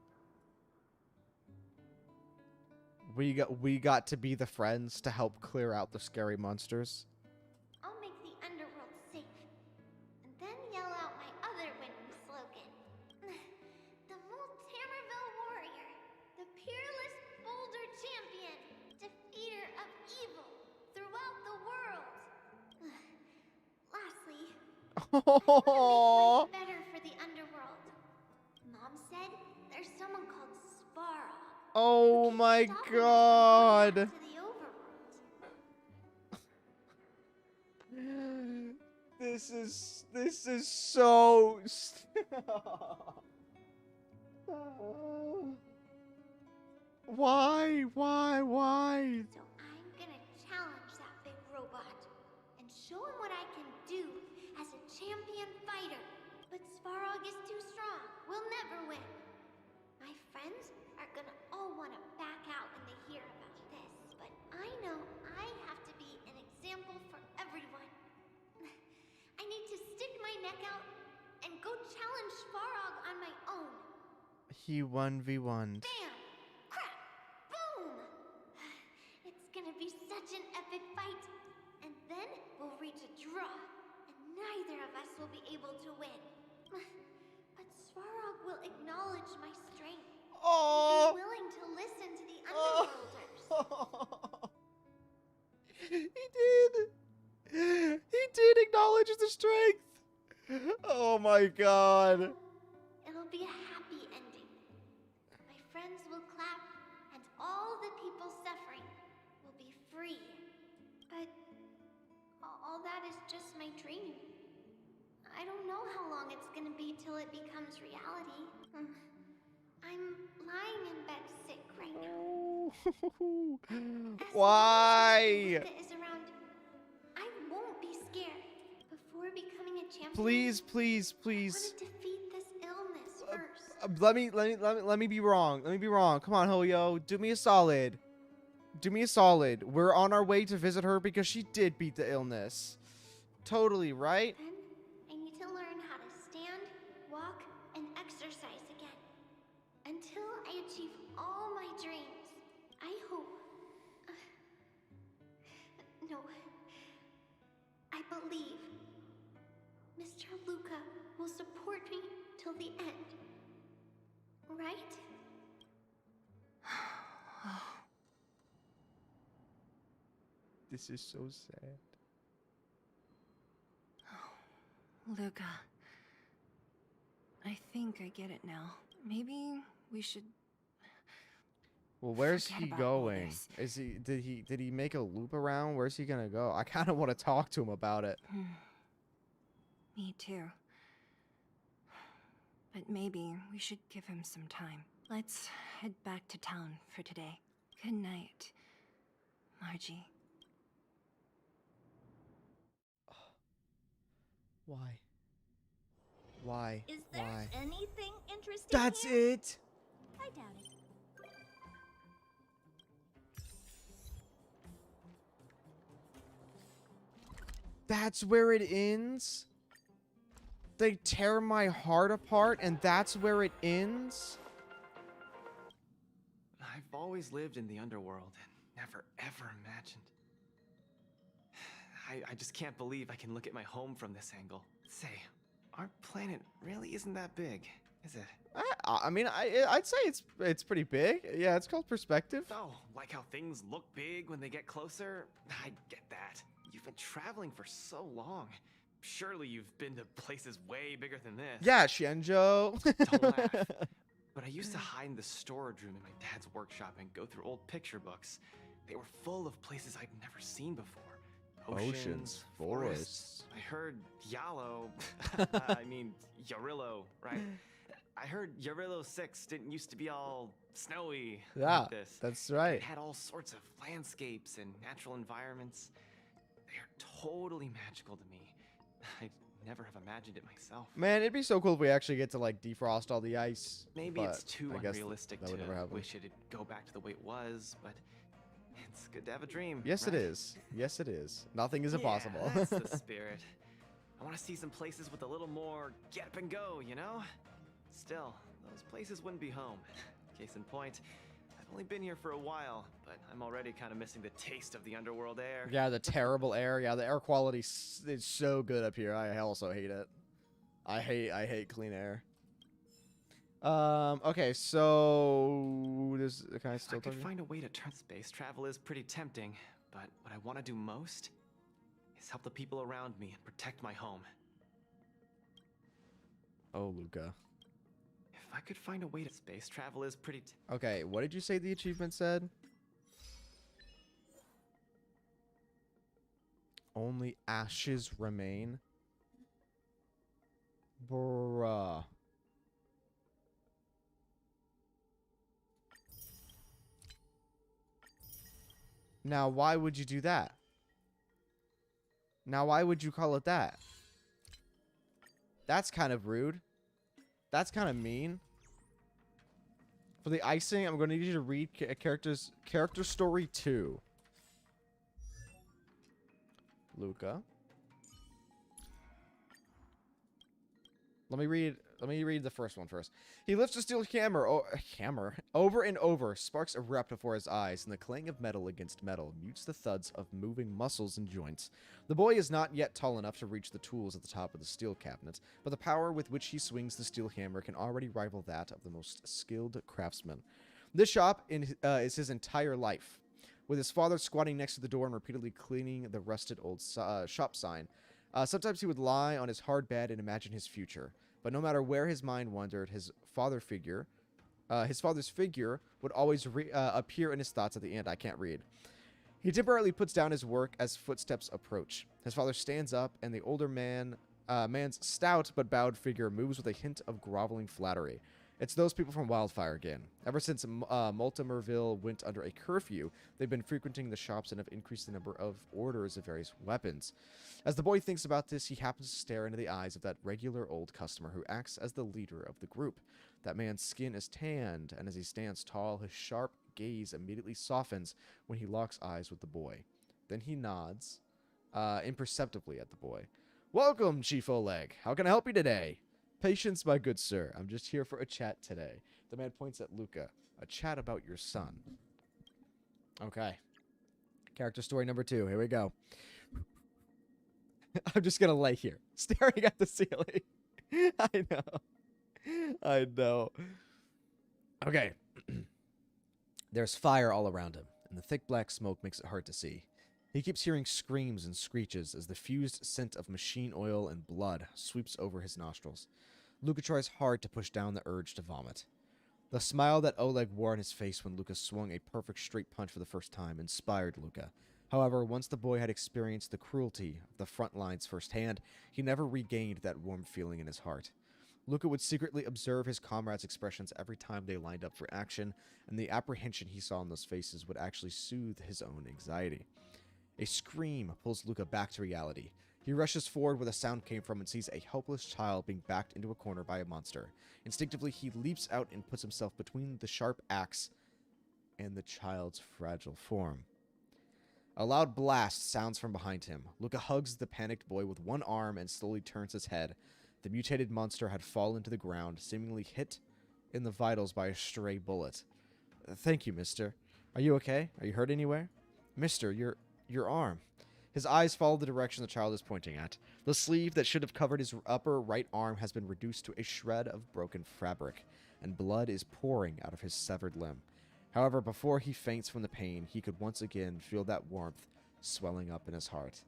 We got to be the friends to help clear out the scary monsters. I'll make the underworld safe, and then yell out my other winning slogan. The Multamerville warrior, the peerless boulder champion, defeater of evil throughout the world. Lastly, I want to make life better for the underworld. Mom said there's someone called Svarog. Oh my god. To the overworld. This is so Why? So I'm gonna challenge that big robot and show him what I can do as a champion fighter. But Svarog is too strong. We'll never win. My friends are gonna all want to back out when they hear about this, but I know I have to be an example for everyone. I need to stick my neck out and go challenge Svarog on my own. He 1v1'd. Bam! Crap! Boom! It's gonna be such an epic fight. And then we'll reach a draw, and neither of us will be able to win. But Svarog will acknowledge my strength. Oh. Be willing to listen to the underworlders. He did acknowledge the strength. Oh my god. It'll be a happy ending. My friends will clap, and all the people suffering will be free. But all that is just my dream. I don't know how long it's gonna be till it becomes reality. I'm lying in bed sick right now. Why? Luca is around, I won't be scared. Before becoming a champion, Please. I want to defeat this illness first. Let me be wrong. Come on, Hoyo. Do me a solid. We're on our way to visit her because she did beat the illness. Totally, right? Then I need to learn how to stand, walk, and exercise again. Until I achieve all my dreams. I hope. No. I believe Mr. Luca will support me till the end. Right? This is so sad. Luca. I think I get it now. Maybe we should... Well, where's Forget he about all going? this. Did he make a loop around? Where's he gonna go? I kind of want to talk to him about it. Me too. But maybe we should give him some time. Let's head back to town for today. Good night, Margie. Why? Is there Why? anything interesting That's here? it. I doubt it. That's where it ends? They tear my heart apart and that's where it ends? I've always lived in the underworld and never ever imagined. I just can't believe I can look at my home from this angle. Say, our planet really isn't that big, is it? I mean, I'd say it's pretty big. Yeah, it's called perspective. Oh, like how things look big when they get closer? I get that. You've been traveling for so long. Surely you've been to places way bigger than this. Yeah, Xianzhou. Don't laugh. But I used to hide in the storage room in my dad's workshop and go through old picture books. They were full of places I'd never seen before. Oceans, forests. I heard Yalo. I mean, Yarillo, right? I heard Yarillo 6 didn't used to be all snowy Yeah, like this. that's right. It had all sorts of landscapes and natural environments. They are totally magical to me. I'd never have imagined it myself. Man, it'd be so cool if we actually get to like defrost all the ice. Maybe but it's too I guess unrealistic that would never to happen. wish it'd go back to the way it was, but it's good to have a dream. Yes, right? it is. Yes, it is. Nothing is impossible. Yeah, that's the spirit. I want to see some places with a little more get up and go, you know? Still, those places wouldn't be home. Case in point, I've only been here for a while, but I'm already kind of missing the taste of the underworld air. Yeah, the terrible air. Yeah, the air quality is so good up here. I also hate it. I hate clean air. Okay, so this can I If still I could talk? find a way to turn space travel is pretty tempting, but what I want to do most is help the people around me and protect my home. Oh, Luca. If I could find a way to space travel is pretty Okay, what did you say the achievement said? Only ashes remain. Bruh. Now, why would you do that? Now, why would you call it that? That's kind of rude. That's kind of mean. For the icing, I'm going to need you to read character story 2. Luca. Let me read the first one first. He lifts a steel hammer over and over. Sparks erupt before his eyes, and the clang of metal against metal mutes the thuds of moving muscles and joints. The boy is not yet tall enough to reach the tools at the top of the steel cabinet, but the power with which he swings the steel hammer can already rival that of the most skilled craftsman. This shop is his entire life. With his father squatting next to the door and repeatedly cleaning the rusted old shop sign, sometimes he would lie on his hard bed and imagine his future. But no matter where his mind wandered, his father's figure would always appear in his thoughts at the end. I can't read. He temporarily puts down his work as footsteps approach. His father stands up, and the older man's stout but bowed figure moves with a hint of groveling flattery. It's those people from Wildfire again. Ever since Multimerville went under a curfew, they've been frequenting the shops and have increased the number of orders of various weapons. As the boy thinks about this, he happens to stare into the eyes of that regular old customer who acts as the leader of the group. That man's skin is tanned, and as he stands tall, his sharp gaze immediately softens when he locks eyes with the boy. Then he nods imperceptibly at the boy. "Welcome, Chief Oleg. How can I help you today?" "Patience, my good sir. I'm just here for a chat today." The man points at Luca. "A chat about your son." Okay. Character story number 2. Here we go. I'm just going to lay here, staring at the ceiling. I know. Okay. There's fire all around him, and the thick black smoke makes it hard to see. He keeps hearing screams and screeches as the fused scent of machine oil and blood sweeps over his nostrils. Luca tries hard to push down the urge to vomit. The smile that Oleg wore on his face when Luca swung a perfect straight punch for the first time inspired Luca. However, once the boy had experienced the cruelty of the front lines firsthand, he never regained that warm feeling in his heart. Luca would secretly observe his comrades' expressions every time they lined up for action, and the apprehension he saw in those faces would actually soothe his own anxiety. A scream pulls Luca back to reality. He rushes forward where the sound came from and sees a helpless child being backed into a corner by a monster. Instinctively, he leaps out and puts himself between the sharp axe and the child's fragile form. A loud blast sounds from behind him. Luca hugs the panicked boy with one arm and slowly turns his head. The mutated monster had fallen to the ground, seemingly hit in the vitals by a stray bullet. "Thank you, mister. Are you okay? Are you hurt anywhere?" "Mister, your arm." His eyes follow the direction the child is pointing at. The sleeve that should have covered his upper right arm has been reduced to a shred of broken fabric, and blood is pouring out of his severed limb. However, before he faints from the pain, he could once again feel that warmth swelling up in his heart.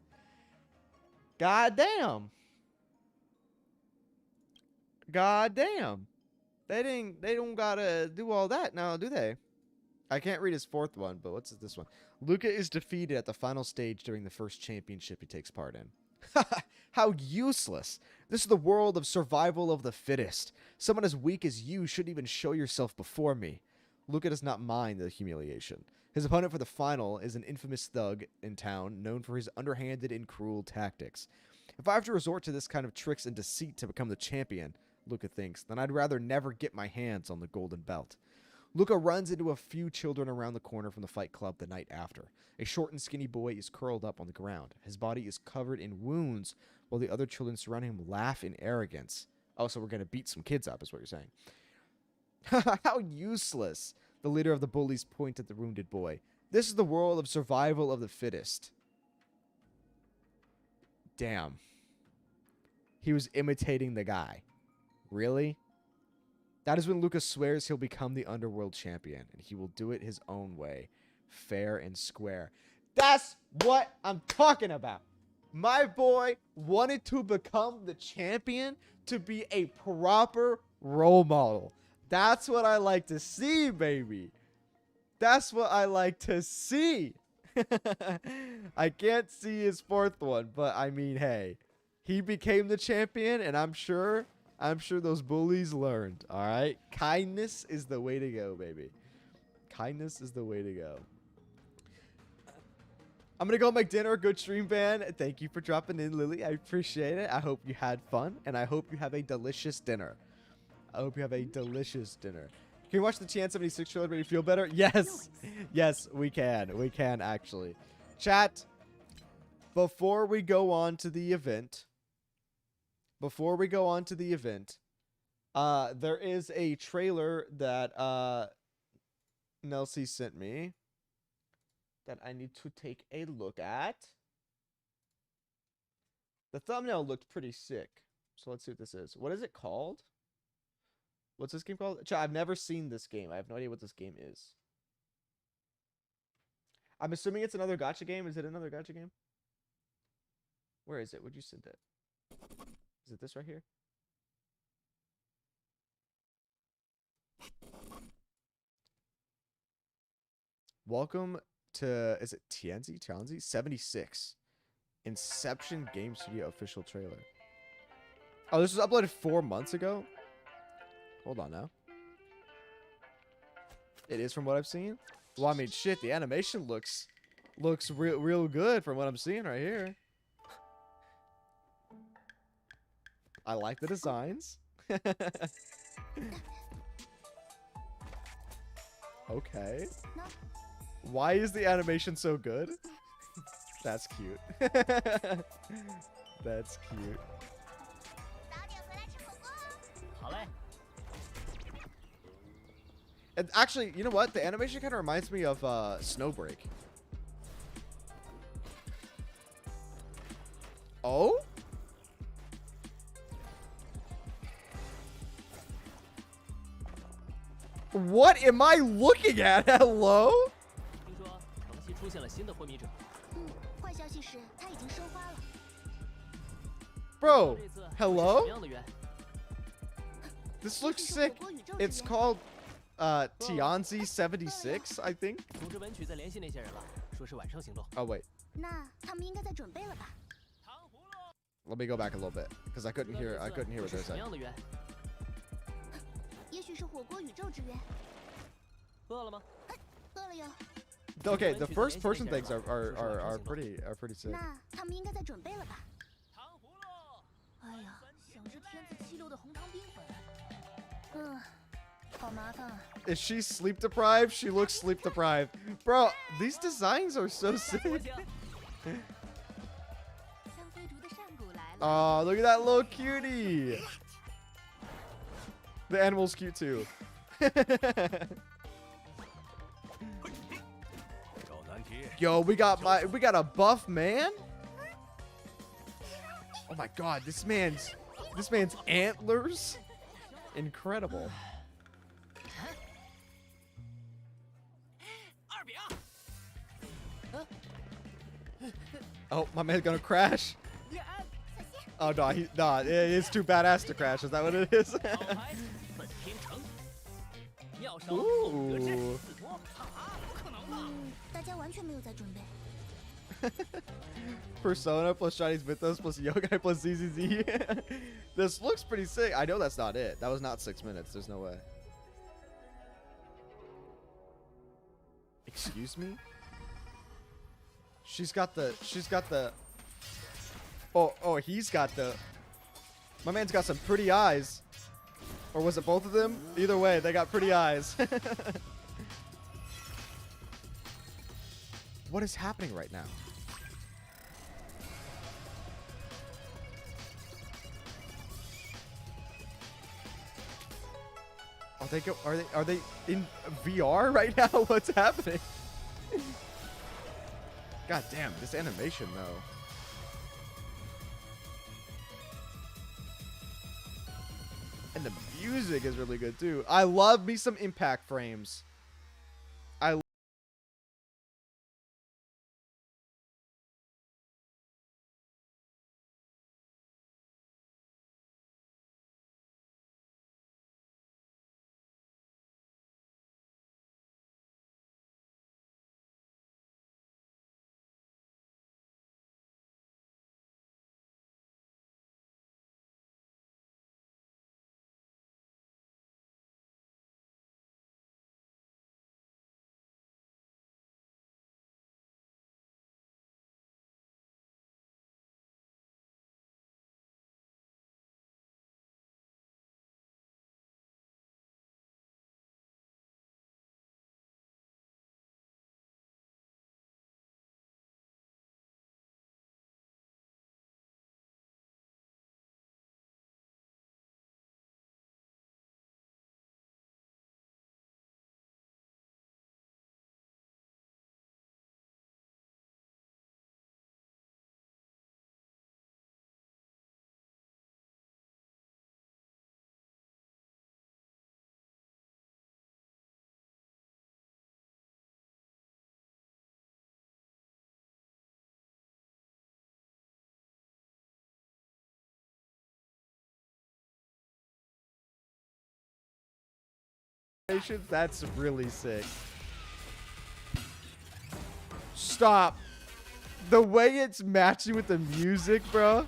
God damn. God damn. They don't gotta do all that now, do they? I can't read his fourth one, but what's this one? Luca is defeated at the final stage during the first championship he takes part in. How useless. This is the world of survival of the fittest. Someone as weak as you shouldn't even show yourself before me. Luca does not mind the humiliation. His opponent for the final is an infamous thug in town known for his underhanded and cruel tactics. If I have to resort to this kind of tricks and deceit to become the champion, Luca thinks, then I'd rather never get my hands on the golden belt. Luca runs into a few children around the corner from the fight club the night after. A short and skinny boy is curled up on the ground. His body is covered in wounds, while the other children surrounding him laugh in arrogance. Oh, so we're going to beat some kids up, is what you're saying. How useless! The leader of the bullies pointed at the wounded boy. This is the world of survival of the fittest. Damn. He was imitating the guy. Really? That is when Luca swears he'll become the underworld champion, and he will do it his own way. Fair and square. That's what I'm talking about. My boy wanted to become the champion to be a proper role model. That's what I like to see, baby. That's what I like to see. I can't see his fourth one, but I mean, hey, he became the champion, and I'm sure those bullies learned. All right, kindness is the way to go, baby. Kindness is the way to go. I'm gonna go make dinner. Good stream, Van. Thank you for dropping in, Lily. I appreciate it. I hope you had fun, and I hope you have a delicious dinner. I hope you have a delicious dinner. Can you watch the Xianzhou trailer to make you feel better? Yes. Yes, we can. We can, actually. Chat, before we go on to the event, there is a trailer that Nelsie sent me that I need to take a look at. The thumbnail looked pretty sick. So let's see what this is. What is it called? What's this game called? I've never seen this game. I have no idea what this game is. I'm assuming it's another gacha game. Is it another gacha game? Where is it? Would you send it? Is it this right here? Welcome to, is it Tianzi? 76. Inception Game Studio official trailer. Oh, this was uploaded 4 months ago? Hold on now. It is from what I've seen? Well, I mean, shit, the animation looks real good from what I'm seeing right here. I like the designs. Okay. Why is the animation so good? That's cute. That's cute. And actually, you know what? The animation kind of reminds me of Snowbreak. Oh? What am I looking at? Hello? Bro, hello? This looks sick. It's called Tianzi 76, I think. Oh wait. Let me go back a little bit because I couldn't hear what they were saying. Okay, the first person things are pretty sick. Is she sleep deprived? She looks sleep deprived. Bro, these designs are so sick. Oh, look at that little cutie. The animal's cute too. Yo, we got a buff man. Oh my god, this man's antlers. Incredible. Oh, my man's gonna crash. Oh no, it's too badass to crash. Is that what it is? Ooh. Persona plus Chinese Mythos plus Yogai plus ZZZ. This looks pretty sick. I know that's not it. That was not 6 minutes. There's no way. Excuse me? She's got the Oh, he's got the... My man's got some pretty eyes. Or was it both of them? Either way, they got pretty eyes. What is happening right now? Are they in VR right now? What's happening? God damn, this animation though. And the music is really good too. I love me some impact frames. That's really sick. Stop. The way it's matching with the music, bro.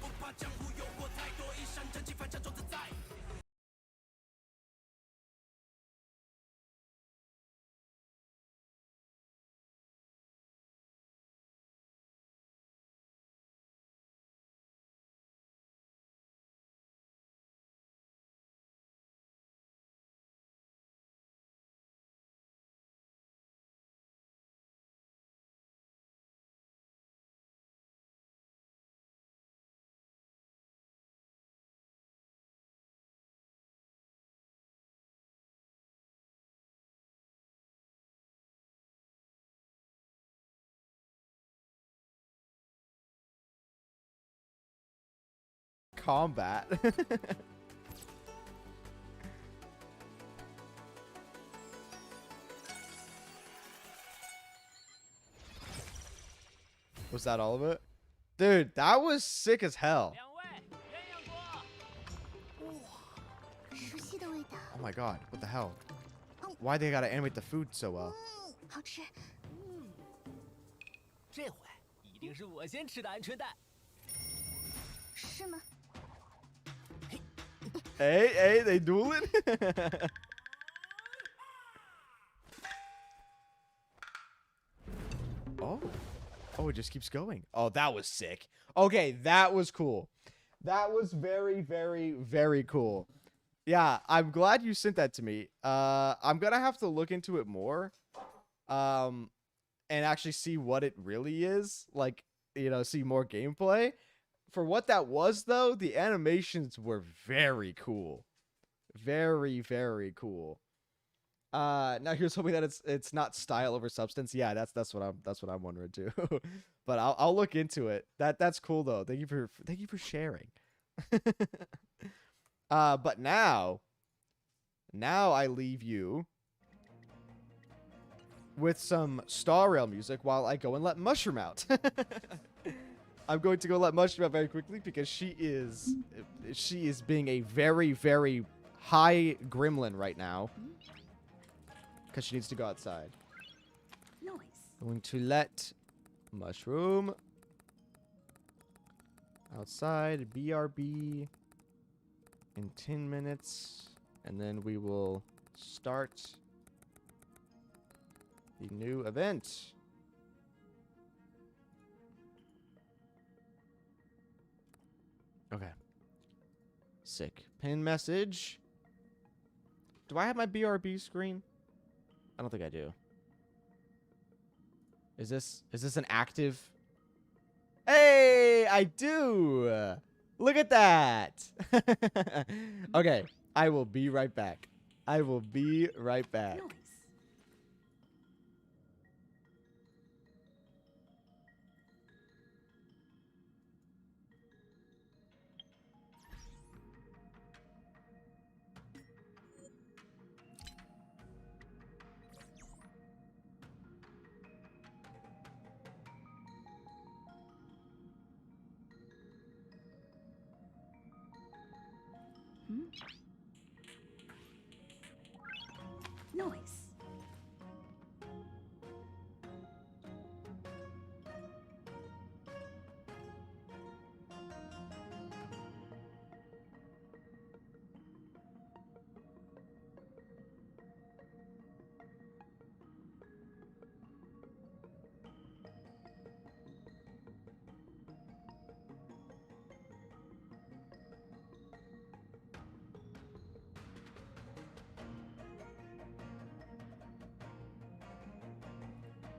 Combat. Was that all of it? Dude, that was sick as hell. Oh my god, what the hell? Why they gotta animate the food so well? 这回一定是我先吃的鹌鹑蛋。是吗？ Hey, they dueling? Oh, it just keeps going. Oh, that was sick. Okay, that was cool. That was very, very, very cool. Yeah, I'm glad you sent that to me. I'm gonna have to look into it more. And actually see what it really is. Like, you know, see more gameplay. For what that was, though, the animations were very cool. Very, very cool. Now here's hoping that it's not style over substance. Yeah, that's what I'm wondering too. But I'll look into it. That's cool though. Thank you for sharing. But now I leave you with some Star Rail music while I go and let Mushroom out. I'm going to go let Mushroom out very quickly because she is being a very, very high gremlin right now. Because she needs to go outside. Nice. Going to let Mushroom outside. BRB in 10 minutes. And then we will start the new event. Okay. Sick. Pin message. Do I have my BRB screen? I don't think I do. Is this an active? Hey, I do. Look at that. Okay, I will be right back. I will be right back. Noise. Hmm? Noise.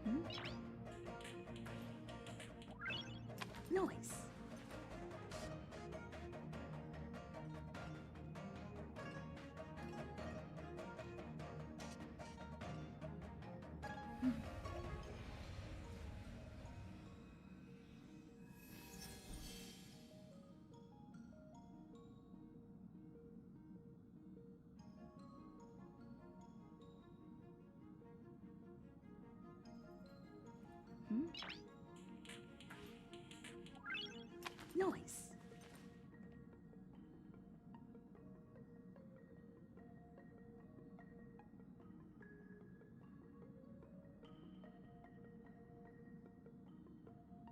Hmm? Noise. Hmm. Hmm? Noise. Hmm.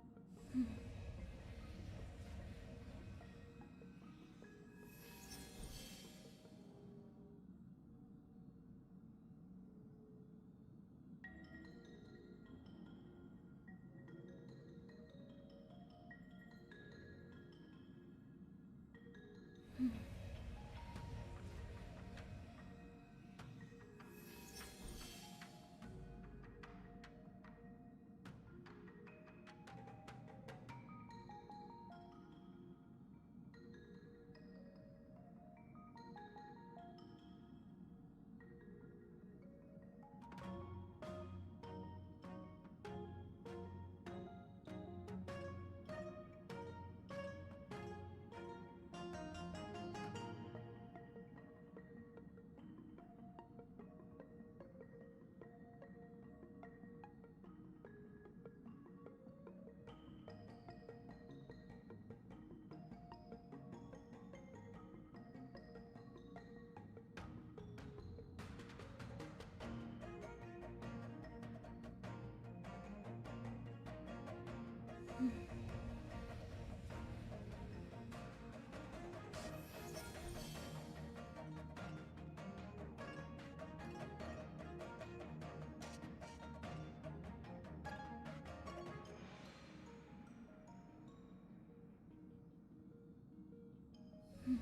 Hmm.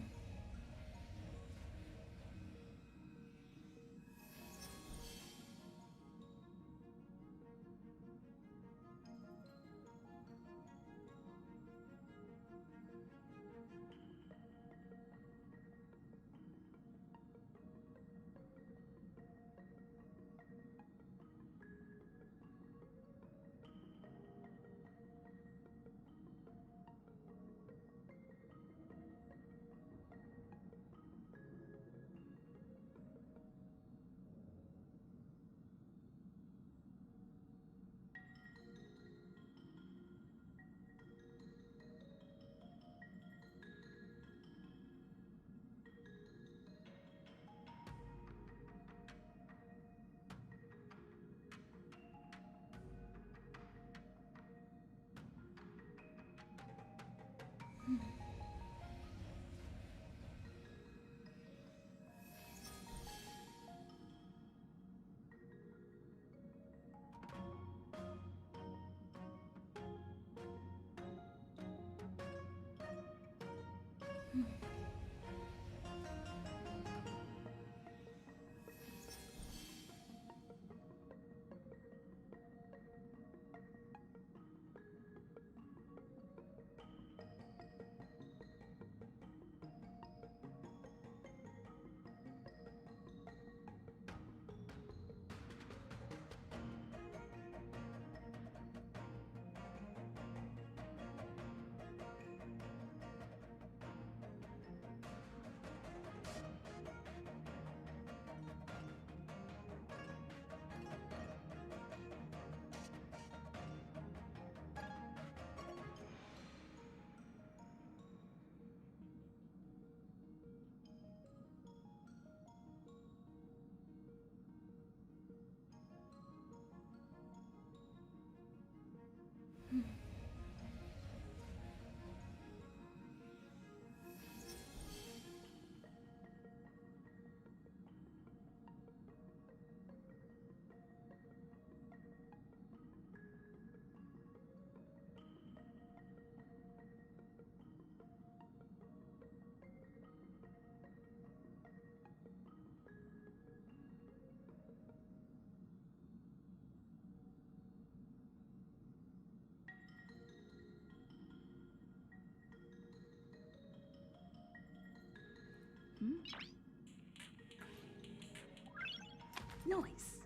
Noise.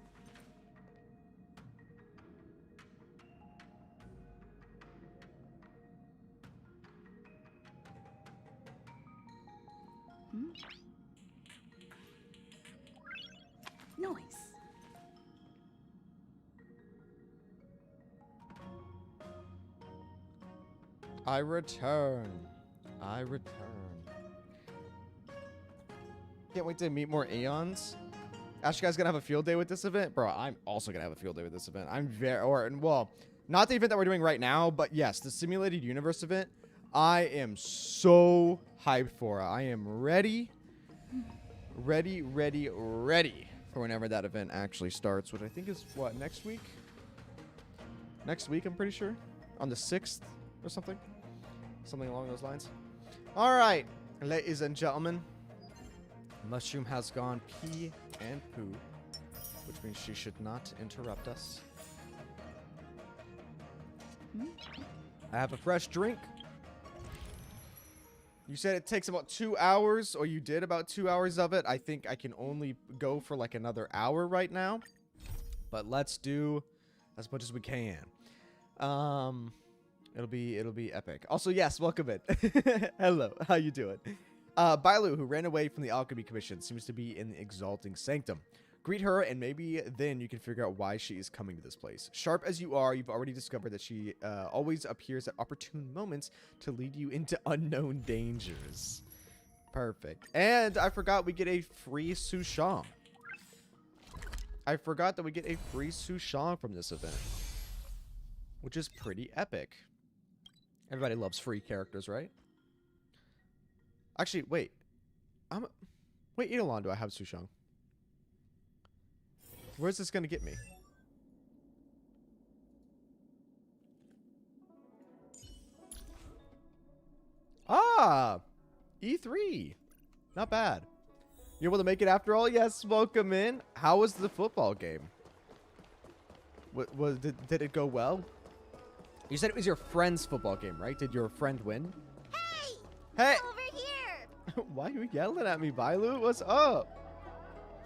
Noise. I return. I return. Can't wait to meet more Aeons. Ash, you guys gonna have a field day with this event? Bro, I'm also gonna have a field day with this event. I'm well, not the event that we're doing right now, but yes, the Simulated Universe event. I am so hyped for it. I am ready for whenever that event actually starts, which I think is, what, next week? Next week, I'm pretty sure. On the 6th or something. Something along those lines. All right, ladies and gentlemen. Mushroom has gone pee and poo, which means she should not interrupt us. I have a fresh drink. You said it takes about 2 hours, or you did about 2 hours of it. I think I can only go for like another hour right now, but let's do as much as we can. It'll be epic. Also, yes, welcome in. Hello, how you doing? Bailu, who ran away from the Alchemy Commission, seems to be in the Exalting Sanctum. Greet her, and maybe then you can figure out why she is coming to this place. Sharp as you are, you've already discovered that she always appears at opportune moments to lead you into unknown dangers. Perfect. And I forgot we get a free Sushang. I forgot that we get a free Sushang from this event, which is pretty epic. Everybody loves free characters, right? Actually, wait. Wait, Eidolon, do I have Sushang? Where's this gonna get me? Ah! E3. Not bad. You're able to make it after all? Yes, welcome in. How was the football game? Did it go well? You said it was your friend's football game, right? Did your friend win? Hey! Hey! Over here! Why are you yelling at me, Bailu? What's up?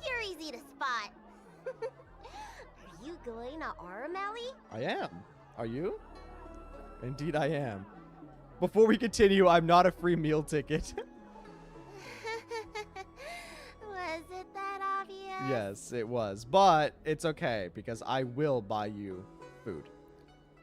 You're easy to spot. Are you going to Arum Alley? I am. Are you? Indeed I am. Before we continue, I'm not a free meal ticket. Was it that obvious? Yes, it was. But it's okay, because I will buy you food.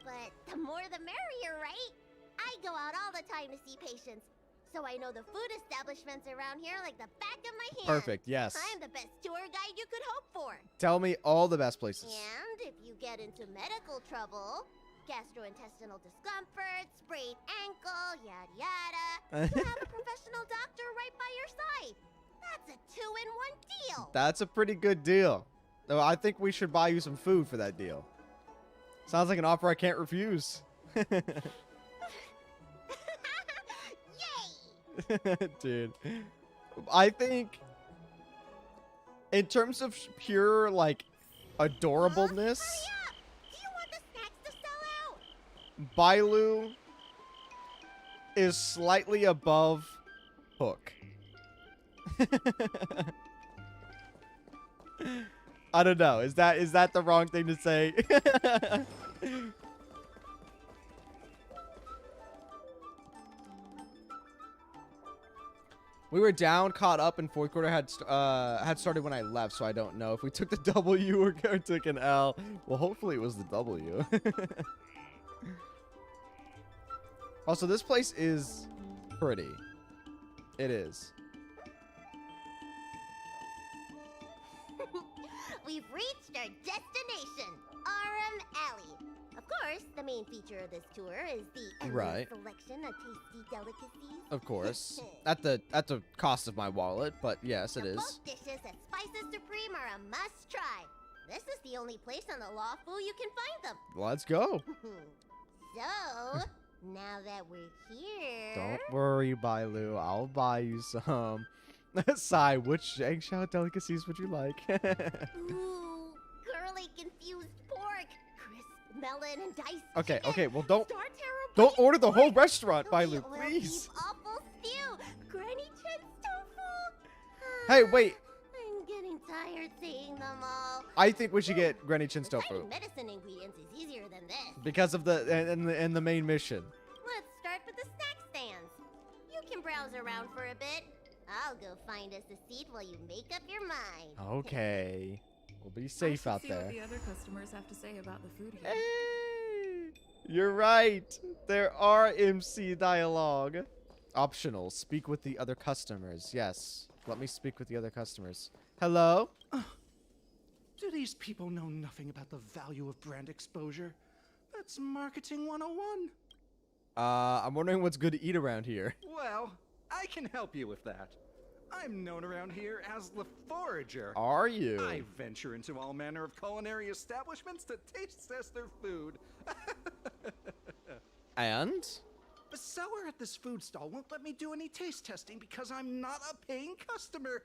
But the more the merrier, right? I go out all the time to see patients, so I know the food establishments around here like the back of my hand. Perfect, yes. I'm the best tour guide you could hope for. Tell me all the best places. And if you get into medical trouble, gastrointestinal discomfort, sprained ankle, yada yada, you have a professional doctor right by your side. That's a 2-in-1 deal. That's a pretty good deal. Though I think we should buy you some food for that deal. Sounds like an offer I can't refuse. Yay! Dude. I think in terms of pure, like, adorableness, Bailu is slightly above Hook. I don't know. Is that the wrong thing to say? We were down, caught up, and fourth quarter had started when I left, so I don't know if we took the W or took an L. Well, hopefully it was the W. Also, this place is pretty. It is. We've reached our destination, Arum Alley. Of course, the main feature of this tour is the endless selection of tasty delicacies. Of course. At the cost of my wallet, but yes, it is. Both dishes at Spices Supreme are a must-try. This is the only place on the LUOFU you can find them. Let's go. So, now that we're here... Don't worry, Bailu. I'll buy you some. Sai, which eggshell delicacies would you like? Ooh, curly confused pork, crisp melon and diced Okay, chicken, okay, well don't Don't order the whole restaurant, Bailu, oil please. beef awful stew, Granny Chen's tofu. Hey, wait. I'm getting tired saying them all. I think we should get Granny Chin's tofu Finding medicine ingredients is easier than this. because of the main mission. Let's start with the snack stands. You can browse around for a bit. I'll go find us a seat while you make up your mind. Okay. We'll be safe out see there. what the other customers have to say about the food here. Hey, you're right. There are MC dialogue. Optional. Speak with the other customers. Yes. Let me speak with the other customers. Hello? Do these people know nothing about the value of brand exposure? That's marketing 101. I'm wondering what's good to eat around here. Well, I can help you with that. I'm known around here as the Forager. Are you? I venture into all manner of culinary establishments to taste test their food. And? The seller at this food stall won't let me do any taste testing because I'm not a paying customer.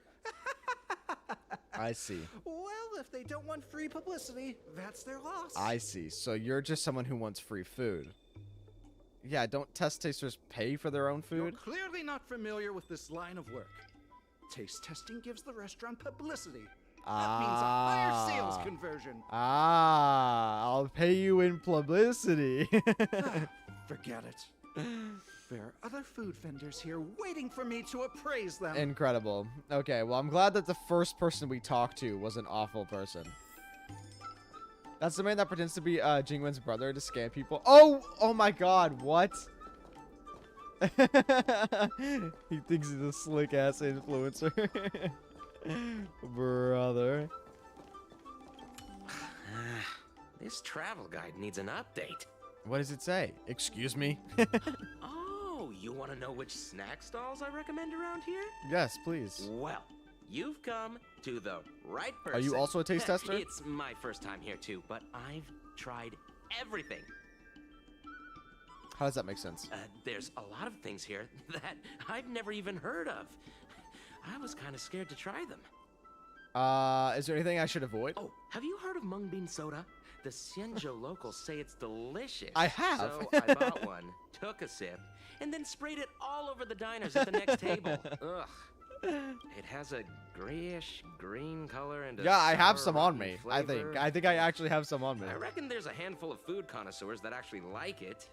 I see. Well, if they don't want free publicity, that's their loss. I see. So you're just someone who wants free food. Yeah, don't test tasters pay for their own food? You're clearly not familiar with this line of work. Taste testing gives the restaurant publicity. That means a higher sales conversion. I'll pay you in publicity. Forget it. There are other food vendors here waiting for me to appraise them. Incredible. Okay, well, I'm glad that the first person we talked to was an awful person. That's the man that pretends to be Jingwen's brother to scam people. Oh my god, what? He thinks he's a slick ass influencer. Brother. This travel guide needs an update. What does it say? Excuse me? Oh, you want to know which snack stalls I recommend around here? Yes, please. Well, you've come to the right person. Are you also a taste tester? It's my first time here too, but I've tried everything. How does that make sense? There's a lot of things here that I've never even heard of. I was kind of scared to try them. Is there anything I should avoid? Oh, have you heard of mung bean soda? The Xianzhou locals say it's delicious. I have. So I bought one, took a sip, and then sprayed it all over the diners at the next table. Ugh. It has a grayish green color and a yeah, I have sour, some on rotten me. flavor. I think I actually have some on me. I reckon there's a handful of food connoisseurs that actually like it.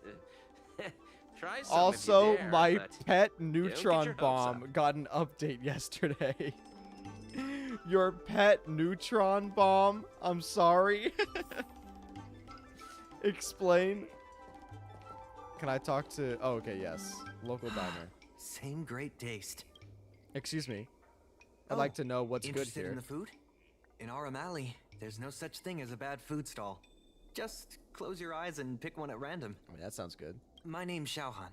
Try some Also, if you dare, my but pet don't get neutron your hopes bomb up. got an update yesterday. Your pet neutron bomb? I'm sorry. Explain. Can I talk to... Oh, okay, yes. Local diner. Same great taste. Excuse me. I'd like to know what's good Interested here. in the food? In Arum Alley, there's no such thing as a bad food stall. Just close your eyes and pick one at random. I mean, that sounds good. My name's Xiaohan.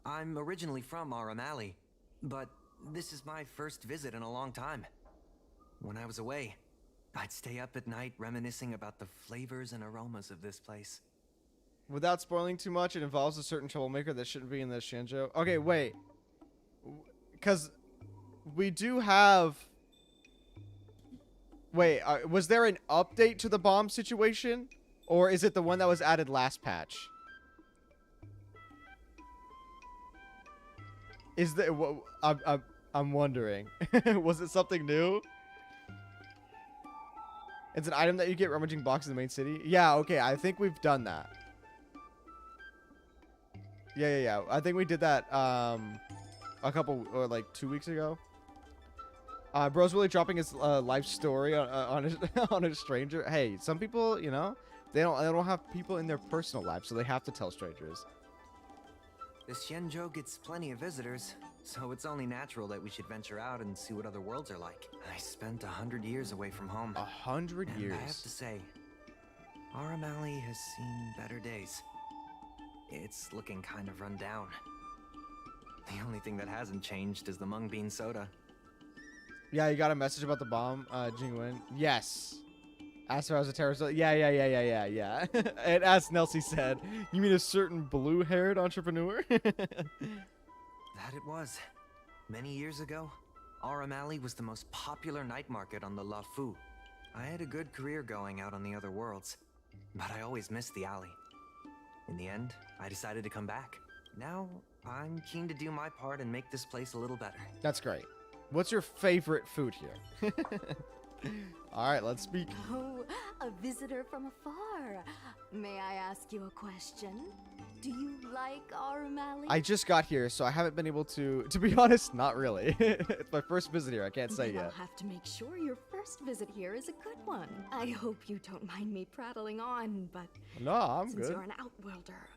I'm originally from Arum Alley, but this is my first visit in a long time. When I was away, I'd stay up at night reminiscing about the flavors and aromas of this place. Without spoiling too much, it involves a certain troublemaker that shouldn't be in the Shenzhou. Okay, wait. because we do have... Wait, was there an update to the bomb situation? Or is it the one that was added last patch? Is there... I'm wondering. Was it something new? It's an item that you get rummaging boxes in the main city? Yeah, okay, I think we've done that. Yeah. I think we did that, a couple, or like 2 weeks ago. Bro's really dropping his life story on a stranger. Hey, some people, you know, they don't have people in their personal lives, so they have to tell strangers. The Xianzhou gets plenty of visitors, so it's only natural that we should venture out and see what other worlds are like. I spent 100 years away from home. 100 years. I have to say, Arum Alley has seen better days. It's looking kind of run down. The only thing that hasn't changed is the mung bean soda. Yeah, you got a message about the bomb, Jingwen? Yes. Asked if I was a terrorist. Yeah. And as Nelsie said, you mean a certain blue-haired entrepreneur? That it was. Many years ago, Arum Alley was the most popular night market on the LUOFU. I had a good career going out on the other worlds, but I always missed the alley. In the end, I decided to come back. Now, I'm keen to do my part and make this place a little better. That's great. What's your favorite food here? All right, let's speak. Oh, a visitor from afar. May I ask you a question? Do you like Arum Alley? I just got here, so I haven't been able to be honest, not really. It's my first visit here. I can't say yet. I'll have to make sure your first visit here is a good one. I hope you don't mind me prattling on, but no, I'm since good. You're an outworlder,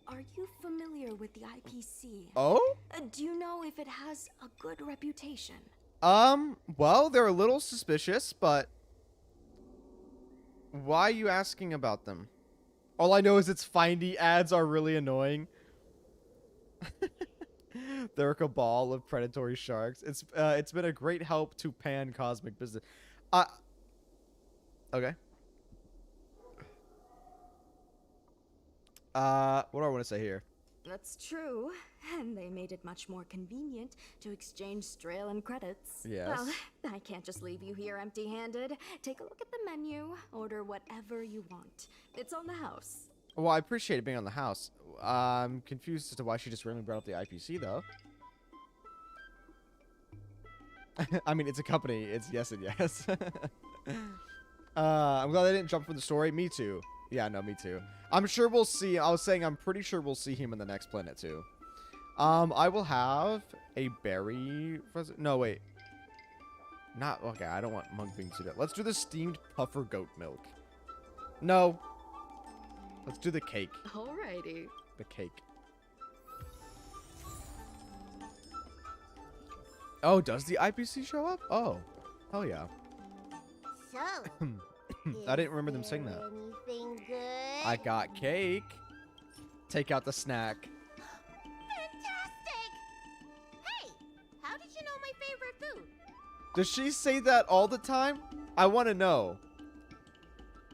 are you familiar with the IPC? Oh? Do you know if it has a good reputation? Well, they're a little suspicious, but why are you asking about them? All I know is its findy ads are really annoying. They're a cabal of predatory sharks. It's been a great help to pan cosmic business. Okay. What do I want to say here? That's true, and they made it much more convenient to exchange Strelin credits. Yes. Well, I can't just leave you here empty-handed. Take a look at the menu, order whatever you want. It's on the house. Well, I appreciate it being on the house. I'm confused as to why she just randomly brought up the IPC, though. I mean, it's a company. It's yes and yes. I'm glad they didn't jump from the story. Me too. Yeah, no, me too. I'm sure we'll see. I was saying I'm pretty sure we'll see him in the next planet too. I will have a berry. No, wait. Not okay. I don't want mung beans to do that. Let's do the steamed puffer goat milk. No. Let's do the cake. Alrighty. The cake. Oh, does the IPC show up? Oh, hell yeah. So, I didn't remember them saying that. anything good? I got cake. Take out the snack. Fantastic! Hey, how did you know my favorite food? Does she say that all the time? I want to know.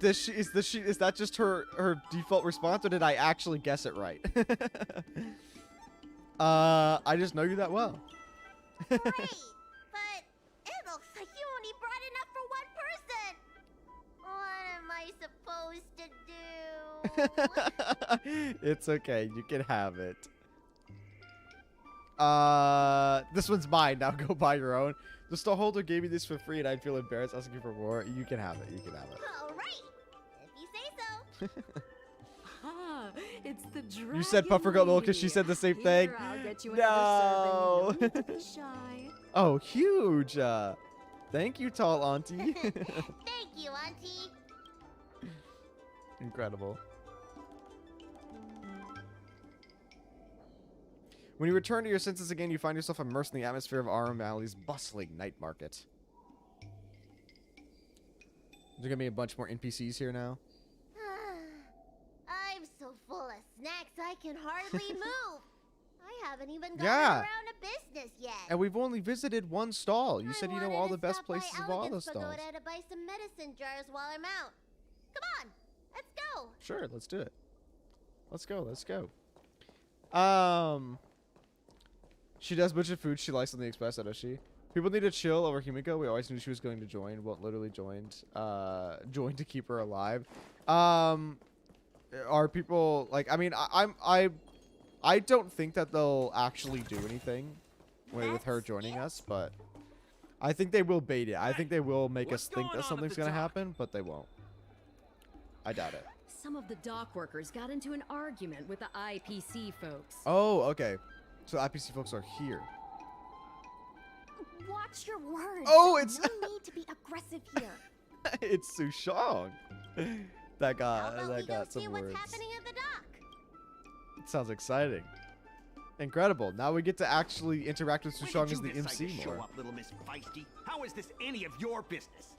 Is that just her default response, or did I actually guess it right? I just know you that well. Great, but it looks like you only brought enough for one person. What am I supposed to do? It's okay. You can have it. This one's mine. Now go buy your own. The stallholder gave me this for free, and I'd feel embarrassed asking for more. You can have it. You can have it. All right, if you say so. Ah, it's the dragon. You said puffer goat milk because she said the same thing. Here, I'll get you No. another serving. Don't be shy. Oh, huge. Thank you, tall auntie. Thank you, auntie. Incredible. When you return to your senses again, you find yourself immersed in the atmosphere of Arum Alley's bustling night market. There's gonna be a bunch more NPCs here now. I'm so full of snacks I can hardly move. I haven't even gotten Yeah. around to business yet. And we've only visited one stall. You said you know wanted all to the best stop by places of all the Elegance stalls. Pagoda to buy some medicine jars while I'm out. Come on, let's go. Sure, let's do it. Let's go, let's go. She does bunch of food she likes on the Express, does she? People need to chill over Himiko. We always knew she was going to join. Well, literally joined. Joined to keep her alive. Are people like? I mean, I don't think that they'll actually do anything with her joining us, but I think they will bait it. I think they will make us think that something's gonna happen, but they won't. I doubt it. Some of the dock workers got into an argument with the IPC folks. Oh, okay. So the IPC folks are here. Watch your words. Oh, it's no need to be aggressive here. It's Sushong. That got some See words. what's happening at the dock. It sounds exciting. Incredible. Now we get to actually interact with Sushong as the MC more. Show up, little Miss Feisty. How is this any of your business?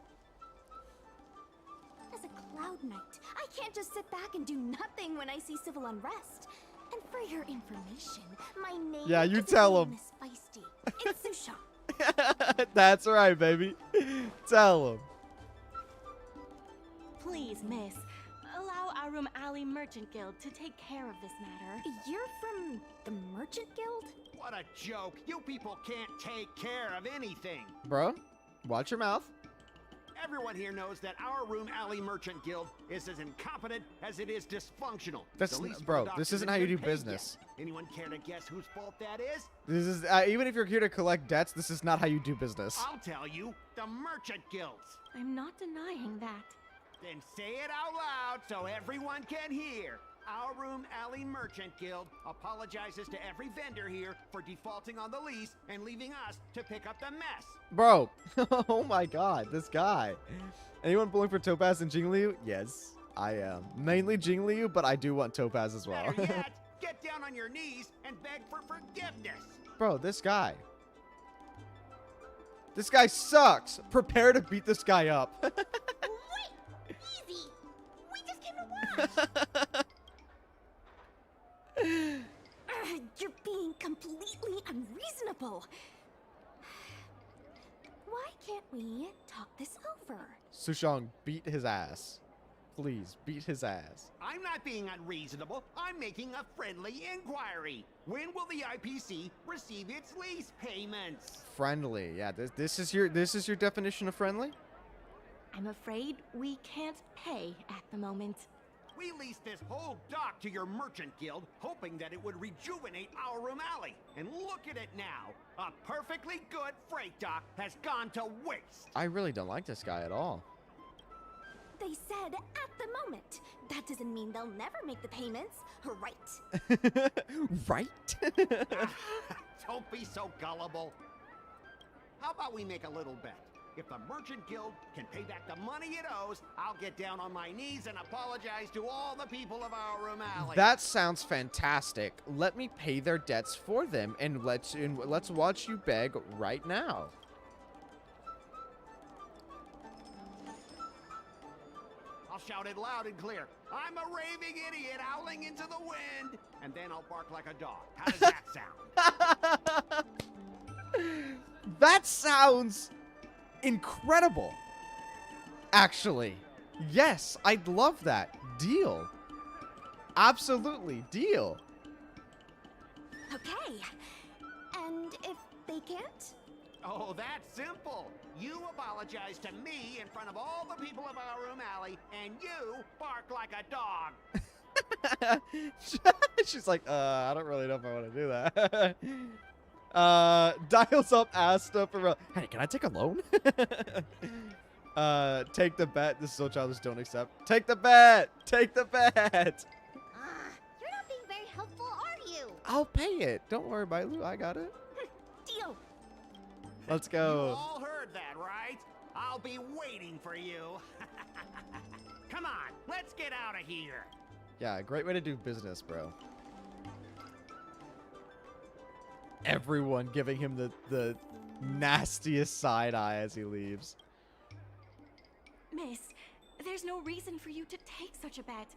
As a Cloud Knight, I can't just sit back and do nothing when I see civil unrest. And for your information, my name Yeah, you isn't tell Miss Feisty. It's Sushong. That's right, baby. Tell him. Please, miss, allow Arum Alley Merchant Guild to take care of this matter. You're from the Merchant Guild? What a joke. You people can't take care of anything. Bro, watch your mouth. Everyone here knows that our Arum Alley Merchant Guild is as incompetent as it is dysfunctional. That's The lease for bro. the dock This isn't isn't how you even do paid business. yet. Anyone care to guess whose fault that is? This is even if you're here to collect debts, this is not how you do business. I'll tell you, the Merchant Guilds. I'm not denying that. Then say it out loud so everyone can hear. Our Arum Alley Merchant Guild apologizes to every vendor here for defaulting on the lease and leaving us to pick up the mess. Bro, oh my god, this guy. Anyone pulling for Topaz and Jingliu? Yes, I am. Mainly Jingliu, but I do want Topaz as well. Better yet, get down on your knees and beg for forgiveness. Bro, this guy. This guy sucks. Prepare to beat this guy up. Easy. We just came to watch. You're being completely unreasonable. Why can't we talk this over? Sushong, beat his ass. Please, beat his ass. I'm not being unreasonable. I'm making a friendly inquiry. When will the IPC receive its lease payments? Friendly. Yeah, this is your definition of friendly? I'm afraid we can't pay at the moment. We leased this whole dock to your merchant guild, hoping that it would rejuvenate our Arum Alley. And look at it now. A perfectly good freight dock has gone to waste. I really don't like this guy at all. They said at the moment. That doesn't mean they'll never make the payments, right? Right? Don't be so gullible. How about we make a little bet? If the Merchant Guild can pay back the money it owes, I'll get down on my knees and apologize to all the people of our Arum Alley. That sounds fantastic. Let me pay their debts for them, and let's watch you beg right now. I'll shout it loud and clear. I'm a raving idiot howling into the wind, and then I'll bark like a dog. How does that sound? That sounds incredible. Actually, yes, I'd love that. Deal. Absolutely, deal. Okay. And if they can't? Oh, that's simple. You apologize to me in front of all the people of our Arum Alley, and you bark like a dog. She's like, I don't really know if I want to do that. Dials up, asked up for hey, can I take a loan? Take the bet. This is so childish, don't accept. Take the bet. Take the bet. You're not being very helpful, are you? I'll pay it. Don't worry, Bailu. I got it. Deal. Let's You go. all heard that, right? I'll be waiting for you. Come on, let's get out of here. Yeah, great way to do business, bro. Everyone giving him the nastiest side eye as he leaves. Miss, there's no reason for you to take such a bet.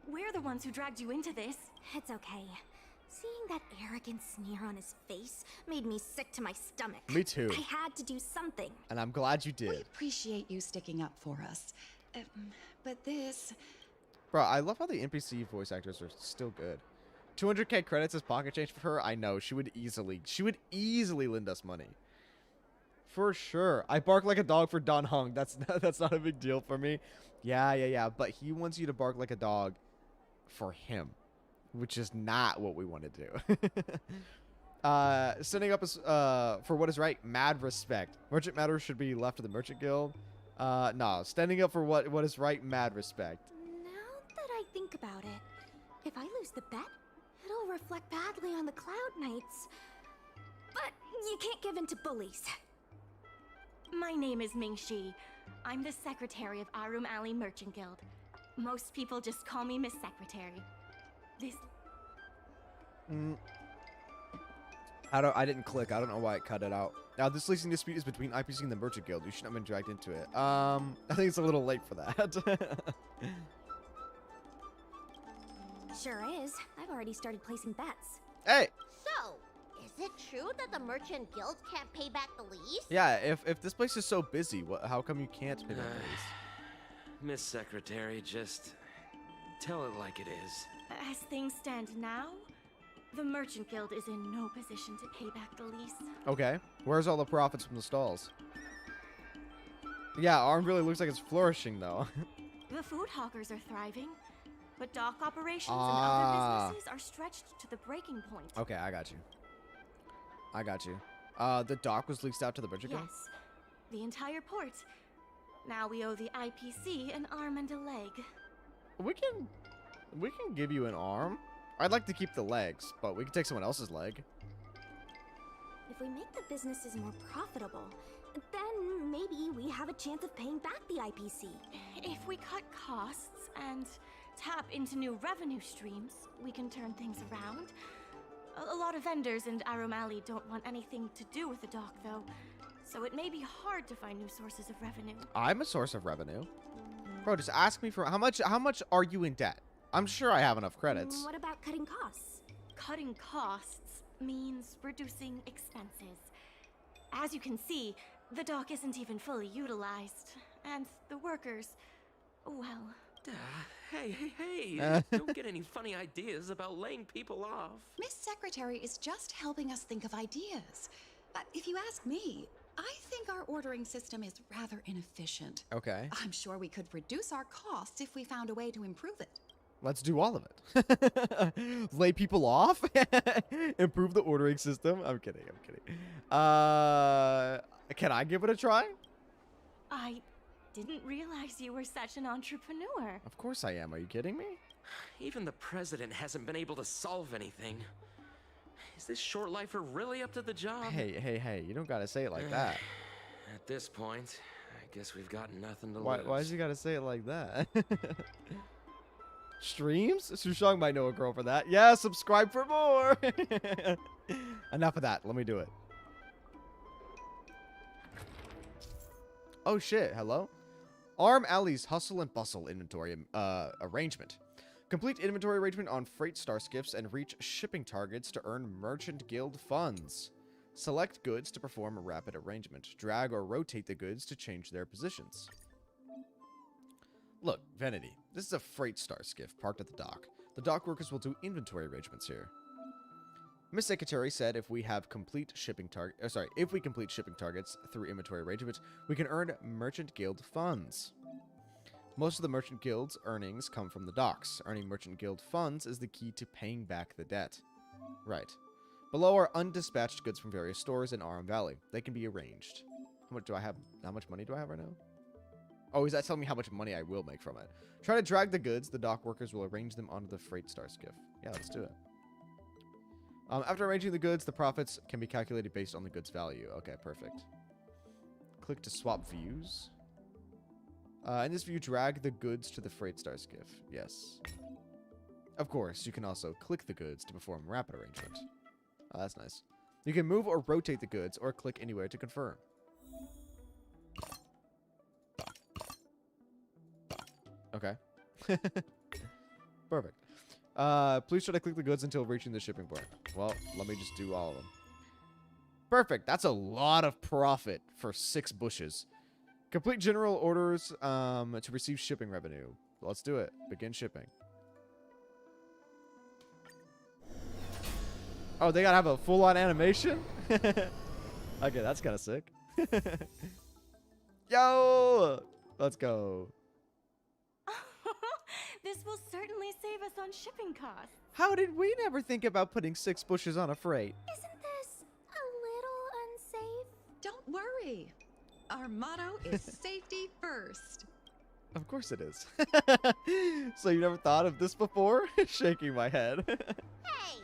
We're the ones who dragged you into this. It's okay. Seeing that arrogant sneer on his face made me sick to my stomach. Me too. I had to do something. And I'm glad you did. We appreciate you sticking up for us. But this... Bro, I love how the NPC voice actors are still good. 200k credits as pocket change for her. I know she would easily lend us money. For sure. I bark like a dog for Don Hung. That's not a big deal for me. Yeah. But he wants you to bark like a dog for him, which is not what we want to do. Standing up is, for what is right, mad respect. Merchant matters should be left to the Merchant Guild. No, standing up for what is right, mad respect. Now that I think about it, if I lose the bet, it'll reflect badly on the Cloud Knights. But you can't give in to bullies. My name is Ming-Shi. I'm the secretary of Arum Alley Merchant Guild. Most people just call me Miss Secretary. This... I didn't click. I don't know why it cut it out. Now, this leasing dispute is between IPC and the Merchant Guild. You shouldn't have been dragged into it. I think it's a little late for that. Sure is. I've already started placing bets. Hey! So, is it true that the Merchant Guild can't pay back the lease? Yeah, if this place is so busy, how come you can't pay back the lease? Miss Secretary, just tell it like it is. As things stand now, the Merchant Guild is in no position to pay back the lease. Okay. Where's all the profits from the stalls? Yeah, Arm really looks like it's flourishing, though. The food hawkers are thriving, but dock operations and other businesses are stretched to the breaking point. Okay, I got you. The dock was leased out to the Merchant Guild? Yes, the entire port. Now we owe the IPC an arm and a leg. We can give you an arm. I'd like to keep the legs, but we can take someone else's leg. If we make the businesses more profitable, then maybe we have a chance of paying back the IPC. If we cut costs and tap into new revenue streams, we can turn things around. A lot of vendors in Arum Alley don't want anything to do with the dock, though, so it may be hard to find new sources of revenue. I'm a source of revenue. Bro, just ask me for how much are you in debt? I'm sure I have enough credits. What about cutting costs? Cutting costs means reducing expenses. As you can see, the dock isn't even fully utilized, and the workers, well... Hey, don't get any funny ideas about laying people off. Miss Secretary is just helping us think of ideas. But if you ask me, I think our ordering system is rather inefficient. Okay. I'm sure we could reduce our costs if we found a way to improve it. Let's do all of it. Lay people off? Improve the ordering system? I'm kidding. Can I give it a try? I didn't realize you were such an entrepreneur. Of course I am. Are you kidding me? Even the president hasn't been able to solve anything. Is this short lifer really up to the job? Hey, you don't gotta say it like that. At this point, I guess we've got nothing to lose. Why does you gotta say it like that? Streams? Sushong might know a girl for that. Yeah, subscribe for more. Enough of that. Let me do it. Oh shit, hello? Arum Alley's Hustle and Bustle inventory arrangement. Complete inventory arrangement on Freight Star skiffs and reach shipping targets to earn Merchant Guild funds. Select goods to perform a rapid arrangement. Drag or rotate the goods to change their positions. Look, Vanity, this is a Freight Star skiff parked at the dock. The dock workers will do inventory arrangements here. Miss Secretary said if we complete shipping targets through inventory arrangements, we can earn Merchant Guild funds. Most of the Merchant Guild's earnings come from the docks. Earning Merchant Guild funds is the key to paying back the debt. Right. Below are undispatched goods from various stores in Arum Valley. They can be arranged. How much money do I have right now? Oh, is that telling me how much money I will make from it? Try to drag the goods. The dock workers will arrange them onto the Freight Star skiff. Yeah, let's do it. After arranging the goods, the profits can be calculated based on the goods' value. Okay, perfect. Click to swap views. In this view, drag the goods to the Freight Star skiff. Yes. Of course, you can also click the goods to perform rapid arrangement. Oh, that's nice. You can move or rotate the goods or click anywhere to confirm. Okay. Perfect. Please try to click the goods until reaching the shipping point. Well, let me just do all of them. Perfect. That's a lot of profit for 6 bushes. Complete general orders to receive shipping revenue. Let's do it. Begin shipping. Oh, they gotta have a full-on animation? Okay, that's kind of sick. Yo! Let's go. This will certainly save us on shipping costs. How did we never think about putting 6 bushes on a freight? Isn't this a little unsafe? Don't worry. Our motto is safety first. Of course it is. So you never thought of this before? Shaking my head. Hey,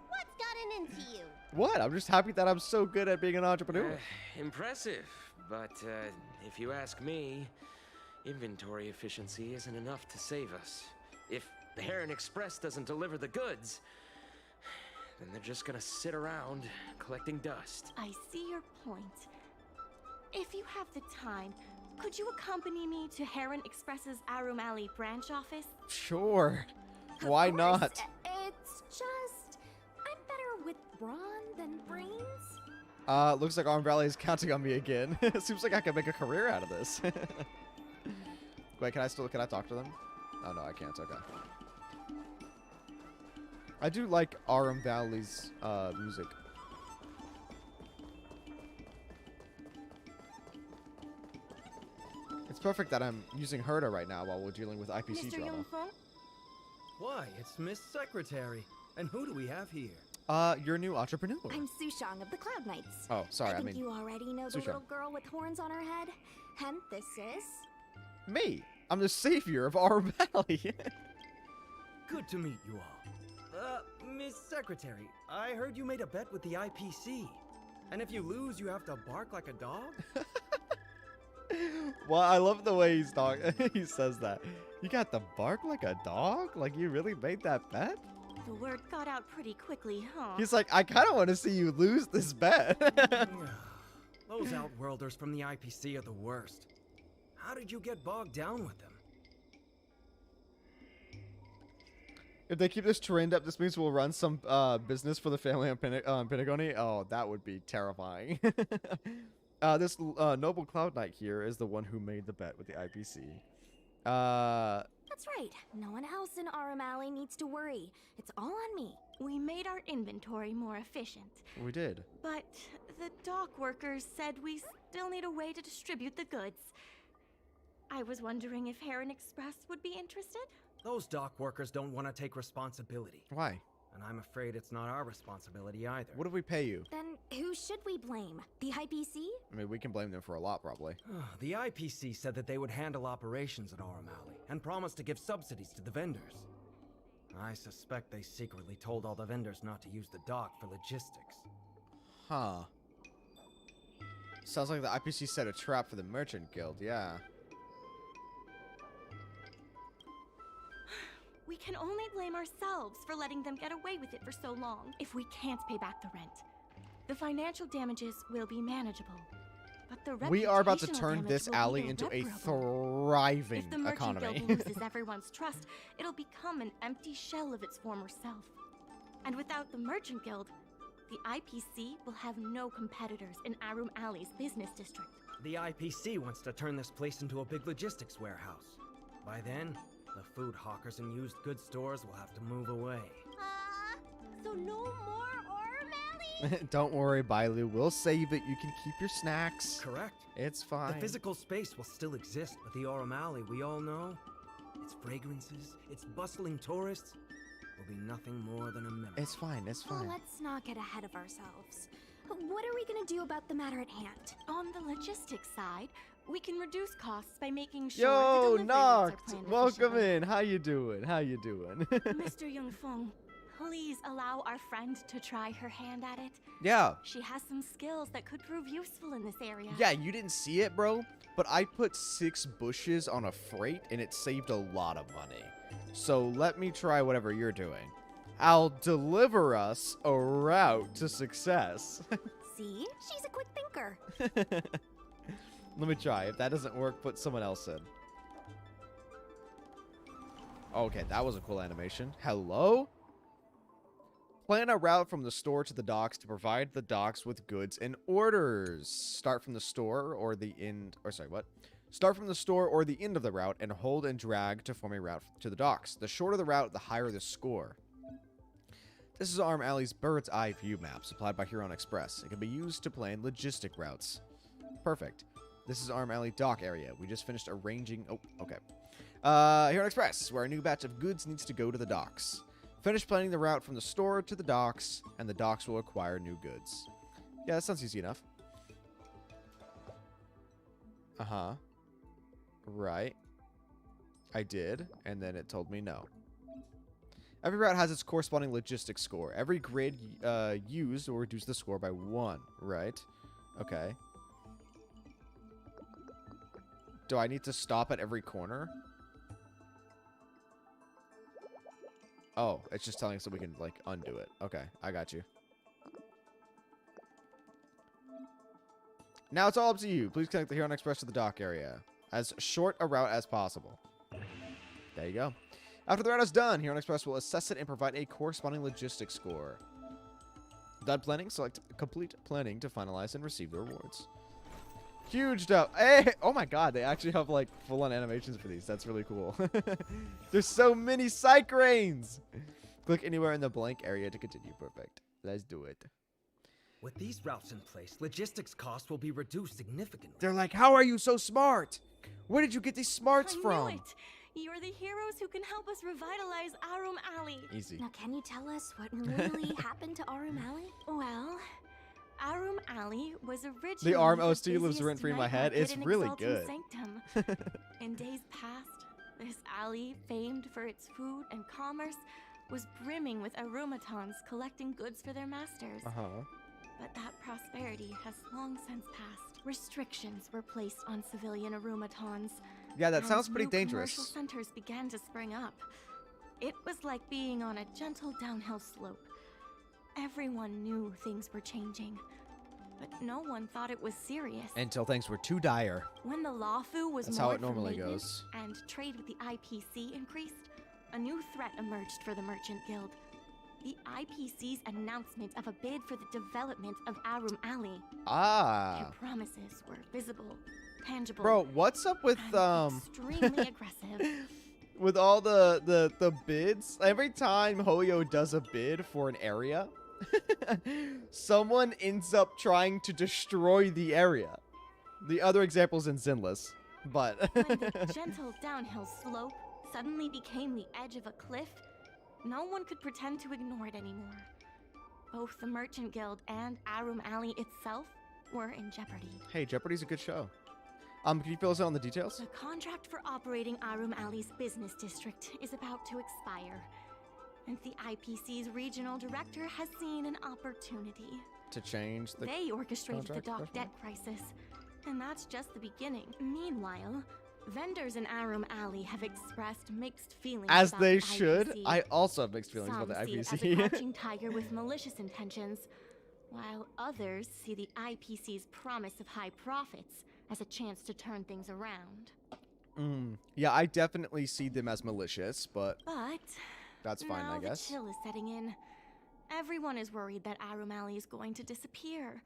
what's gotten into you? What? I'm just happy that I'm so good at being an entrepreneur. Impressive, but if you ask me, inventory efficiency isn't enough to save us. If the Heron Express doesn't deliver the goods, then they're just gonna sit around collecting dust. I see your point. If you have the time, could you accompany me to Heron Express's Arum Alley branch office? Sure. Why not? It's just, I'm better with brawn than brains. Looks like Arum Alley is counting on me again. Seems like I can make a career out of this. Wait, can I talk to them? Oh no, I can't. Okay. I do like Arum Valley's music. It's perfect that I'm using Herda right now while we're dealing with IPC Mr. drama. Yongfeng? Why, it's Miss Secretary. And who do we have here? Your new entrepreneur. I'm Sushang of the Cloud Knights. Oh, sorry, I I think mean you already know the Sushang. little girl with horns on her head. And this is... Me. I'm the savior of Arum Alley. Good to meet you all. Miss Secretary, I heard you made a bet with the IPC. And if you lose, you have to bark like a dog? Well, I love the way he says that. You got to bark like a dog? Like you really made that bet? The word got out pretty quickly, huh? He's like, I kind of want to see you lose this bet. Those Outworlders from the IPC are the worst. How did you get bogged down with them? If they keep this trend up, this means we'll run some business for the family on Pentagony. Oh, that would be terrifying. This noble Cloud Knight here is the one who made the bet with the IPC. That's right. No one else in Arum Alley needs to worry. It's all on me. We made our inventory more efficient. We did. But the dock workers said we still need a way to distribute the goods. I was wondering if Heron Express would be interested? Those dock workers don't want to take responsibility. Why? And I'm afraid it's not our responsibility either. What do we pay you? Then who should we blame? The IPC? I mean, we can blame them for a lot, probably. The IPC said that they would handle operations at Arum Alley and promised to give subsidies to the vendors. I suspect they secretly told all the vendors not to use the dock for logistics. Huh. Sounds like the IPC set a trap for the Merchant Guild, yeah. We can only blame ourselves for letting them get away with it for so long if we can't pay back the rent. The financial damages will be manageable, but the We are about to reputational turn damage this will be alley into a irreparable. thriving If the Merchant economy. Guild loses everyone's trust, it'll become an empty shell of its former self. And without the Merchant Guild, the IPC will have no competitors in Arum Alley's business district. The IPC wants to turn this place into a big logistics warehouse. By then, the food hawkers and used goods stores will have to move away. So no more Arum Alley? Don't worry, Bailu. We'll save it. You can keep your snacks. Correct. It's fine. The physical space will still exist, but the Arum Alley we all know, its fragrances, its bustling tourists, will be nothing more than a memory. It's fine. It's fine. Oh, let's not get ahead of ourselves. What are we gonna do about the matter at hand? On the logistics side, we can reduce costs by making sure Yo, the delivery routes are Noct! planned Welcome efficiently. in. How you doing? How you doing? Mr. Yongfeng, please allow our friend to try her hand at it. Yeah. She has some skills that could prove useful in this area. Yeah, you didn't see it, bro, but I put 6 bushes on a freight, and it saved a lot of money. So let me try whatever you're doing. I'll deliver us a route to success. See? She's a quick thinker. Let me try. If that doesn't work, put someone else in. Okay, that was a cool animation. Hello? Plan a route from the store to the docks to provide the docks with goods and orders. Start from the store or the end... Or sorry, what? Start from the store or the end of the route and hold and drag to form a route to the docks. The shorter the route, the higher the score. This is Arum Alley's bird's eye view map supplied by Huron Express. It can be used to plan logistic routes. Perfect. This is Arum Alley dock area. We just finished arranging... Oh, okay. Huron Express, where a new batch of goods needs to go to the docks. Finish planning the route from the store to the docks, and the docks will acquire new goods. Yeah, that sounds easy enough. Uh-huh. Right. I did, and then it told me no. Every route has its corresponding logistics score. Every grid used will reduce the score by 1, right? Okay. Do I need to stop at every corner? Oh, it's just telling us that we can, like, undo it. Okay, I got you. Now it's all up to you. Please connect the Huron Express to the dock area. As short a route as possible. There you go. After the route is done, Huron Express will assess it and provide a corresponding logistics score. Done planning, select complete planning to finalize and receive the rewards. Huge dough. Hey! Oh my god, they actually have like full-on animations for these. That's really cool. There's so many cycranes! Click anywhere in the blank area to continue. Perfect. Let's do it. With these routes in place, logistics costs will be reduced significantly. They're like, how are you so smart? Where did you get these smarts from? I knew it! You're the heroes who can help us revitalize Arum Alley. Easy. Now, can you tell us what really happened to Arum Alley? Well, Arum Alley was originally the Arum the OST lives busiest rent-free in my night head. market It's in really Exalted good. Sanctum. In days past, this alley, famed for its food and commerce, was brimming with Arumatons collecting goods for their masters. Uh-huh. But that prosperity has long since passed. Restrictions were placed on civilian Arumatons. Yeah, that and sounds pretty new dangerous. Commercial centers began to spring up. It was like being on a gentle downhill slope. Everyone knew things were changing, but no one thought it was serious. Until things were too dire. When the LUOFU was That's more how it normally maintenance goes. and trade with the IPC increased, a new threat emerged for the Merchant Guild. The IPC's announcement of a bid for the development of Arum Alley. Ah. Their promises were visible, tangible. Bro, what's up with extremely aggressive. with all the bids? Every time Hoyo does a bid for an area, someone ends up trying to destroy the area. The other example's in Zinless, but When the gentle downhill slope suddenly became the edge of a cliff, no one could pretend to ignore it anymore. Both the Merchant Guild and Arum Alley itself were in jeopardy. Hey, Jeopardy's a good show. Can you fill us in on the details? The contract for operating Arum Alley's business district is about to expire, and the IPC's regional director has seen an opportunity. To change the They orchestrated the contract dock question? debt crisis, and that's just the beginning. Meanwhile, vendors in Arum Alley have expressed mixed feelings As about they the should. IPC. I also have mixed feelings Some about the see it as a IPC. crouching tiger with malicious intentions, while others see the IPC's promise of high profits as a chance to turn things around. Yeah, I definitely see them as malicious, but But that's fine, now I guess. the chill is setting in. Everyone is worried that Arum Alley is going to disappear.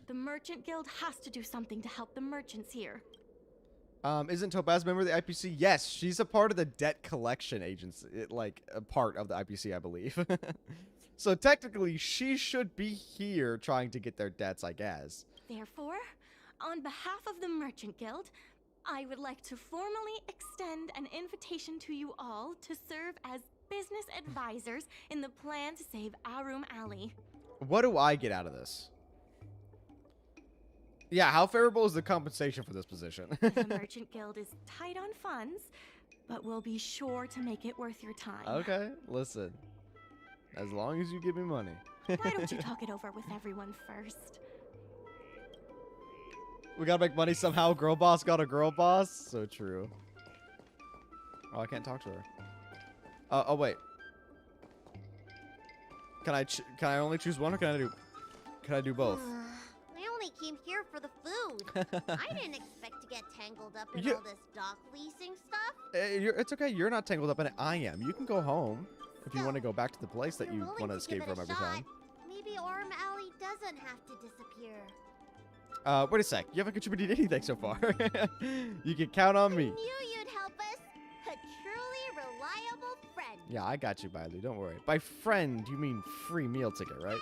The Merchant Guild has to do something to help the merchants here. Isn't Topaz a member of the IPC? Yes, she's a part of the debt collection agency, like a part of the IPC, I believe. So technically, she should be here trying to get their debts, I guess. Therefore, on behalf of the Merchant Guild, I would like to formally extend an invitation to you all to serve as business advisors in the plan to save Arum Alley. What do I get out of this? Yeah, how favorable is the compensation for this position? The Merchant Guild is tight on funds, but we'll be sure to make it worth your time. Okay, listen. As long as you give me money. Why don't you talk it over with everyone first? We gotta make money somehow. Girl boss got a girl boss. So true. Oh, I can't talk to her. Oh wait. Can I only choose one, or can I do both? I only came here for the food. I didn't expect to get tangled up in You- all this dock leasing stuff. It's okay. You're not tangled up in it. I am. You can go home if you want to go back to the place that you Willing want to to escape give it from a every shot. time. Maybe Arum Alley doesn't have to disappear. Wait a sec. You haven't contributed anything so far. You can count on me. Knew you'd help us. a truly reliable friend. Yeah, I got you, Bailey. Don't worry. By friend, you mean free meal ticket, right?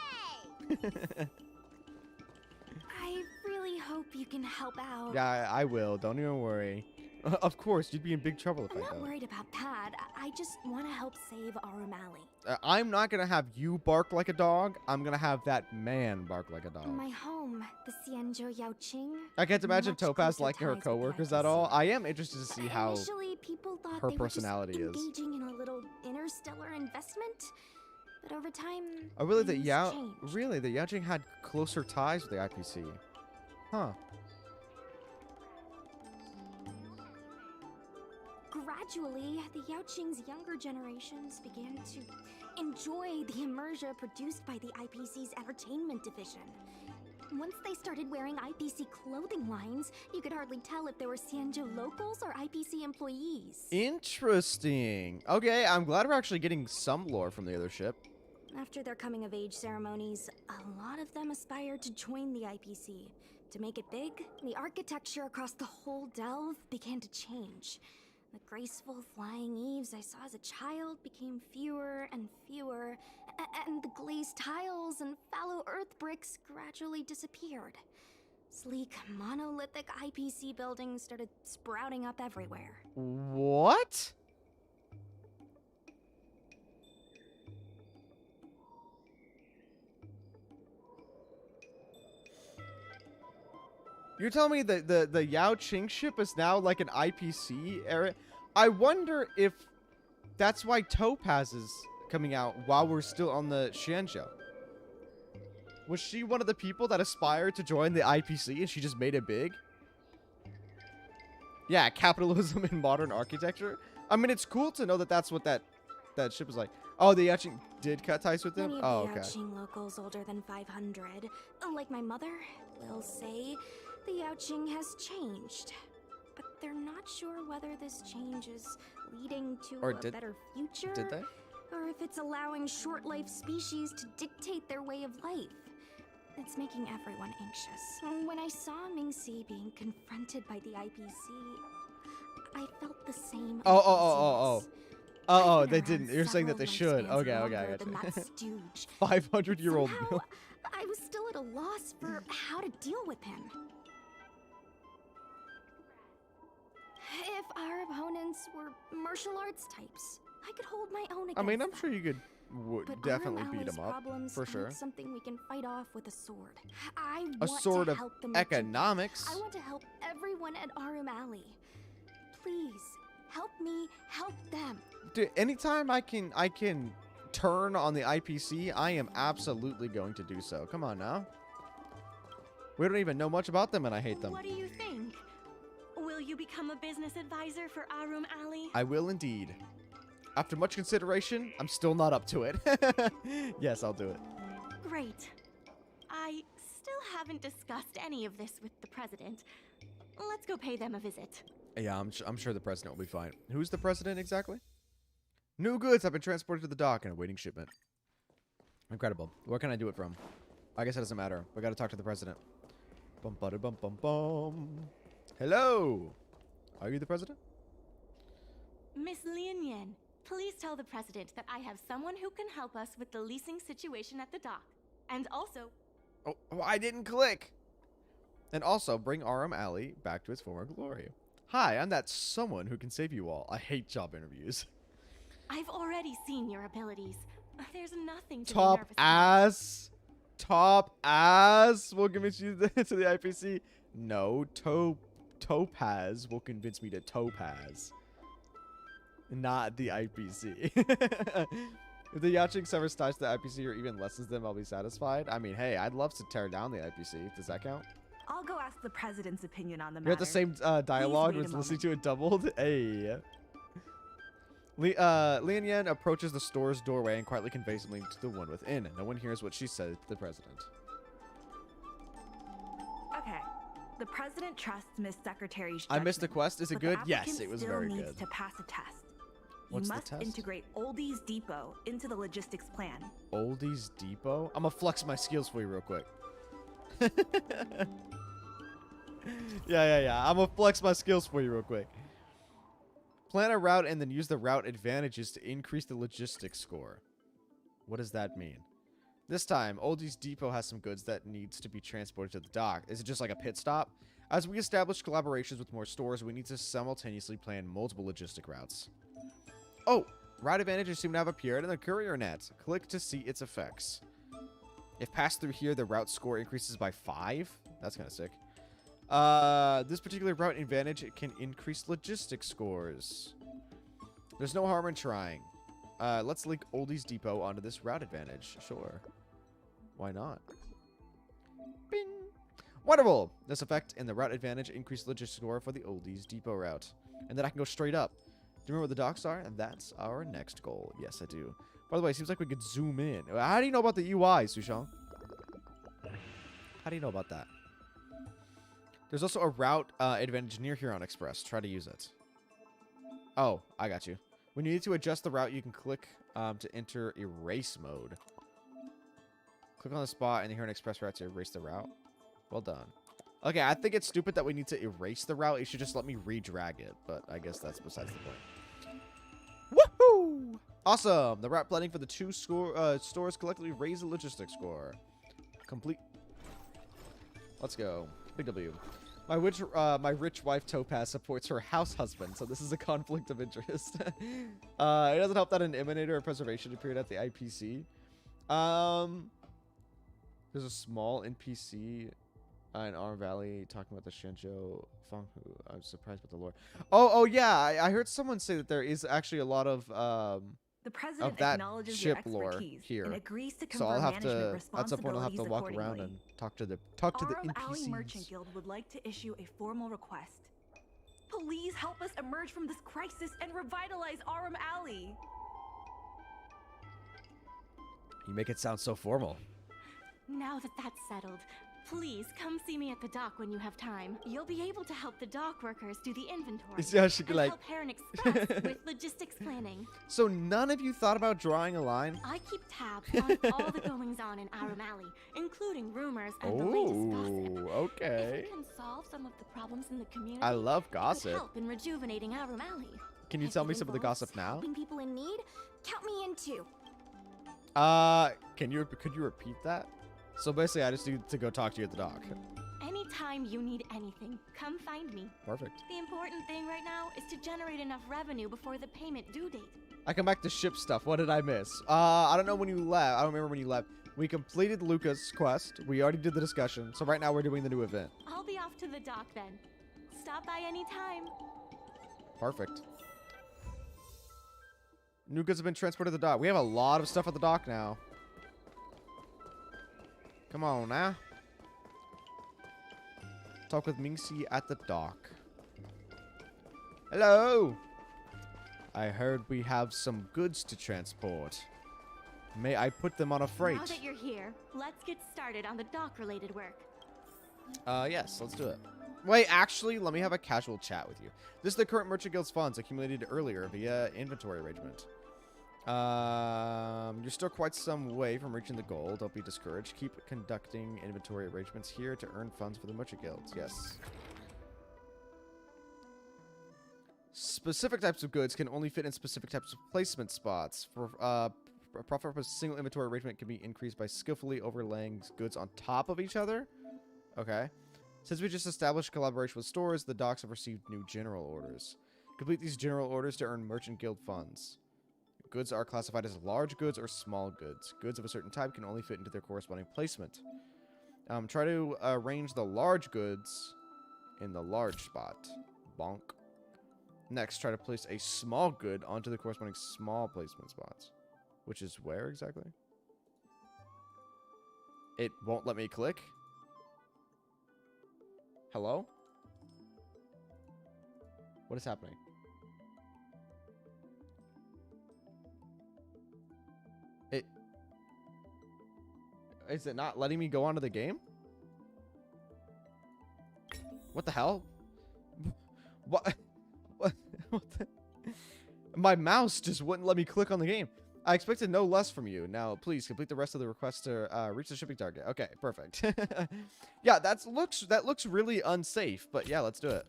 I really hope you can help out. Yeah, I will. Don't even worry. Of course, you'd be in big trouble if I'm I not don't. worried about that. I just want to help save Arum Alley. I'm not going to have you bark like a dog. I'm going to have that man bark like a dog. My home, the Xianzhou Yaoqing. I can't imagine much Topaz closer liking her ties with the coworkers at all. I am interested to see how Initially, people thought her they were personality just is. engaging in a little interstellar investment, but over time, Oh, really? things changed. Really? The Yaoqing had closer ties with the IPC. Huh. Gradually, the Yaoqing's younger generations began to enjoy the immersion produced by the IPC's entertainment division. Once they started wearing IPC clothing lines, you could hardly tell if they were Xianzhou locals or IPC employees. Interesting. Okay, I'm glad we're actually getting some lore from the other ship. After their coming-of-age ceremonies, a lot of them aspired to join the IPC. To make it big, the architecture across the whole delve began to change. The graceful flying eaves I saw as a child became fewer and fewer, and the glazed tiles and fallow earth bricks gradually disappeared. Sleek, monolithic IPC buildings started sprouting up everywhere. What? You're telling me that the Yaoqing ship is now like an IPC area? I wonder if that's why Topaz is coming out while we're still on the Xianzhou. Was she one of the people that aspired to join the IPC and she just made it big? Yeah, capitalism in modern architecture. I mean, it's cool to know that that's what that ship is like. Oh, the Yaoqing did cut ties with them? Many Oh, of the okay. Yaoqing locals older than 500, like my mother, will say the Yaoqing has changed. But they're not sure whether this change is leading to a better future, Did they? or if it's allowing short-lived species to dictate their way of life. It's making everyone anxious. When I saw Mingxi being confronted by the IPC, I felt the same. Oh, they didn't. You're saying that they should. Okay, I got you. 500-year-old Bill. I was still at a loss for how to deal with him. If our opponents were martial arts types, I could hold my own against I mean, them. I'm sure you could But definitely Arum beat Alley's them up, problems for sure. aren't something we can fight off with a sword. I A want sword to of help the merchant. economics. I want to help everyone at Arum Alley. Please, help me help them. Dude, anytime I can turn on the IPC, I am absolutely going to do so. Come on now. We don't even know much about them and I hate them. What do you think? Will you become a business advisor for Arum Alley? I will indeed. After much consideration, I'm still not up to it. Yes, I'll do it. Great. I still haven't discussed any of this with the president. Let's go pay them a visit. Yeah, I'm sure the president will be fine. Who's the president exactly? New goods have been transported to the dock and awaiting shipment. Incredible. Where can I do it from? I guess it doesn't matter. We gotta talk to the president. Bum bada bum bum bum. Hello. Are you the president? Miss Lianyan, please tell the president that I have someone who can help us with the leasing situation at the dock. And also... Oh, I didn't click. And also, bring Arum Alley back to its former glory. Hi, I'm that someone who can save you all. I hate job interviews. I've already seen your abilities. There's nothing to be Top nervous ass. Top ass will convince you to the IPC. No, Topaz will convince me to Topaz. Not the IPC. If the Yaoqing severs ties to the IPC or even lessens them, I'll be satisfied. I mean, hey, I'd love to tear down the IPC. Does that count? I'll go ask the president's opinion on the matter. You're at the same dialogue wait a was listening to it doubled. Hey. Lian Yan approaches the store's doorway and quietly conveys something to the one within. No one hears what she said to the president. Okay. The president trusts Miss Secretary's I missed the quest. Is it but the good? Yes, applicant it was still very needs good. to pass a test. What's you the must test? integrate Oldies Depot into the logistics plan. Oldies Depot? I'm gonna flex my skills for you real quick. Yeah. I'm gonna flex my skills for you real quick. Plan a route and then use the route advantages to increase the logistics score. What does that mean? This time, Oldie's Depot has some goods that needs to be transported to the dock. Is it just like a pit stop? As we establish collaborations with more stores, we need to simultaneously plan multiple logistic routes. Oh, route advantages seem to have appeared in the courier net. Click to see its effects. If passed through here, the route score increases by 5. That's kind of sick. This particular route advantage can increase logistics scores. There's no harm in trying. Let's link Oldie's Depot onto this route advantage. Sure. Why not? Bing. Wonderful. This effect and the route advantage increase logistics score for the Oldie's Depot route. And then I can go straight up. Do you remember where the docks are? And that's our next goal. Yes, I do. By the way, it seems like we could zoom in. How do you know about the UI, Sushang? How do you know about that? There's also a route advantage near Huron Express. Try to use it. Oh, I got you. When you need to adjust the route, you can click to enter erase mode. Click on the spot and the Huron Express route to erase the route. Well done. Okay, I think it's stupid that we need to erase the route. It should just let me re-drag it, but I guess that's besides the point. Woohoo! Awesome! The route planning for the two stores collectively raise the logistics score. Complete. Let's go. Big W. My rich wife Topaz supports her house husband, so this is a conflict of interest. It doesn't help that an emanator or preservation appeared at the IPC. There's a small NPC in Arum Valley talking about the Xianzhou WAHOOOO. I'm surprised with the lore. Oh yeah, I heard someone say that there is actually a lot of the president that acknowledges ship your lore expertise here. And agrees to So I'll have management to at some point I'll have to walk around and talk to the Arum Alley Merchant NPCs. Guild would like to issue a formal request. Please help us emerge from this crisis and revitalize Arum Alley. You make it sound so formal. Now that that's settled, please come see me at the dock when you have time. You'll be able to help the dock workers do the inventory. See how she and like- help Heron Express with logistics planning. So none of you thought about drawing a line? I keep tabs on all the goings-on in Arum Alley, including rumors and the latest gossip. Okay. If you can solve some of the problems in the community, I love it could gossip. help in rejuvenating Arum Alley. Can you tell me some of the gossip now? Helping people in need? Count me in too. Could you repeat that? So basically, I just need to go talk to you at the dock. Anytime you need anything, come find me. Perfect. The important thing right now is to generate enough revenue before the payment due date. I come back to ship stuff. What did I miss? I don't know when you left. I don't remember when you left. We completed Luca's quest. We already did the discussion. So right now we're doing the new event. I'll be off to the dock then. Stop by anytime. Perfect. New goods have been transported to the dock. We have a lot of stuff at the dock now. Come on now. Talk with Mingxi at the dock. Hello. I heard we have some goods to transport. May I put them on a freight? Now that you're here, let's get started on the dock-related work. Yes, let's do it. Wait, actually, let me have a casual chat with you. This is the current Merchant Guild's funds accumulated earlier via inventory arrangement. You're still quite some way from reaching the goal. Don't be discouraged. Keep conducting inventory arrangements here to earn funds for the Merchant Guilds. Yes. Specific types of goods can only fit in specific types of placement spots. For a profit from a single inventory arrangement can be increased by skillfully overlaying goods on top of each other. Okay. Since we just established collaboration with stores, the docks have received new general orders. Complete these general orders to earn Merchant Guild funds. Goods are classified as large goods or small goods. Goods of a certain type can only fit into their corresponding placement. Try to arrange the large goods in the large spot. Bonk. Next, try to place a small good onto the corresponding small placement spots. Which is where exactly? It won't let me click? Hello? What is happening? Is it not letting me go onto the game? What the hell? What? What the? My mouse just wouldn't let me click on the game. I expected no less from you. Now, please complete the rest of the request to reach the shipping target. Okay, perfect. Yeah, that looks really unsafe, but yeah, let's do it.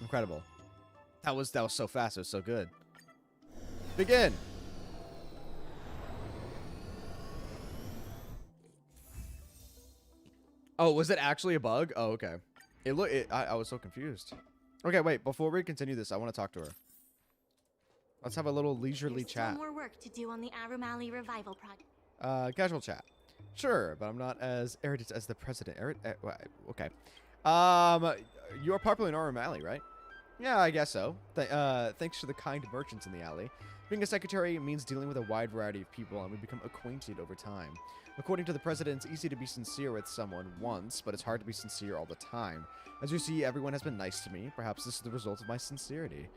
Incredible. That was so fast. It was so good. Begin. Oh, was it actually a bug? Oh, okay. I was so confused. Okay, wait. Before we continue this, I want to talk to her. Let's have a little leisurely chat. Still more work to do on the Arum Alley revival project. Casual chat. Sure, but I'm not as erudite as the president. Okay. You are popular in Arum Alley, right? Yeah, I guess so. Thanks to the kind merchants in the alley. Being a secretary means dealing with a wide variety of people, and we become acquainted over time. According to the president, it's easy to be sincere with someone once, but it's hard to be sincere all the time. As you see, everyone has been nice to me. Perhaps this is the result of my sincerity.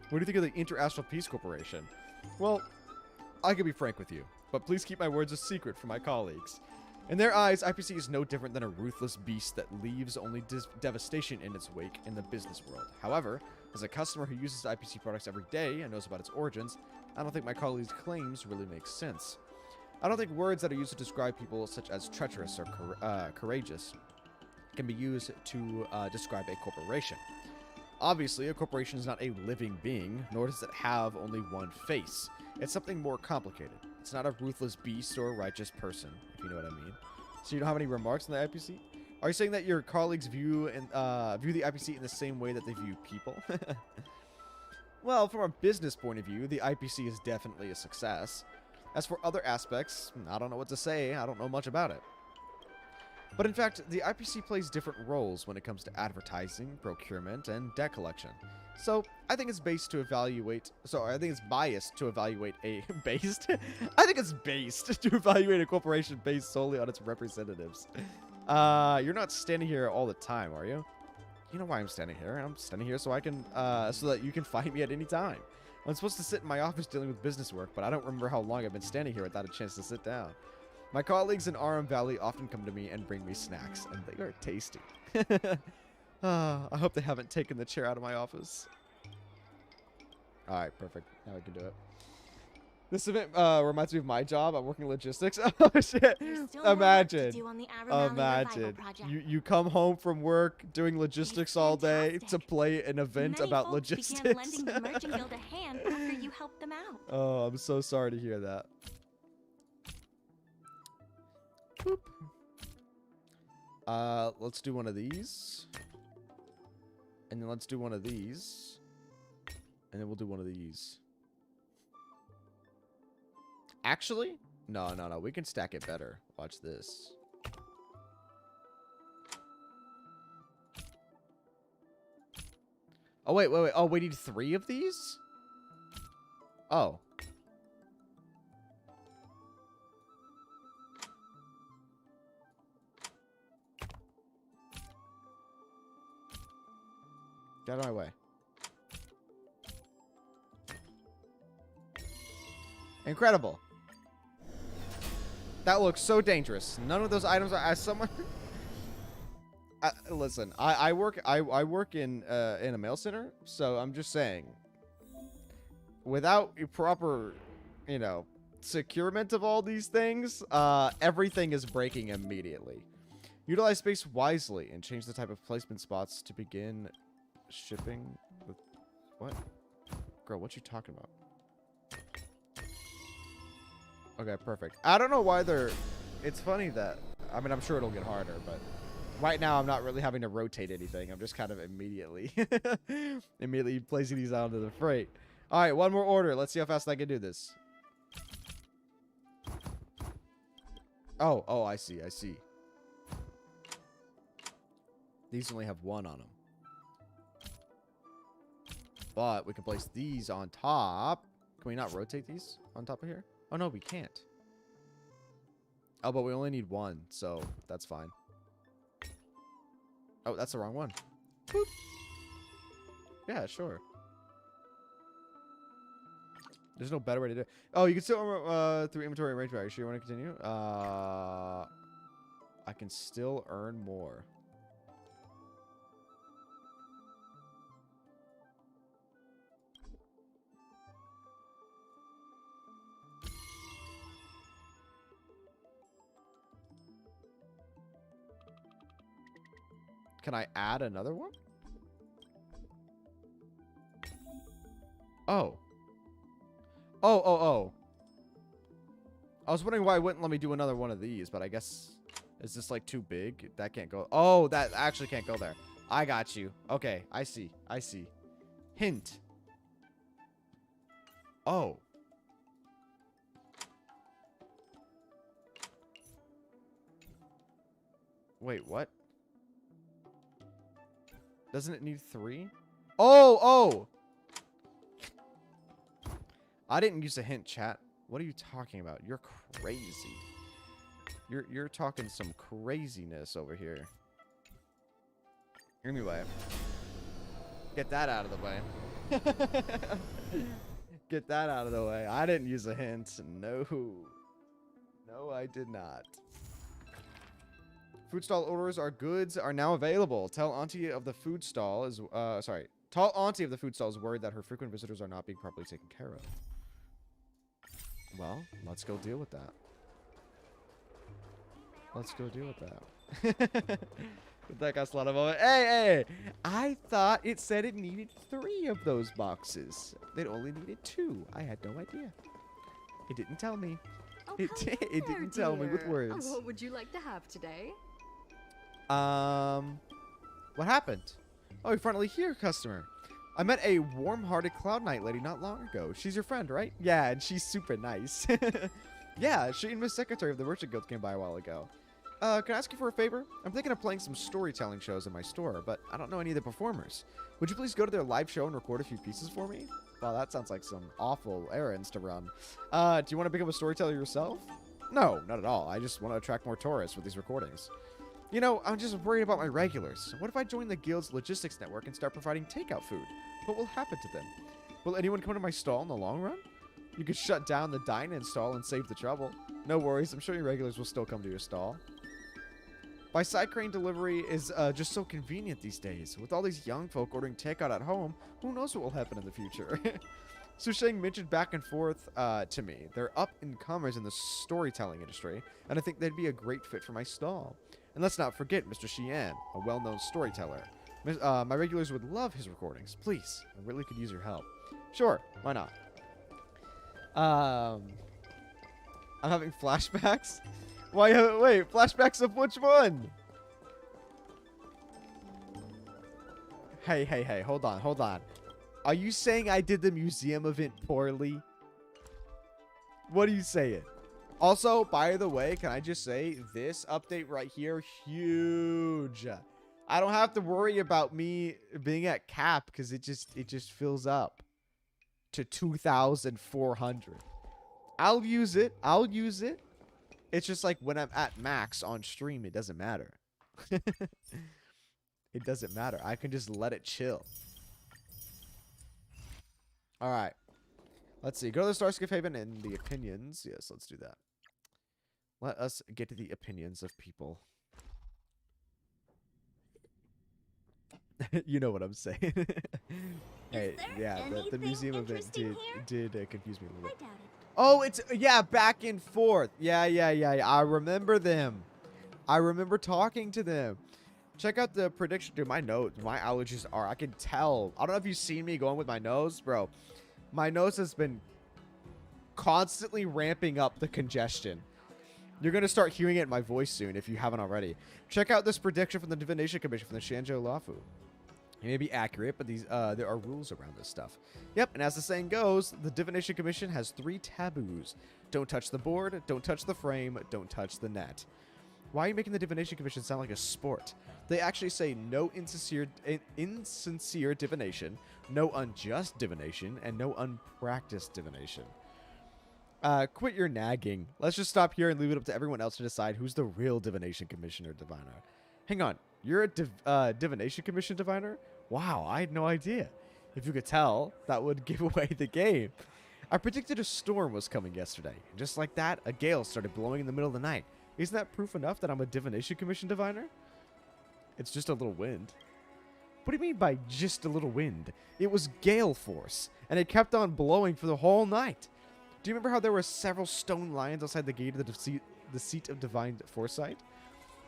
What do you think of the Interastral Peace Corporation? Well, I can be frank with you, but please keep my words a secret from my colleagues. In their eyes, IPC is no different than a ruthless beast that leaves only devastation in its wake in the business world. However, as a customer who uses IPC products every day and knows about its origins, I don't think my colleagues' claims really make sense. I don't think words that are used to describe people such as treacherous or courageous can be used to describe a corporation. Obviously, a corporation is not a living being, nor does it have only one face. It's something more complicated. It's not a ruthless beast or a righteous person, if you know what I mean. So you don't have any remarks on the IPC? Are you saying that your colleagues view the IPC in the same way that they view people? Well, from a business point of view, the IPC is definitely a success. As for other aspects, I don't know what to say. I don't know much about it. But in fact, the IPC plays different roles when it comes to advertising, procurement, and debt collection. So I think it's biased to evaluate a corporation based solely on its representatives. You're not standing here all the time, are you? You know why I'm standing here. I'm standing here so I can, so that you can find me at any time. I'm supposed to sit in my office dealing with business work, but I don't remember how long I've been standing here without a chance to sit down. My colleagues in Arum Valley often come to me and bring me snacks, and they are tasty. I hope they haven't taken the chair out of my office. Alright, perfect. Now we can do it. This event reminds me of my job. I'm working logistics. Oh, shit. Imagine. You come home from work doing logistics all day to play an event about logistics. Began lending the Merchant Guild a hand after you helped them out. Oh, I'm so sorry to hear that. Boop. Let's do one of these. And then let's do one of these. And then we'll do one of these. Actually, no. We can stack it better. Watch this. Oh, wait. Oh, we need 3 of these? Oh. Get out of my way. Incredible. That looks so dangerous. None of those items are as someone. Listen, I work in a mail center, so I'm just saying. Without proper, securement of all these things, everything is breaking immediately. Utilize space wisely and change the type of placement spots to begin shipping with what? Girl, what you talking about? Okay, perfect. I don't know why they're... It's funny that... I mean, I'm sure it'll get harder, but... Right now, I'm not really having to rotate anything. I'm just kind of immediately placing these out onto the freight. Alright, one more order. Let's see how fast I can do this. Oh, I see. These only have 1 on them. But we can place these on top. Can we not rotate these on top of here? Oh, no, we can't. Oh, but we only need 1, so that's fine. Oh, that's the wrong one. Boop. Yeah, sure. There's no better way to do it. Oh, you can still through inventory and range value. Sure you want to continue? I can still earn more. Can I add another one? Oh. Oh. I was wondering why it wouldn't let me do another one of these, but I guess... Is this, like, too big? That can't go... Oh, that actually can't go there. I got you. Okay, I see. Hint. Oh. Wait, what? Doesn't it need 3? Oh! I didn't use a hint, chat. What are you talking about? You're crazy. You're talking some craziness over here. Anyway. Get that out of the way. Get that out of the way. I didn't use a hint. No. No, I did not. Food stall orders are now available. Tell auntie of the food stall is Tall auntie of the food stall is worried that her frequent visitors are not being properly taken care of. Well, let's go deal with that. That got a lot of moment. Hey! I thought it said it needed 3 of those boxes. It only needed 2. I had no idea. It didn't tell me. Oh, it didn't tell me with words. What would you like to have today? What happened? Oh, you're finally here, customer. I met a warm-hearted Cloud Knight lady not long ago. She's your friend, right? Yeah, and she's super nice. Yeah, she and Miss Secretary of the Merchant Guild came by a while ago. Can I ask you for a favor? I'm thinking of playing some storytelling shows in my store, but I don't know any of the performers. Would you please go to their live show and record a few pieces for me? Wow, that sounds like some awful errands to run. Do you want to become a storyteller yourself? No, not at all. I just want to attract more tourists with these recordings. You know, I'm just worried about my regulars. What if I join the guild's logistics network and start providing takeout food? What will happen to them? Will anyone come to my stall in the long run? You could shut down the dine-in stall and save the trouble. No worries, I'm sure your regulars will still come to your stall. By side crane delivery is just so convenient these days. With all these young folk ordering takeout at home, who knows what will happen in the future? Susheng mentioned back and forth to me. They're up-and-comers in the storytelling industry, and I think they'd be a great fit for my stall. And let's not forget Mr. Xian, a well-known storyteller. My regulars would love his recordings. Please, I really could use your help. Sure, why not? I'm having flashbacks? Why? Wait, flashbacks of which one? Hey, hold on. Are you saying I did the museum event poorly? What are you saying? Also, by the way, can I just say, this update right here, huge. I don't have to worry about me being at cap, because it just fills up to 2,400. I'll use it. It's just like when I'm at max on stream, it doesn't matter. It doesn't matter. I can just let it chill. All right. Let's see. Go to the Starscape Haven and the opinions. Yes, let's do that. Let us get to the opinions of people. You know what I'm saying. Hey, yeah, the museum event did confuse me a little bit. Oh, it's, yeah, back and forth. Yeah. I remember them. I remember talking to them. Check out the prediction. Dude, my allergies are, I can tell. I don't know if you've seen me going with my nose, bro. My nose has been constantly ramping up the congestion. You're going to start hearing it in my voice soon if you haven't already. Check out this prediction from the Divination Commission from the Xianzhou LUOFU. It may be accurate, but there are rules around this stuff. Yep, and as the saying goes, the Divination Commission has 3 taboos. Don't touch the board, don't touch the frame, don't touch the net. Why are you making the Divination Commission sound like a sport? They actually say no insincere divination, no unjust divination, and no unpracticed divination. Quit your nagging. Let's just stop here and leave it up to everyone else to decide who's the real Divination Commission or Diviner. Hang on, you're a Divination Commission Diviner? Wow, I had no idea. If you could tell, that would give away the game. I predicted a storm was coming yesterday, and just like that, a gale started blowing in the middle of the night. Isn't that proof enough that I'm a Divination Commission Diviner? It's just a little wind. What do you mean by just a little wind? It was gale force, and it kept on blowing for the whole night. Do you remember how there were several stone lions outside the gate of the seat of divine foresight?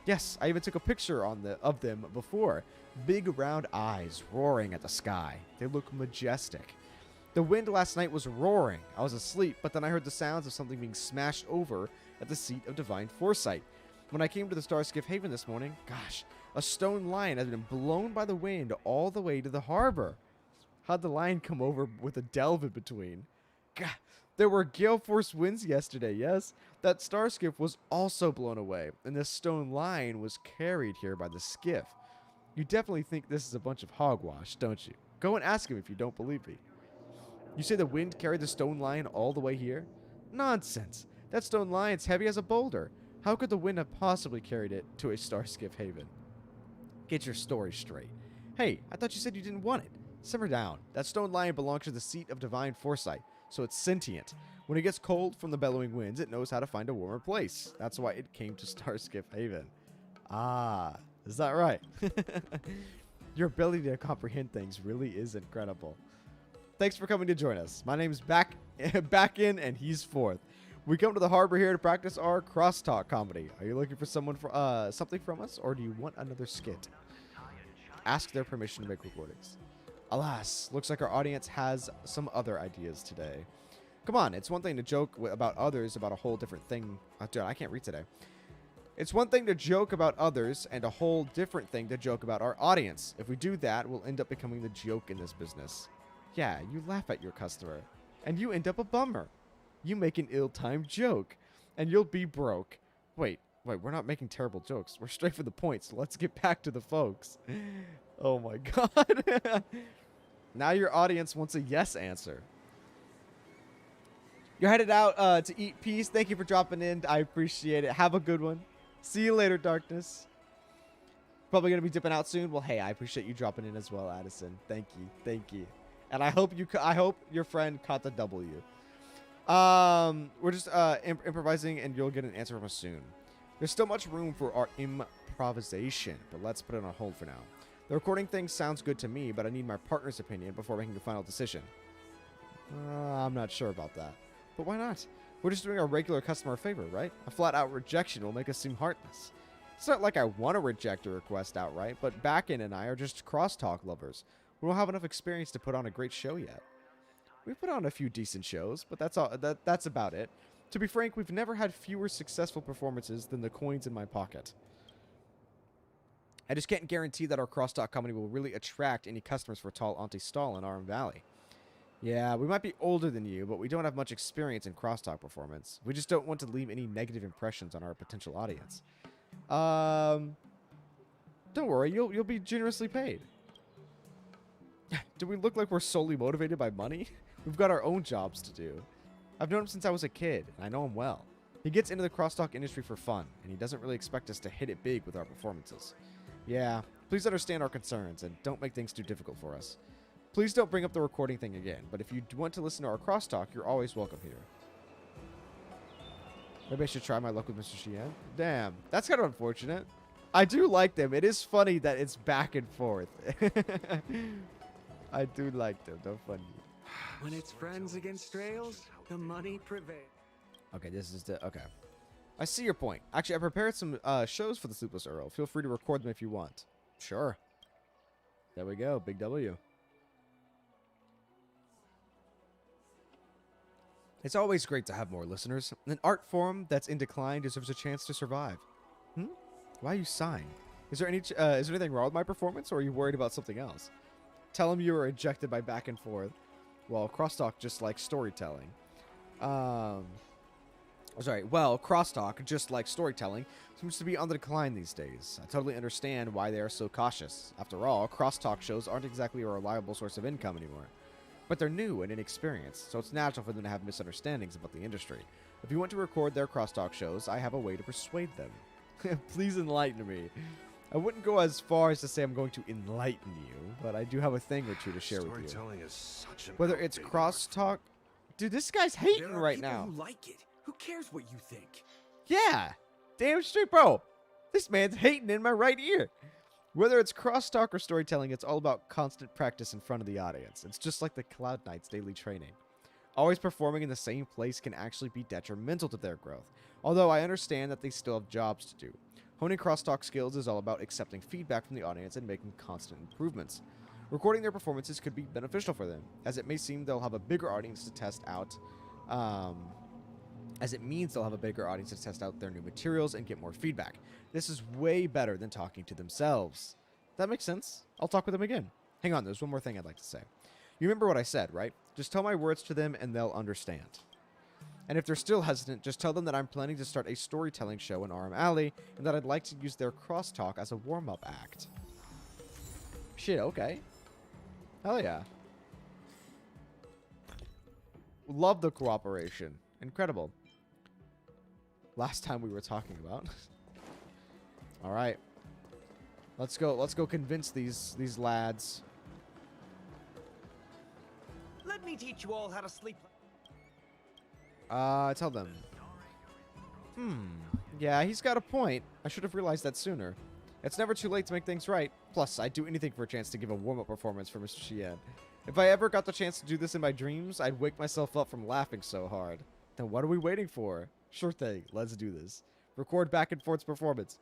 Yes, I even took a picture of them before. Big round eyes roaring at the sky. They look majestic. The wind last night was roaring. I was asleep, but then I heard the sounds of something being smashed over at the seat of divine foresight. When I came to the Starskiff Haven this morning, gosh, a stone lion had been blown by the wind all the way to the harbor. How'd the lion come over with a delve in between? God, there were gale force winds yesterday, yes? That Starskiff was also blown away, and this stone lion was carried here by the skiff. You definitely think this is a bunch of hogwash, don't you? Go and ask him if you don't believe me. You say the wind carried the stone lion all the way here? Nonsense. That stone lion's heavy as a boulder. How could the wind have possibly carried it to a Starskiff Haven? Get your story straight. Hey, I thought you said you didn't want it. Simmer down. That stone lion belongs to the seat of divine foresight, so it's sentient. When it gets cold from the bellowing winds, it knows how to find a warmer place. That's why it came to Starskiff Haven. Ah, is that right? Your ability to comprehend things really is incredible. Thanks for coming to join us. My name's Back in, and he's Forth. We come to the harbor here to practice our crosstalk comedy. Are you looking for someone for something from us, or do you want another skit? Ask their permission to make recordings. Alas, looks like our audience has some other ideas today. Come on, it's one thing to joke about others about a whole different thing. Dude, I can't read today. It's one thing to joke about others and a whole different thing to joke about our audience. If we do that, we'll end up becoming the joke in this business. Yeah, you laugh at your customer, and you end up a bummer. You make an ill-timed joke, and you'll be broke. Wait, we're not making terrible jokes. We're straight for the point, so let's get back to the folks. Oh my god. Now your audience wants a yes answer. You're headed out to eat peace. Thank you for dropping in. I appreciate it. Have a good one. See you later, Darkness. Probably going to be dipping out soon. Well, hey, I appreciate you dropping in as well, Addison. Thank you. Thank you. And I hope your friend caught the W. We're just improvising, and you'll get an answer from us soon. There's still much room for our improvisation, but let's put it on hold for now. The recording thing sounds good to me, but I need my partner's opinion before making a final decision. I'm not sure about that. But why not? We're just doing our regular customer a favor, right? A flat-out rejection will make us seem heartless. It's not like I want to reject a request outright, but Backen and I are just crosstalk lovers. We don't have enough experience to put on a great show yet. We've put on a few decent shows, but that's about it. To be frank, we've never had fewer successful performances than the coins in my pocket. I just can't guarantee that our crosstalk comedy will really attract any customers for Tall Auntie Stall in Arum Valley. Yeah, we might be older than you, but we don't have much experience in crosstalk performance. We just don't want to leave any negative impressions on our potential audience. Don't worry, you'll be generously paid. Do we look like we're solely motivated by money? We've got our own jobs to do. I've known him since I was a kid, and I know him well. He gets into the crosstalk industry for fun, and he doesn't really expect us to hit it big with our performances. Yeah, please understand our concerns, and don't make things too difficult for us. Please don't bring up the recording thing again, but if you want to listen to our crosstalk, you're always welcome here. Maybe I should try my luck with Mr. Xian. Damn, that's kind of unfortunate. I do like them. It is funny that it's back and forth. I do like them. They're funny. When it's friends against trails, the money prevails. Okay, this is the... Okay. I see your point. Actually, I prepared some shows for the Sleepless Earl. Feel free to record them if you want. Sure. There we go. Big W. It's always great to have more listeners. An art form that's in decline deserves a chance to survive. Why are you sighing? Is there anything wrong with my performance, or are you worried about something else? Tell him you were ejected by Back and Forth. Well, crosstalk just like storytelling. Crosstalk, just like storytelling, seems to be on the decline these days. I totally understand why they are so cautious. After all, crosstalk shows aren't exactly a reliable source of income anymore. But they're new and inexperienced, so it's natural for them to have misunderstandings about the industry. If you want to record their crosstalk shows, I have a way to persuade them. Please enlighten me. I wouldn't go as far as to say I'm going to enlighten you, but I do have a thing or two to share with you. Storytelling is such an Whether it's crosstalk... Dude, this guy's hating right now. Who like it. Who cares what you think? Yeah. Damn straight, bro. This man's hating in my right ear. Whether it's crosstalk or storytelling, it's all about constant practice in front of the audience. It's just like the Cloud Knight's daily training. Always performing in the same place can actually be detrimental to their growth, although I understand that they still have jobs to do. Honing crosstalk skills is all about accepting feedback from the audience and making constant improvements. Recording their performances could be beneficial for them, as it may seem they'll have a bigger audience to test out, as it means they'll have a bigger audience to test out their new materials and get more feedback. This is way better than talking to themselves. That makes sense. I'll talk with them again. Hang on, there's one more thing I'd like to say. You remember what I said, right? Just tell my words to them and they'll understand. And if they're still hesitant, just tell them that I'm planning to start a storytelling show in Arum Alley and that I'd like to use their crosstalk as a warm-up act. Shit, okay. Hell yeah. Love the cooperation. Incredible. Last time we were talking about. All right. Let's go convince these lads. Let me teach you all how to sleep. Tell them. Yeah, he's got a point. I should have realized that sooner. It's never too late to make things right. Plus, I'd do anything for a chance to give a warm-up performance for Mr. Xian. If I ever got the chance to do this in my dreams, I'd wake myself up from laughing so hard. Then what are we waiting for? Sure thing, let's do this. Record back and forth performance.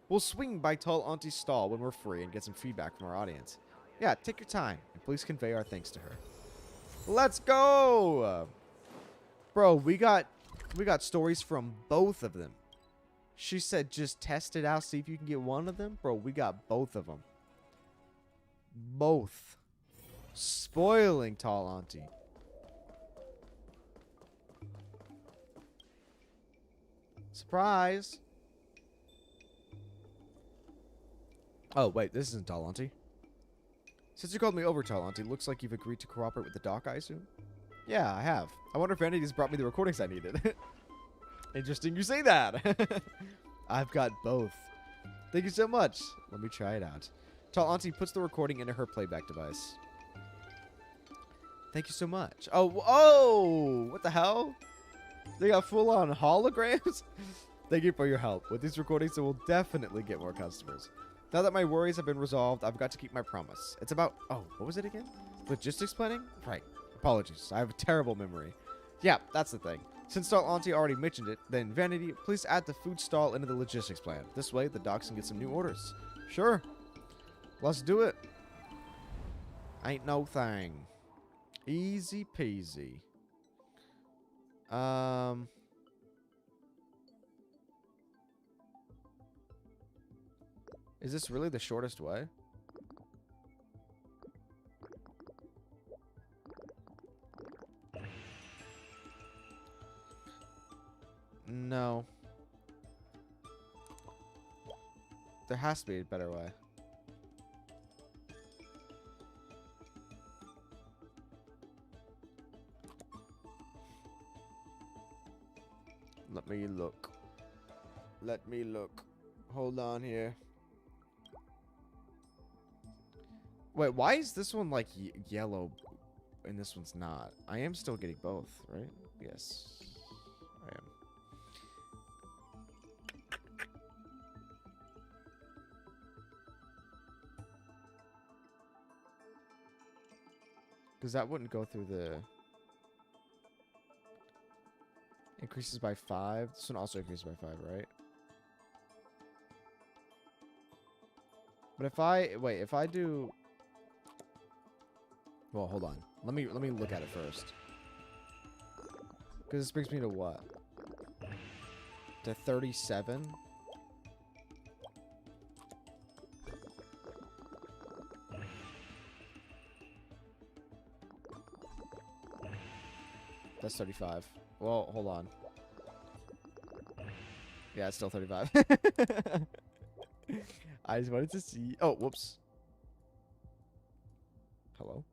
We'll swing by Tall Auntie's stall when we're free and get some feedback from our audience. Yeah, take your time, and please convey our thanks to her. Let's go! Bro, we got stories from both of them. She said just test it out, see if you can get one of them. Bro, we got both of them. Both. Spoiling Tall Auntie. Surprise. Oh, wait, this isn't Tall Auntie. Since you called me over, Tall Auntie, looks like you've agreed to cooperate with the doc, I assume? Yeah, I have. I wonder if Vanity's brought me the recordings I needed. Interesting you say that. I've got both. Thank you so much. Let me try it out. Tall Auntie puts the recording into her playback device. Thank you so much. Oh, what the hell? They got full-on holograms? Thank you for your help. With these recordings, I will definitely get more customers. Now that my worries have been resolved, I've got to keep my promise. It's about... Oh, what was it again? Logistics planning? Right. Apologies. I have a terrible memory. Yeah, that's the thing. Since Tall Auntie already mentioned it, then Vanity, please add the food stall into the logistics plan. This way, the docs can get some new orders. Sure. Let's do it. Ain't no thing. Easy peasy. Is this really the shortest way? No. There has to be a better way. Let me look. Let me look. Hold on here. Wait, why is this one like yellow and this one's not? I am still getting both, right? Yes, I am. Because that wouldn't go through the... Increases by 5. This one also increases by 5, right? But if I... Wait, if I do... Well, hold on. Let me look at it first. Because this brings me to what? To 37? That's 35. Well, hold on. Yeah, it's still 35. I just wanted to see... Oh, whoops. Hello?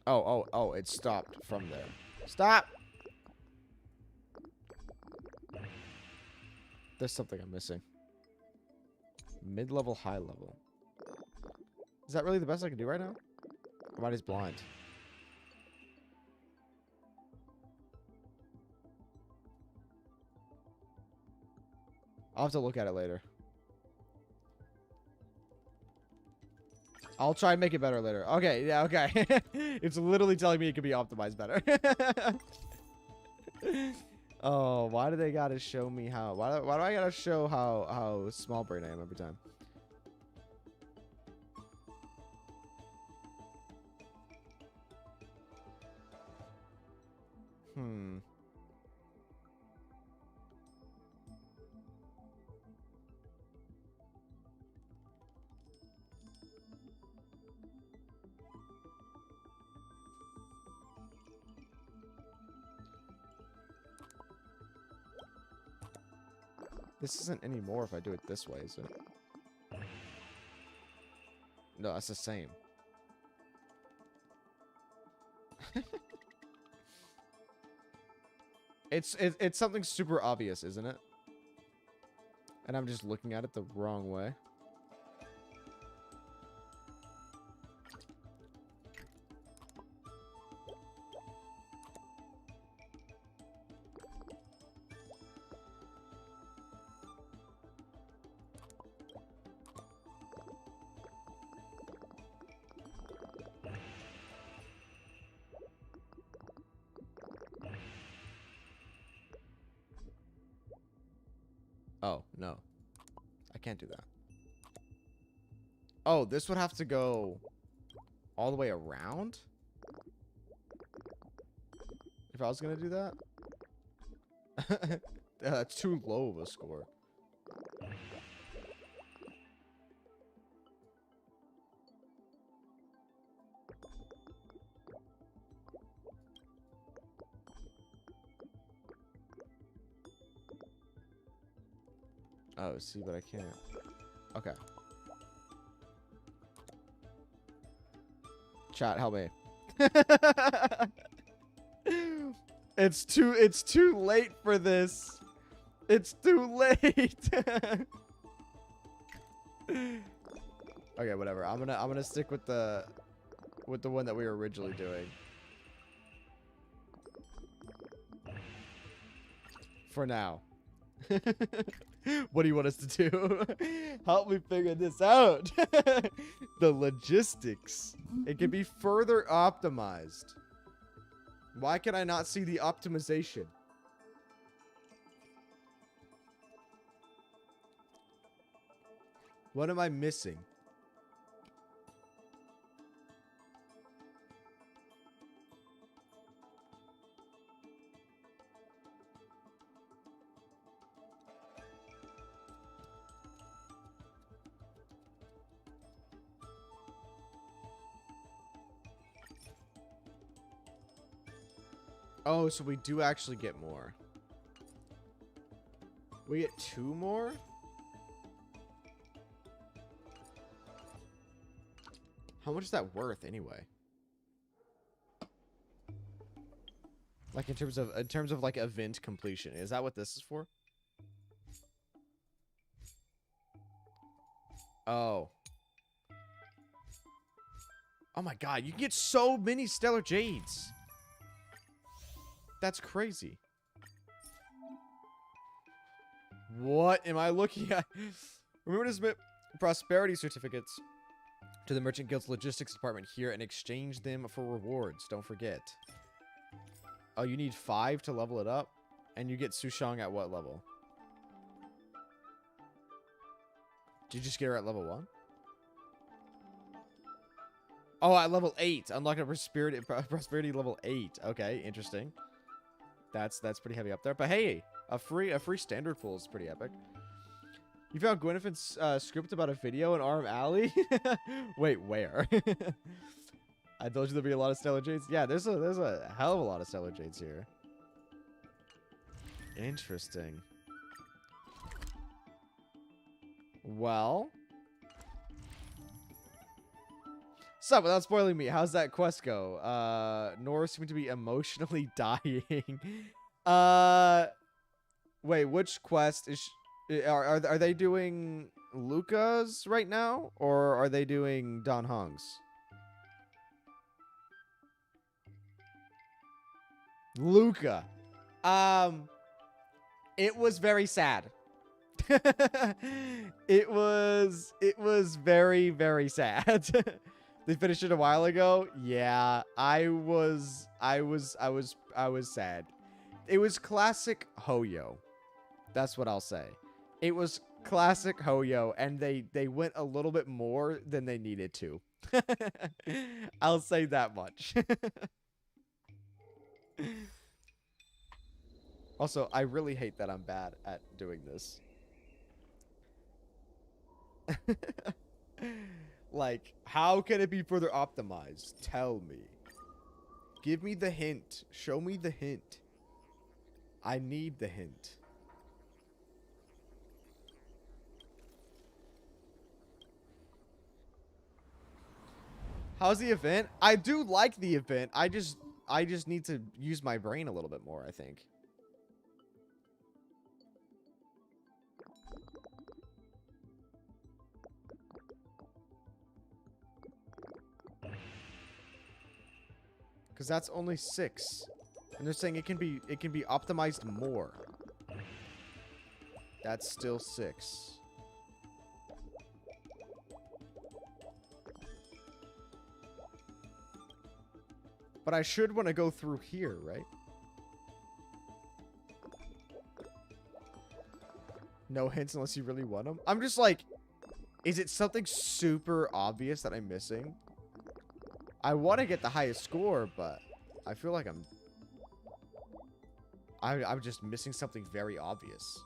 Oh, it stopped from there. Stop! There's something I'm missing. Mid-level, high level. Is that really the best I can do right now? Or am I just blind? I'll have to look at it later. I'll try and make it better later. Okay, yeah, okay. It's literally telling me it can be optimized better. Oh, why do they gotta show me how? Why do I gotta show how small brain I am every time? This isn't anymore if I do it this way, is it? No, that's the same. It's something super obvious, isn't it? And I'm just looking at it the wrong way. Oh, no. I can't do that. Oh, this would have to go all the way around? If I was gonna do that? That's too low of a score. Oh, see, but I can't. Okay. Chat, help me. It's too late for this. It's too late. Okay, whatever. I'm gonna stick with the one that we were originally doing. For now. What do you want us to do? Help me figure this out. The logistics. It can be further optimized. Why can I not see the optimization? What am I missing? Oh, so we do actually get more. We get 2 more? How much is that worth anyway? Like in terms of like event completion. Is that what this is for? Oh. Oh my god, you can get so many Stellar Jades. That's crazy. What am I looking at? Remember to submit prosperity certificates to the Merchant Guild's logistics department here and exchange them for rewards. Don't forget. Oh, you need 5 to level it up? And you get Sushang at what level? Did you just get her at level 1? Oh, at level 8. Unlock a prosperity level 8. Okay, interesting. That's pretty heavy up there. But hey, a free standard pool is pretty epic. You found Gwyneth's script about a video in Arum Alley? Wait, where? I told you there'd be a lot of Stellar Jades. Yeah, there's a hell of a lot of Stellar Jades here. Interesting. Well. So, without spoiling me, how's that quest go? Nora seemed to be emotionally dying. Wait, which quest is... Are they doing Luca's right now? Or are they doing Don Hong's? Luca. It was very sad. It was very, very sad. They finished it a while ago. Yeah, I was sad. It was classic Hoyo. That's what I'll say. It was classic Hoyo, and they went a little bit more than they needed to. I'll say that much. Also, I really hate that I'm bad at doing this. Like, how can it be further optimized? Tell me. Give me the hint. Show me the hint. I need the hint. How's the event? I do like the event. I just need to use my brain a little bit more, I think. Because that's only 6. And they're saying it can be optimized more. That's still 6. But I should want to go through here, right? No hints unless you really want them. I'm just like, is it something super obvious that I'm missing? I want to get the highest score, but I feel like I'm just missing something very obvious.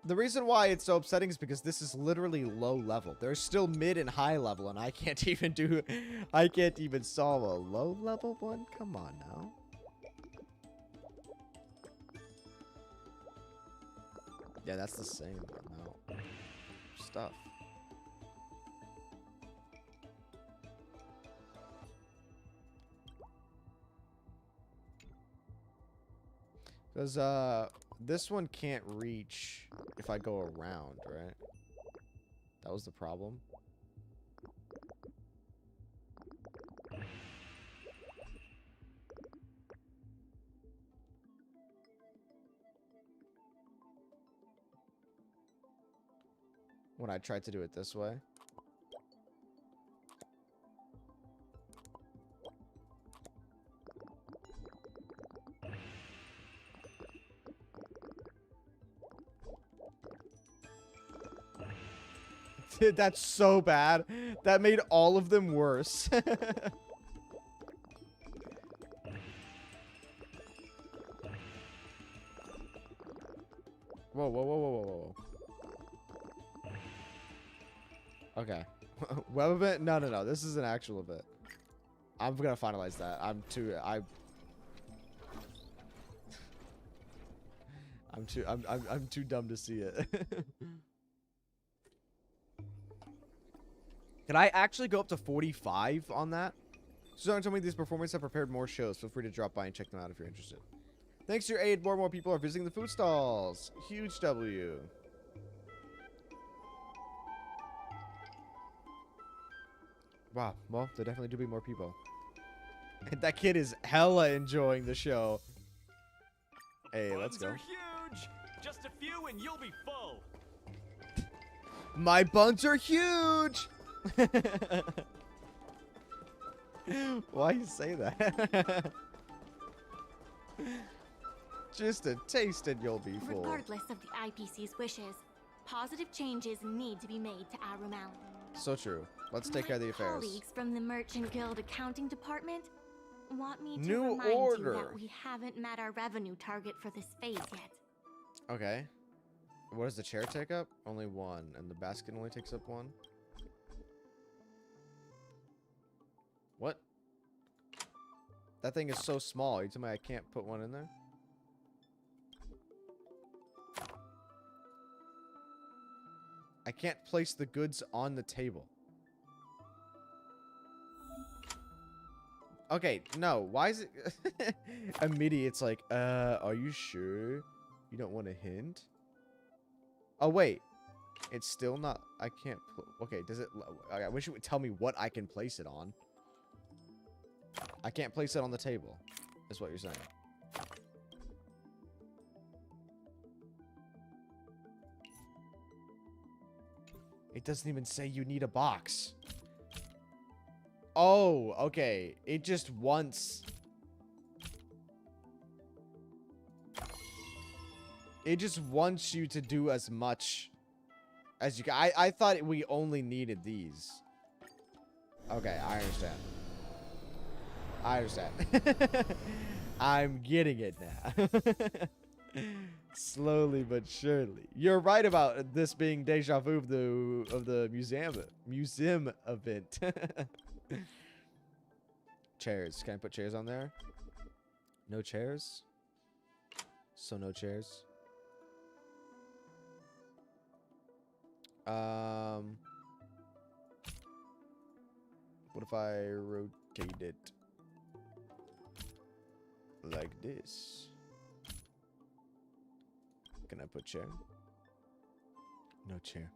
The reason why it's so upsetting is because this is literally low level. There's still mid and high level, and I can't even solve a low level one. Come on now. Yeah, that's the same amount of stuff. Because, this one can't reach if I go around, right? That was the problem. When I tried to do it this way. Dude, that's so bad. That made all of them worse. Whoa, whoa, whoa, whoa, whoa, whoa. Okay. Web event? No, no, no. This is an actual event. I'm gonna finalize that. I'm too dumb to see it. Can I actually go up to 45 on that? Someone told me these performers have prepared more shows. Feel free to drop by and check them out if you're interested. Thanks to your aid, more and more people are visiting the food stalls. Huge W. Wow, well, there definitely do be more people. And that kid is hella enjoying the show. Hey, let's go. Buns are huge. Just a few and you'll be full. My buns are huge. Why you say that? Just a taste and you'll be full. Regardless of the IPC's wishes, positive changes need to be made to Arum Alley. So true. Let's take care of the affairs. Colleagues from the Merchant Guild accounting department want me to New remind order. you that we haven't met our revenue target for this phase yet. Okay. What does the chair take up? Only 1, and the basket only takes up 1. What? That thing is so small. You tell me I can't put 1 in there? I can't place the goods on the table. Okay, no. Why is it... Immediately, it's like, are you sure? You don't want a hint? Oh, wait. It's still not... I can't... Okay, does it... I wish it would tell me what I can place it on. I can't place it on the table, is what you're saying. It doesn't even say you need a box. Oh, okay. It just wants... It just wants you to do as much as you can. I thought we only needed these. Okay, I understand. I understand. I'm getting it now. Slowly but surely. You're right about this being deja vu of the museum event. Chairs. Can I put chairs on there? No chairs? So no chairs. What if I rotate it like this? Can I put chair? No chair.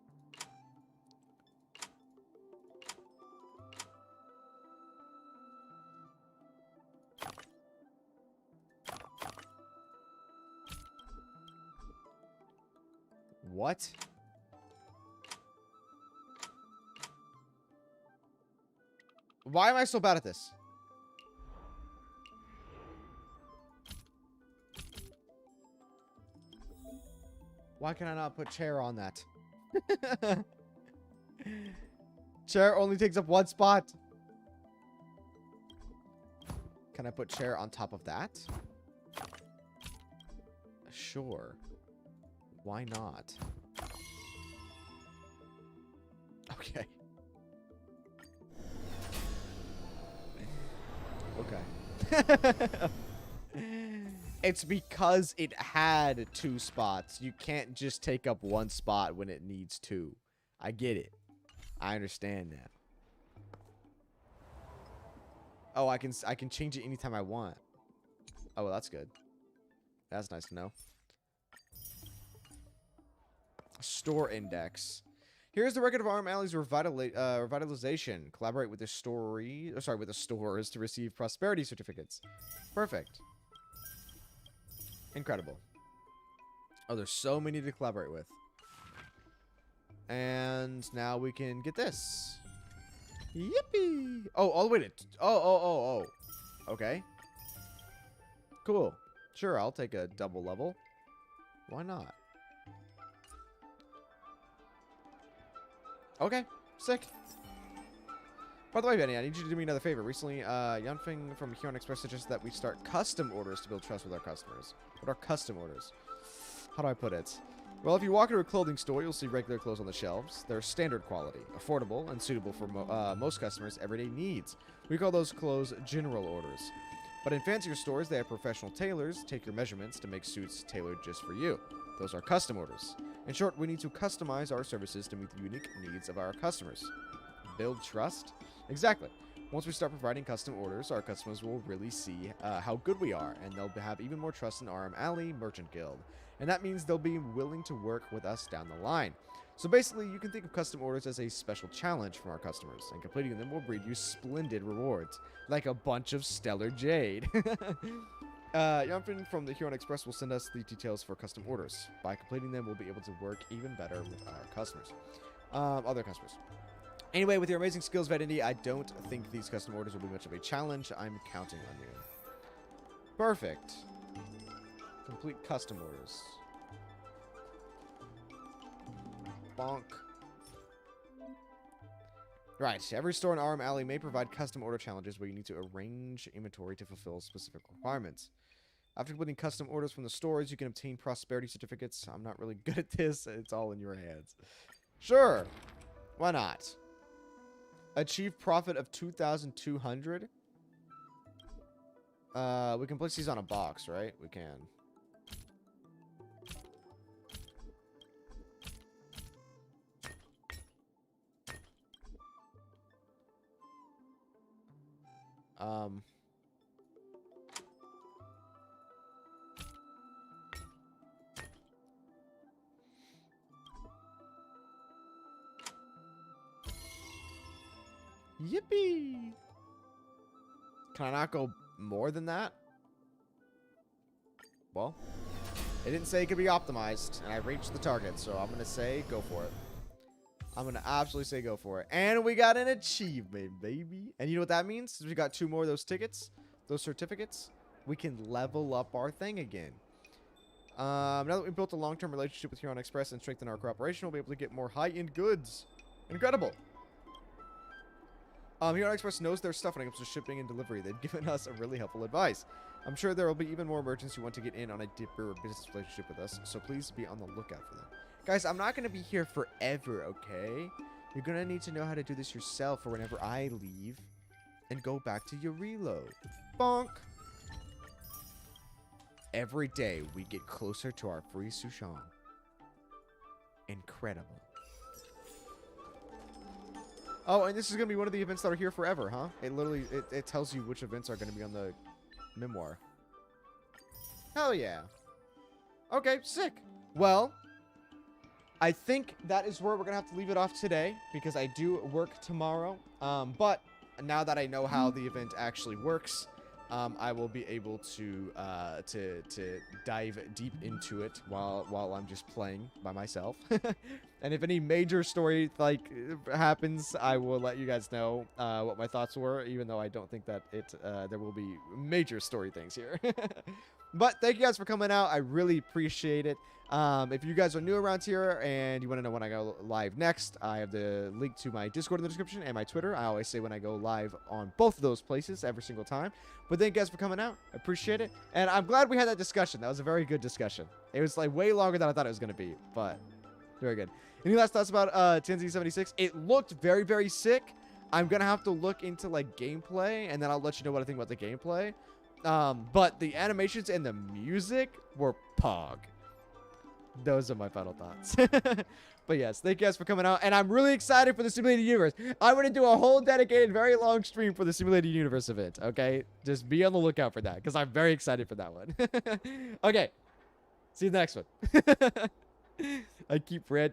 What? Why am I so bad at this? Why can I not put chair on that? Chair only takes up one spot. Can I put chair on top of that? Sure. Why not? Okay. Okay. It's because it had 2 spots. You can't just take up 1 spot when it needs 2. I get it. I understand that. Oh, I can change it anytime I want. Oh, well, that's good. That's nice to know. Store index. Here's the record of Arum Alley's revitalization. Collaborate with the with the stores to receive prosperity certificates. Perfect. Incredible. Oh, there's so many to collaborate with. And now we can get this. Yippee! Oh, all the way to... Oh. Okay. Cool. Sure, I'll take a double level. Why not? Okay. Sick. By the way, Benny, I need you to do me another favor. Recently, Yanfeng from Huron Express suggested that we start custom orders to build trust with our customers. What are custom orders? How do I put it? Well, if you walk into a clothing store, you'll see regular clothes on the shelves. They're standard quality, affordable, and suitable for most customers' everyday needs. We call those clothes general orders. But in fancier stores, they have professional tailors take your measurements to make suits tailored just for you. Those are custom orders. In short, we need to customize our services to meet the unique needs of our customers. Build trust? Exactly. Once we start providing custom orders, our customers will really see how good we are, and they'll have even more trust in Arum Alley Merchant Guild. And that means they'll be willing to work with us down the line. So basically, you can think of custom orders as a special challenge from our customers, and completing them will breed you splendid rewards, like a bunch of stellar jade. Yanfeng from the Huron Express will send us the details for custom orders. By completing them, we'll be able to work even better with our customers. Other customers. Anyway, with your amazing skills, Vanity, I don't think these custom orders will be much of a challenge. I'm counting on you. Perfect. Complete custom orders. Bonk. Right. Every store in Arum Alley may provide custom order challenges where you need to arrange inventory to fulfill specific requirements. After completing custom orders from the stores, you can obtain prosperity certificates. I'm not really good at this. It's all in your hands. Sure. Why not? Achieve profit of 2,200. We can place these on a box, right? We can. Yippee! Can I not go more than that? Well, it didn't say it could be optimized, and I reached the target, so I'm gonna say go for it. I'm gonna absolutely say go for it. And we got an achievement, baby. And you know what that means? Since we got 2 more of those tickets, those certificates, we can level up our thing again. Now that we've built a long-term relationship with Huron Express and strengthened our cooperation, we'll be able to get more high-end goods. Incredible. Huron Express knows their stuff when it comes to shipping and delivery. They've given us a really helpful advice. I'm sure there will be even more merchants who want to get in on a deeper business relationship with us, so please be on the lookout for them. Guys, I'm not going to be here forever, okay? You're going to need to know how to do this yourself for whenever I leave and go back to your reload. Bonk! Every day, we get closer to our free Sushan. Incredible. Oh, and this is going to be one of the events that are here forever, huh? It literally, it tells you which events are going to be on the memoir. Hell yeah. Okay, sick. Well, I think that is where we're going to have to leave it off today because I do work tomorrow. But now that I know how the event actually works, I will be able to dive deep into it while I'm just playing by myself. And if any major story happens, I will let you guys know what my thoughts were, even though I don't think that there will be major story things here. But thank you guys for coming out. I really appreciate it. If you guys are new around here and you want to know when I go live next, I have the link to my Discord in the description and my Twitter. I always say when I go live on both of those places every single time. But thank you guys for coming out. I appreciate it. And I'm glad we had that discussion. That was a very good discussion. It was like way longer than I thought it was going to be, but very good. Any last thoughts about Xianzhou 76? It looked very, very sick. I'm going to have to look into like gameplay and then I'll let you know what I think about the gameplay. But the animations and the music were pog. Those are my final thoughts. But yes, thank you guys for coming out. And I'm really excited for the Simulated Universe. I'm going to do a whole dedicated, very long stream for the Simulated Universe event. Okay? Just be on the lookout for that because I'm very excited for that one. Okay. See you in the next one. I keep ranting.